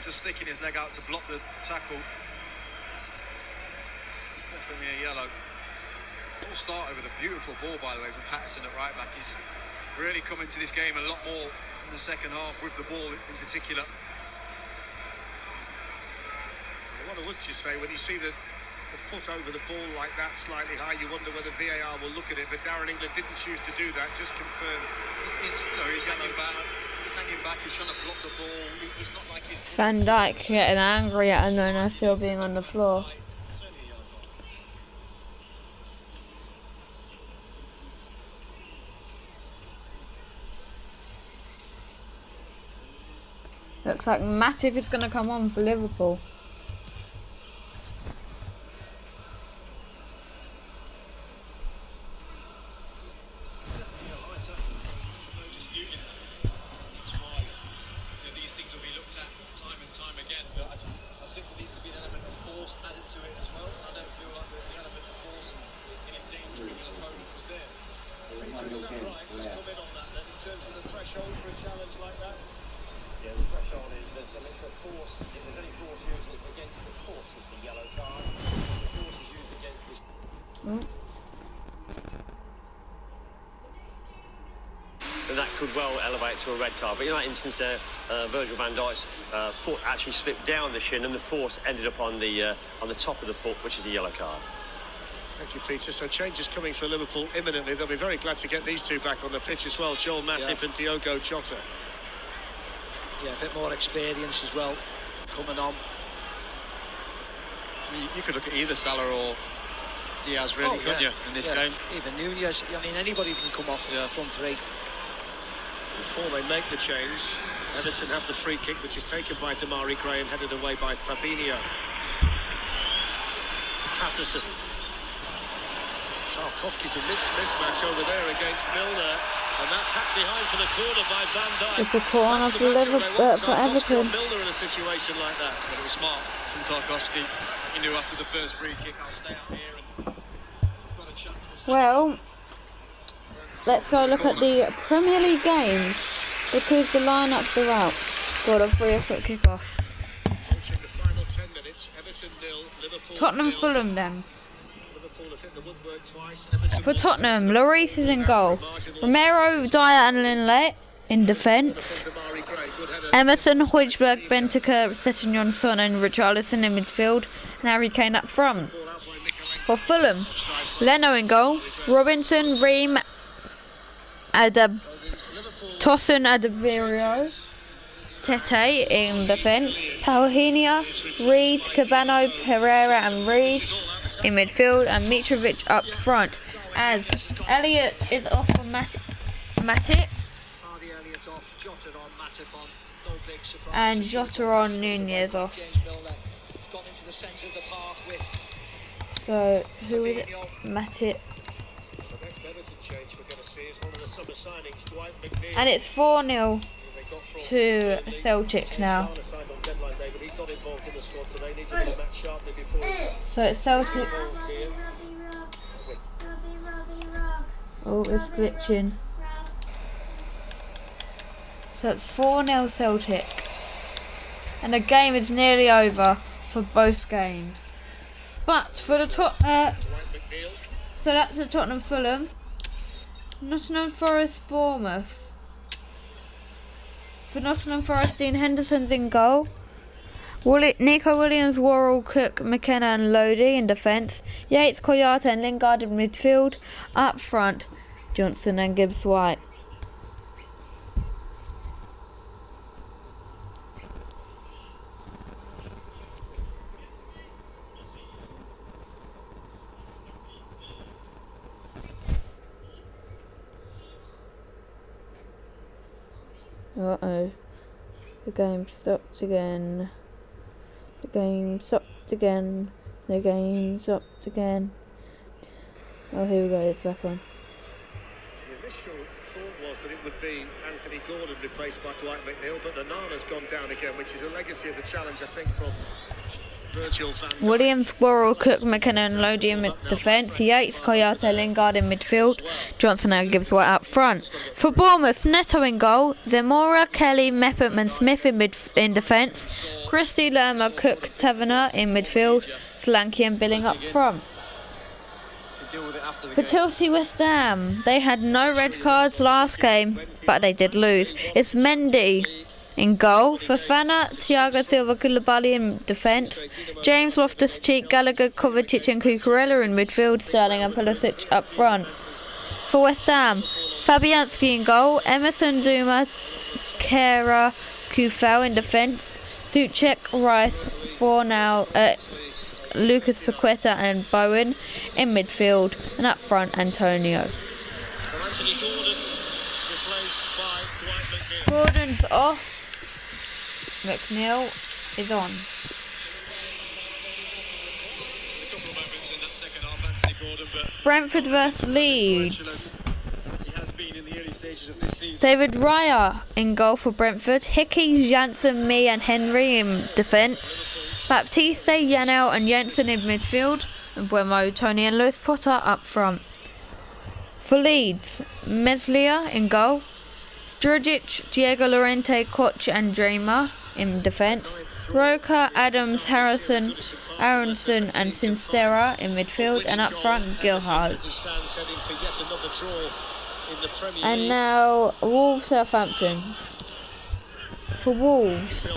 Just sticking his leg out to block the tackle. It's definitely a yellow. It all started with a beautiful ball, by the way, from Patterson at right back. He's really come into this game a lot more in the second half with the ball in particular. What would you say when you see the foot over the ball like that slightly high? You wonder whether VAR will look at it, but Darren England didn't choose to do that. Just confirm. He's hanging back. He's hanging back. He's trying to block the ball. He's not like he's... Van Dijk getting angry at Onana still being on the floor. Looks like Matip is going to come on for Liverpool. These things will be looked at time and time again, but I think there needs to be an element of force added to it as well. I don't feel like the element of force and endangering an opponent was there. Peter, is that right? Just comment on that then, in terms of the threshold for a challenge like that. Yeah, the threshold is that if there's any force used that's against the foot, it's a yellow card. If the force is used against the... And that could well elevate to a red card. But in that instance there, Virgil van Dijk's foot actually slipped down the shin and the force ended up on the top of the foot, which is a yellow card. Thank you, Peter. So changes coming for Liverpool imminently. They'll be very glad to get these two back on the pitch as well, Joel Matip and Diogo Jota. Yeah, a bit more experience as well coming on. You could look at either Salah or Diaz, really, couldn't you, in this game? Even Nunez. I mean, anybody can come off the front three. Before they make the change, Everton have the free kick, which is taken by Damari Gray and headed away by Fabinho. Patterson. Tarkovsky's a mismatch over there against Milner, and that's hacked behind for the corner by Van Dijk. It's a corner That's the for matchup they Liverpool, want. for Tarkovsky Everton. or Milner in a situation like that. But it was smart from Tarkovsky. He knew after the first free kick, I'll stay out here and got a chance to... Well, let's go look at the Premier League games because the lineups are out. Got a 3 o'clock kick-off. Approaching the final 10 minutes, Everton 0, Liverpool Tottenham 0. Fulham then. Liverpool have hit the woodwork twice. Everton For Tottenham, Lloris is in goal. Romero, Dyer and Lenglet in defence. Damari Gray, good header. Emerson, Højbjerg, Benteke, Sessegnon, Son and Richarlison in midfield. And Harry Kane up front. Ball out by Mikalenko. For Fulham, Leno in goal. Robinson, Ream, Tosun, Adebayo, Tete in defence. Paulinho, Reed, Cabano, Pereira and Reed in midfield. And Mitrovic up front. As Elliott is off for Matip. Harvey Elliott's off, Jota on, Matip on. No big surprise. And Jota on, Nunez off. James Milner. He's gone into the centre of the park with So, who is it? Matip. The next Everton change we're going to see is one of the summer signings, Dwight McNeil. And it's 4-0. got from to Burnley. Celtic James now. Garner signed on deadline day, but he's not involved in the squad today. Needs a bit of match sharply before he's So it's Celtic. involved here. Oh, it's glitching. So it's 4-0 Celtic. And the game is nearly over for both games. But for the Dwight McNeil. so that's the Tottenham Fulham. Nottingham Forest Bournemouth. For Nottingham Forest, Dean Henderson's in goal. Nico Williams, Worrell, Cook, McKenna and Lodi in defence. Yates, Koyata and Lingard in midfield. Up front, Johnson and Gibbs-White. Uh-oh. The game stopped again. The game stopped again. The game stopped again. Oh, here we go, it's back on. The initial thought was that it would be Anthony Gordon replaced by Dwight McNeil, but Onana's gone down again, which is a legacy of the challenge, I think, from Virgil van Dijk. Williams, Worrell, Cook, McKenna and Lodi in defence. Yates, Koyata, Lingard in midfield. Johnson and Gibbs-White up front. For Bournemouth, Neto in goal. Zamora, Kelly, Mepham and Smith in defence. Christie, Lerma, Cook, Taverner in midfield. Solanke and Billing up front. For Chelsea West Ham, they had no red cards last game, but they did lose. It's Mendy in goal. Fofana, Thiago Silva, Koulibaly in defence. James Loftus-Cheek, Gallagher, Kovacic and Cucurella in midfield. Sterling and Pulisic up front. For West Ham, Fabianski in goal. Emerson, Zuma, Kera, Kufel in defence. Suchek, Rice, Lucas Paqueta and Bowen in midfield. And up front, Antonio. So Anthony Gordon replaced by Dwight McNeil. Gordon's off. McNeil is on. A couple of moments in that second half, Anthony Gordon, but Brentford vs Leeds. he has been in the early stages of this season. David Raya in goal for Brentford. Hickey, Janssen, Mee and Henry in defence. Baptiste, Yanel and Jensen in midfield. And Buemo, Tony and Lewis Potter up front. For Leeds, Meslier in goal. Sturridge, Diego Llorente, Koch and Dramer in defence. Roca, Adams, Harrison, Aronson and Sinstera in midfield. And up front, Gilhard. As he stands heading for yet another draw in the Premier And League. now Wolves Southampton. For Wolves,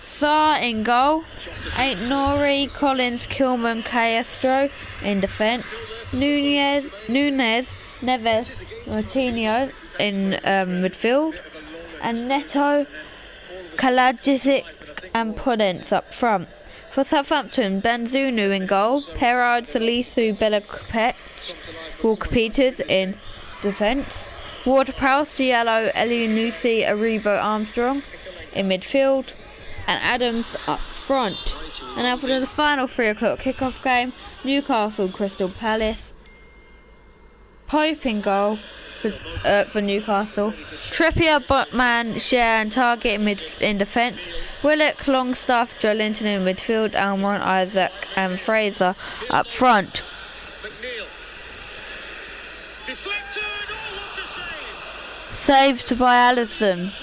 Sarr in goal. Ain't Nori, Collins, Kilman, Castro in defence. Nunez, Neves, Martinho in midfield. And Neto, Kalajic and Podence up front. For Southampton, Benzunu in goal. Perard, Salisu, Bella Capet, Walker Peters in defence. Ward-Prowse, Diallo, Elianusi, Aribo, Armstrong in midfield. And Adams up front. And now for the final 3 o'clock kickoff game, Newcastle Crystal Palace. Pope in goal for Newcastle. Trippier, Botman, Share and Target in defence. Willock, Longstaff, Joelinton in midfield. Almiron, Isaac and Fraser up front. McNeil. Deflected. Oh, what a save. Saved by Allison.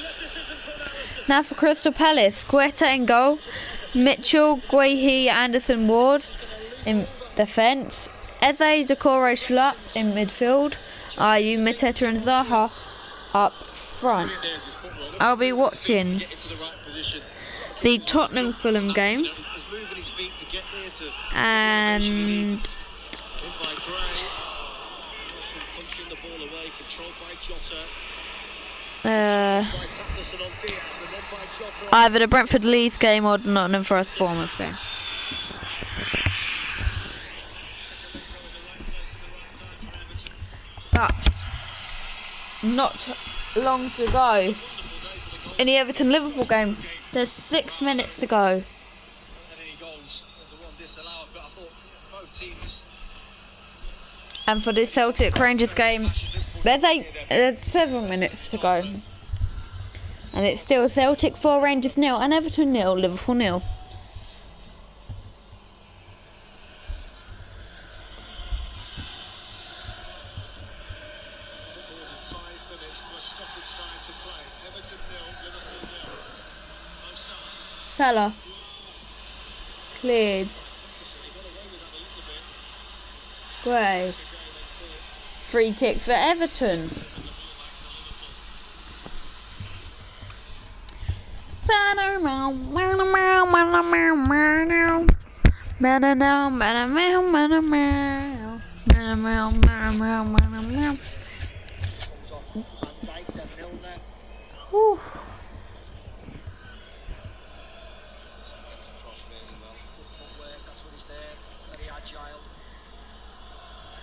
Now for Crystal Palace, Guetta in goal. Mitchell, Guehi, Anderson, Ward in defence. Eze, Decore, Schlupp in midfield. Ayew, Mateta and Zaha up front. I'll be watching the Tottenham Fulham game. And In by Gray. Wilson punching the ball away, controlled by Jota. By Patterson on Diaz, and then by Jota. either the Brentford Leeds game or the Nottingham Forest Bournemouth game. But not long to go in the Everton Liverpool game. There's 6 minutes to go. Had any goals, the one disallowed, but I thought both teams. And for the Celtic Rangers game, there's 7 minutes to go. And it's still Celtic 4, Rangers 0, and Everton 0, Liverpool 0. 5 minutes plus stoppage time to play. Everton 0, Liverpool 0. Mo Salah. Salah. Cleared. He got away with that a little bit. Gray. It's a game on call. Free kick for Everton. And the fullback Comes off Van Dijk, then Milner. Whew. gets across really well. Good footwork, that's what he's there. Very agile.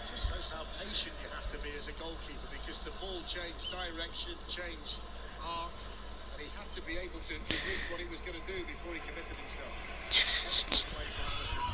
It just shows how patient you have to be as a goalkeeper, because the ball changed direction, changed arc, and he had to be able to read what he was going to do before he committed himself. Excellent play from Patterson.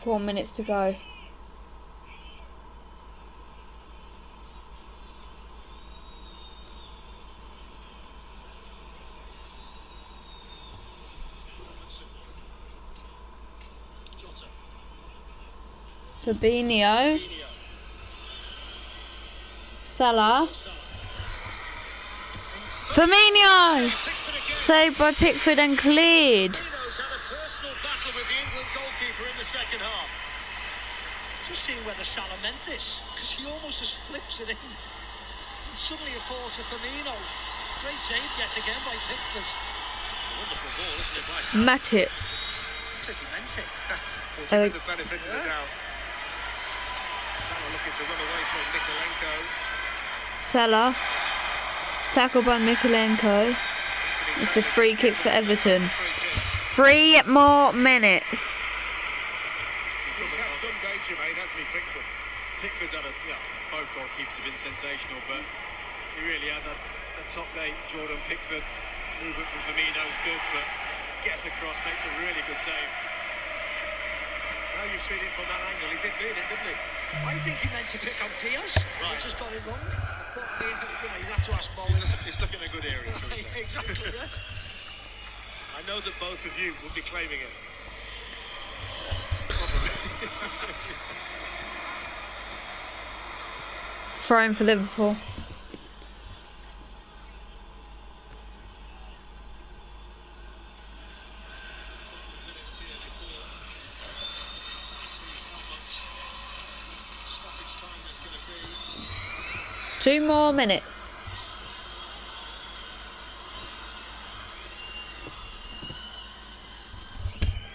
4 minutes to go. Jota. Fabinho. Fabinho. Salah. Salah. Firmino! Pickford again. Saved by Pickford and cleared. Firmino's had a personal battle with the England goalkeeper in the second half. Just seeing whether Salah meant this, because he almost just flips it in. And suddenly it falls to Firmino. Great save yet again by Pickford. Wonderful ball, isn't it, by Salah? Matip. As if he meant it. We'll give him the benefit of the doubt. Salah looking to run away from Mikolenko. Salah. Tackle by Mikolenko. It's a free kick for Everton. 3 more minutes. He's had some danger, mate, hasn't he, Pickford? Pickford's had both goalkeepers have been sensational, but he really has had a top day. Jordan Pickford, movement from Firmino's good, but gets across, makes a really good save. Now you've seen it from that angle. He did mean it, didn't he? I think he meant to pick out Diaz. Right. He just got it wrong. But I mean, you'd have to ask Mo. He's stuck in a good area, shall we say. Exactly, yeah. I know that both of you would be claiming it. Throw for Liverpool. Minutes here before we see how much stoppage time there's going to be. 2 more minutes.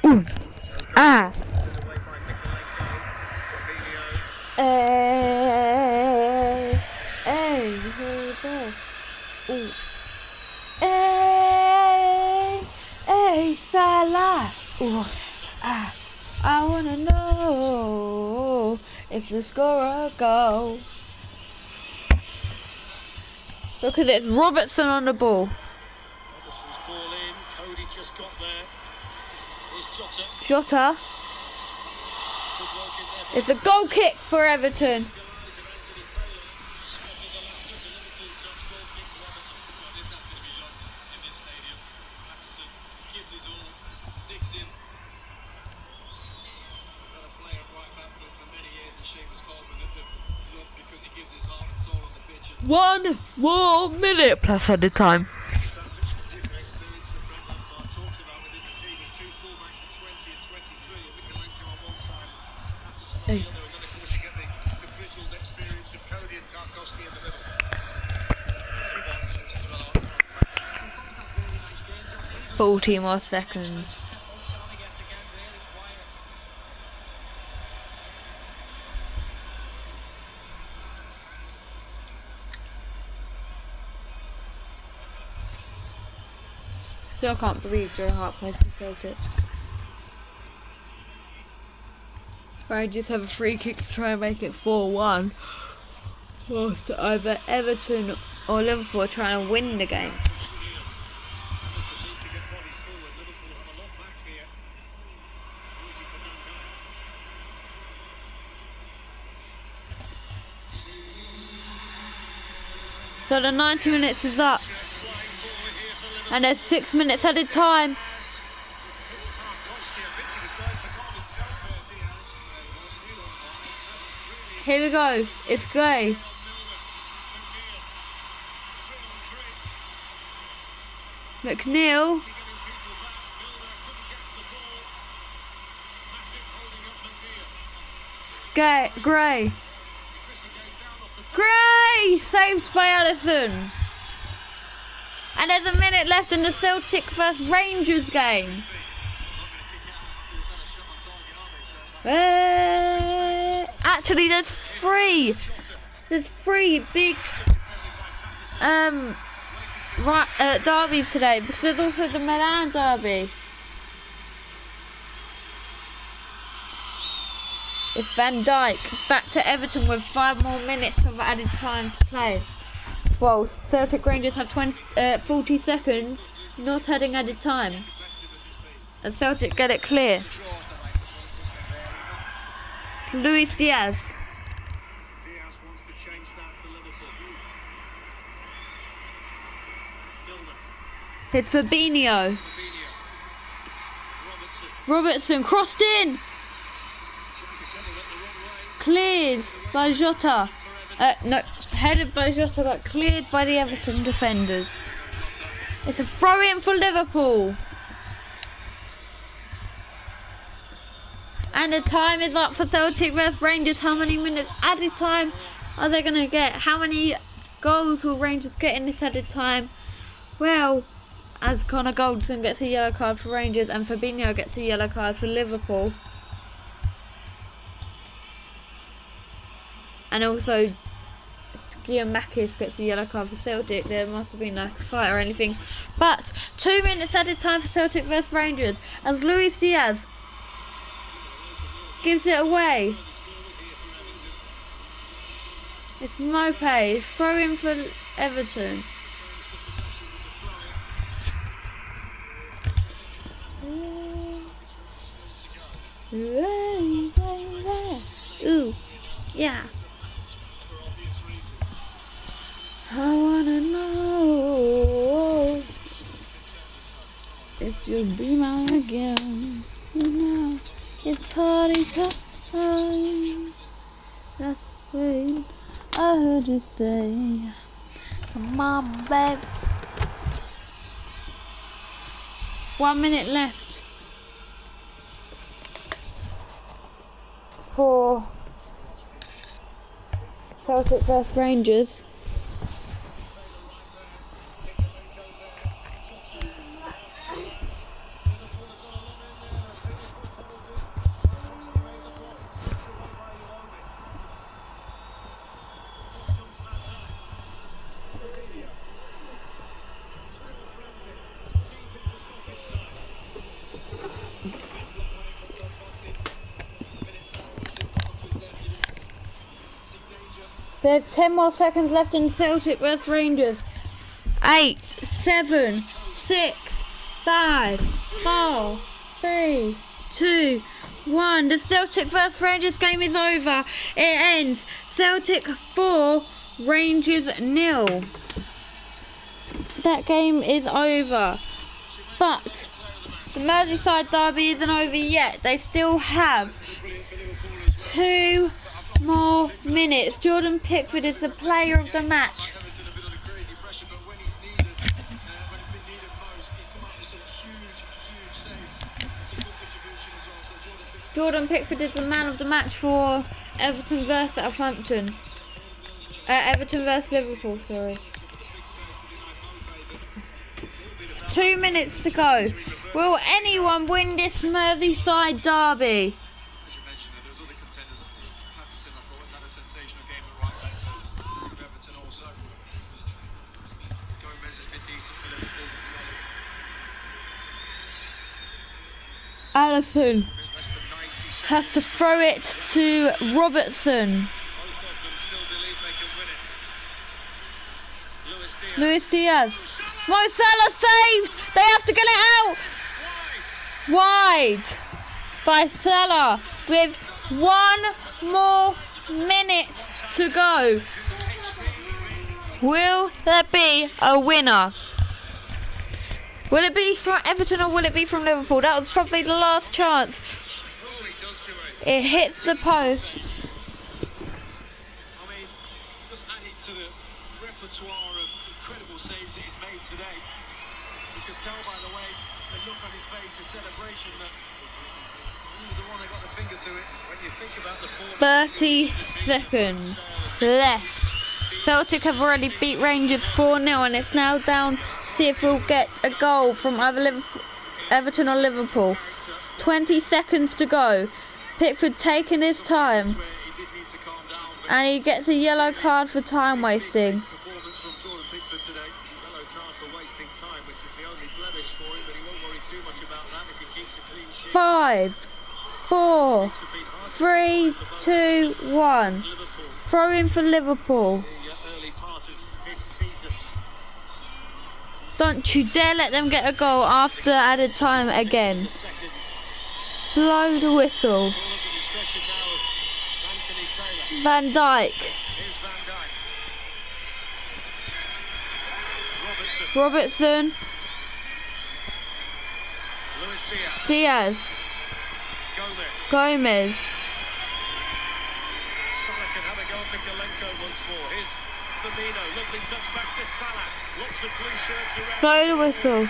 Ooh. Ah. Put away by Mikolenko. Fabinho. Hey. Hey. Ooh. Hey. Hey, Salah. Ooh. Ah. I wanna know if the scorer go. Look at this, Robertson on the ball. Anderson's ball in. Cody just got there. Here's Jota. Jota. Good work in there. It's a goal kick for Everton. Had a player right back for many years in Seamus Coleman that they've loved because he gives his heart and soul on the pitch. And 1 more minute plus at a time. Hey. Experience of Cody and Tarkowski in the middle. see what as well. 40 more seconds. Still can't believe Joe Hart plays for Celtic. Rangers have a free kick to try and make it 4-1. Whilst either Everton or Liverpool are trying to win the game. So the 90 minutes is up. And there's 6 minutes added time. Here we go. It's Gray. McNeil. Gray. Gray! Saved by Allison. And there's a minute left in the Celtic vs Rangers game. Actually, there's three. There's three big derbies today, because there's also the Milan derby. It's Van Dijk back to Everton with 5 more minutes of added time to play. Well, Celtic Rangers have 40 seconds, not adding added time. And Celtic get it clear. It's Luis Diaz. Diaz wants to change that for Liverpool. It's Fabinho. Robertson crossed in. Cleared by Jota. No, headed by Jota, but cleared by the Everton defenders. It's a throw in for Liverpool. And the time is up for Celtic vs Rangers. How many minutes added time are they going to get? How many goals will Rangers get in this added time? Well, as Connor Goldson gets a yellow card for Rangers and Fabinho gets a yellow card for Liverpool. And also Giamakis gets a yellow card for Celtic. There must have been like a fight or anything. But 2 minutes added time for Celtic vs Rangers as Luis Diaz gives it away. It's Mope, throw in for Everton. Ooh, yeah. I wanna know if you'll be mine again. You know, it's party time. That's when I heard you say, come on, babe. 1 minute left for Celtic vs Rangers. There's 10 more seconds left in Celtic vs Rangers. 8, 7, 6, 5, 4, 3, 2, 1. The Celtic vs Rangers game is over. It ends Celtic 4, Rangers 0. That game is over. But the Merseyside derby isn't over yet. They still have 2 more minutes. Jordan Pickford is the player of the match. Jordan Pickford is the man of the match for Everton vs Southampton. Everton vs Liverpool, sorry. 2 minutes to go. Will anyone win this Merseyside derby? Allison Less than 90 seconds. has to throw it to Robertson. Both of them still believe they can win it. Luis Diaz. Luis Diaz. Mo Salah saved. They have to get it out. Wide by Salah with 1 more minute to go. Will there be a winner? Will it be from Everton or will it be from Liverpool? That was probably the last chance. It hits the post. I mean, just add it to the repertoire of incredible saves that he's made today. You can tell by the way, the look on his face, the celebration, that he was the one that got the finger to it. When you think about the form 30 seconds left. Celtic have already beat Rangers 4-0 and it's now down to see if we'll get a goal from either Everton or Liverpool. 20 seconds to go. Pickford taking his time. Where he did need to calm down, but And he gets a yellow card for time wasting. performance from Jordan Pickford today. yellow card for wasting time, which is the only blemish for him, but he won't worry too much about that if he keeps a clean sheet. 5, 4, It's been hard 3, 2, 1. for Liverpool Throw in for Liverpool. the early part of this season. Don't you dare let them get a goal after added time again. Second, Blow the whistle. all of the discretion now of Anthony Taylor. Van Dijk. Here's Van Dijk. Robertson, Robertson. Luis Diaz, Diaz. Gomez. Gomez. Salah can have a go at Mikalenko once more. Here's Firmino, lovely touch back to Salah. Lots of blue shirts around. Blow the whistle.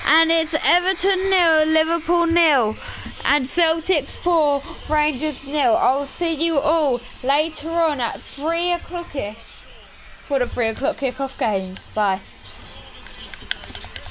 And it's Everton 0, Liverpool 0. And Celtic 4, Rangers 0. I'll see you all later on at 3 o'clock-ish for the 3 o'clock kick-off games. Bye.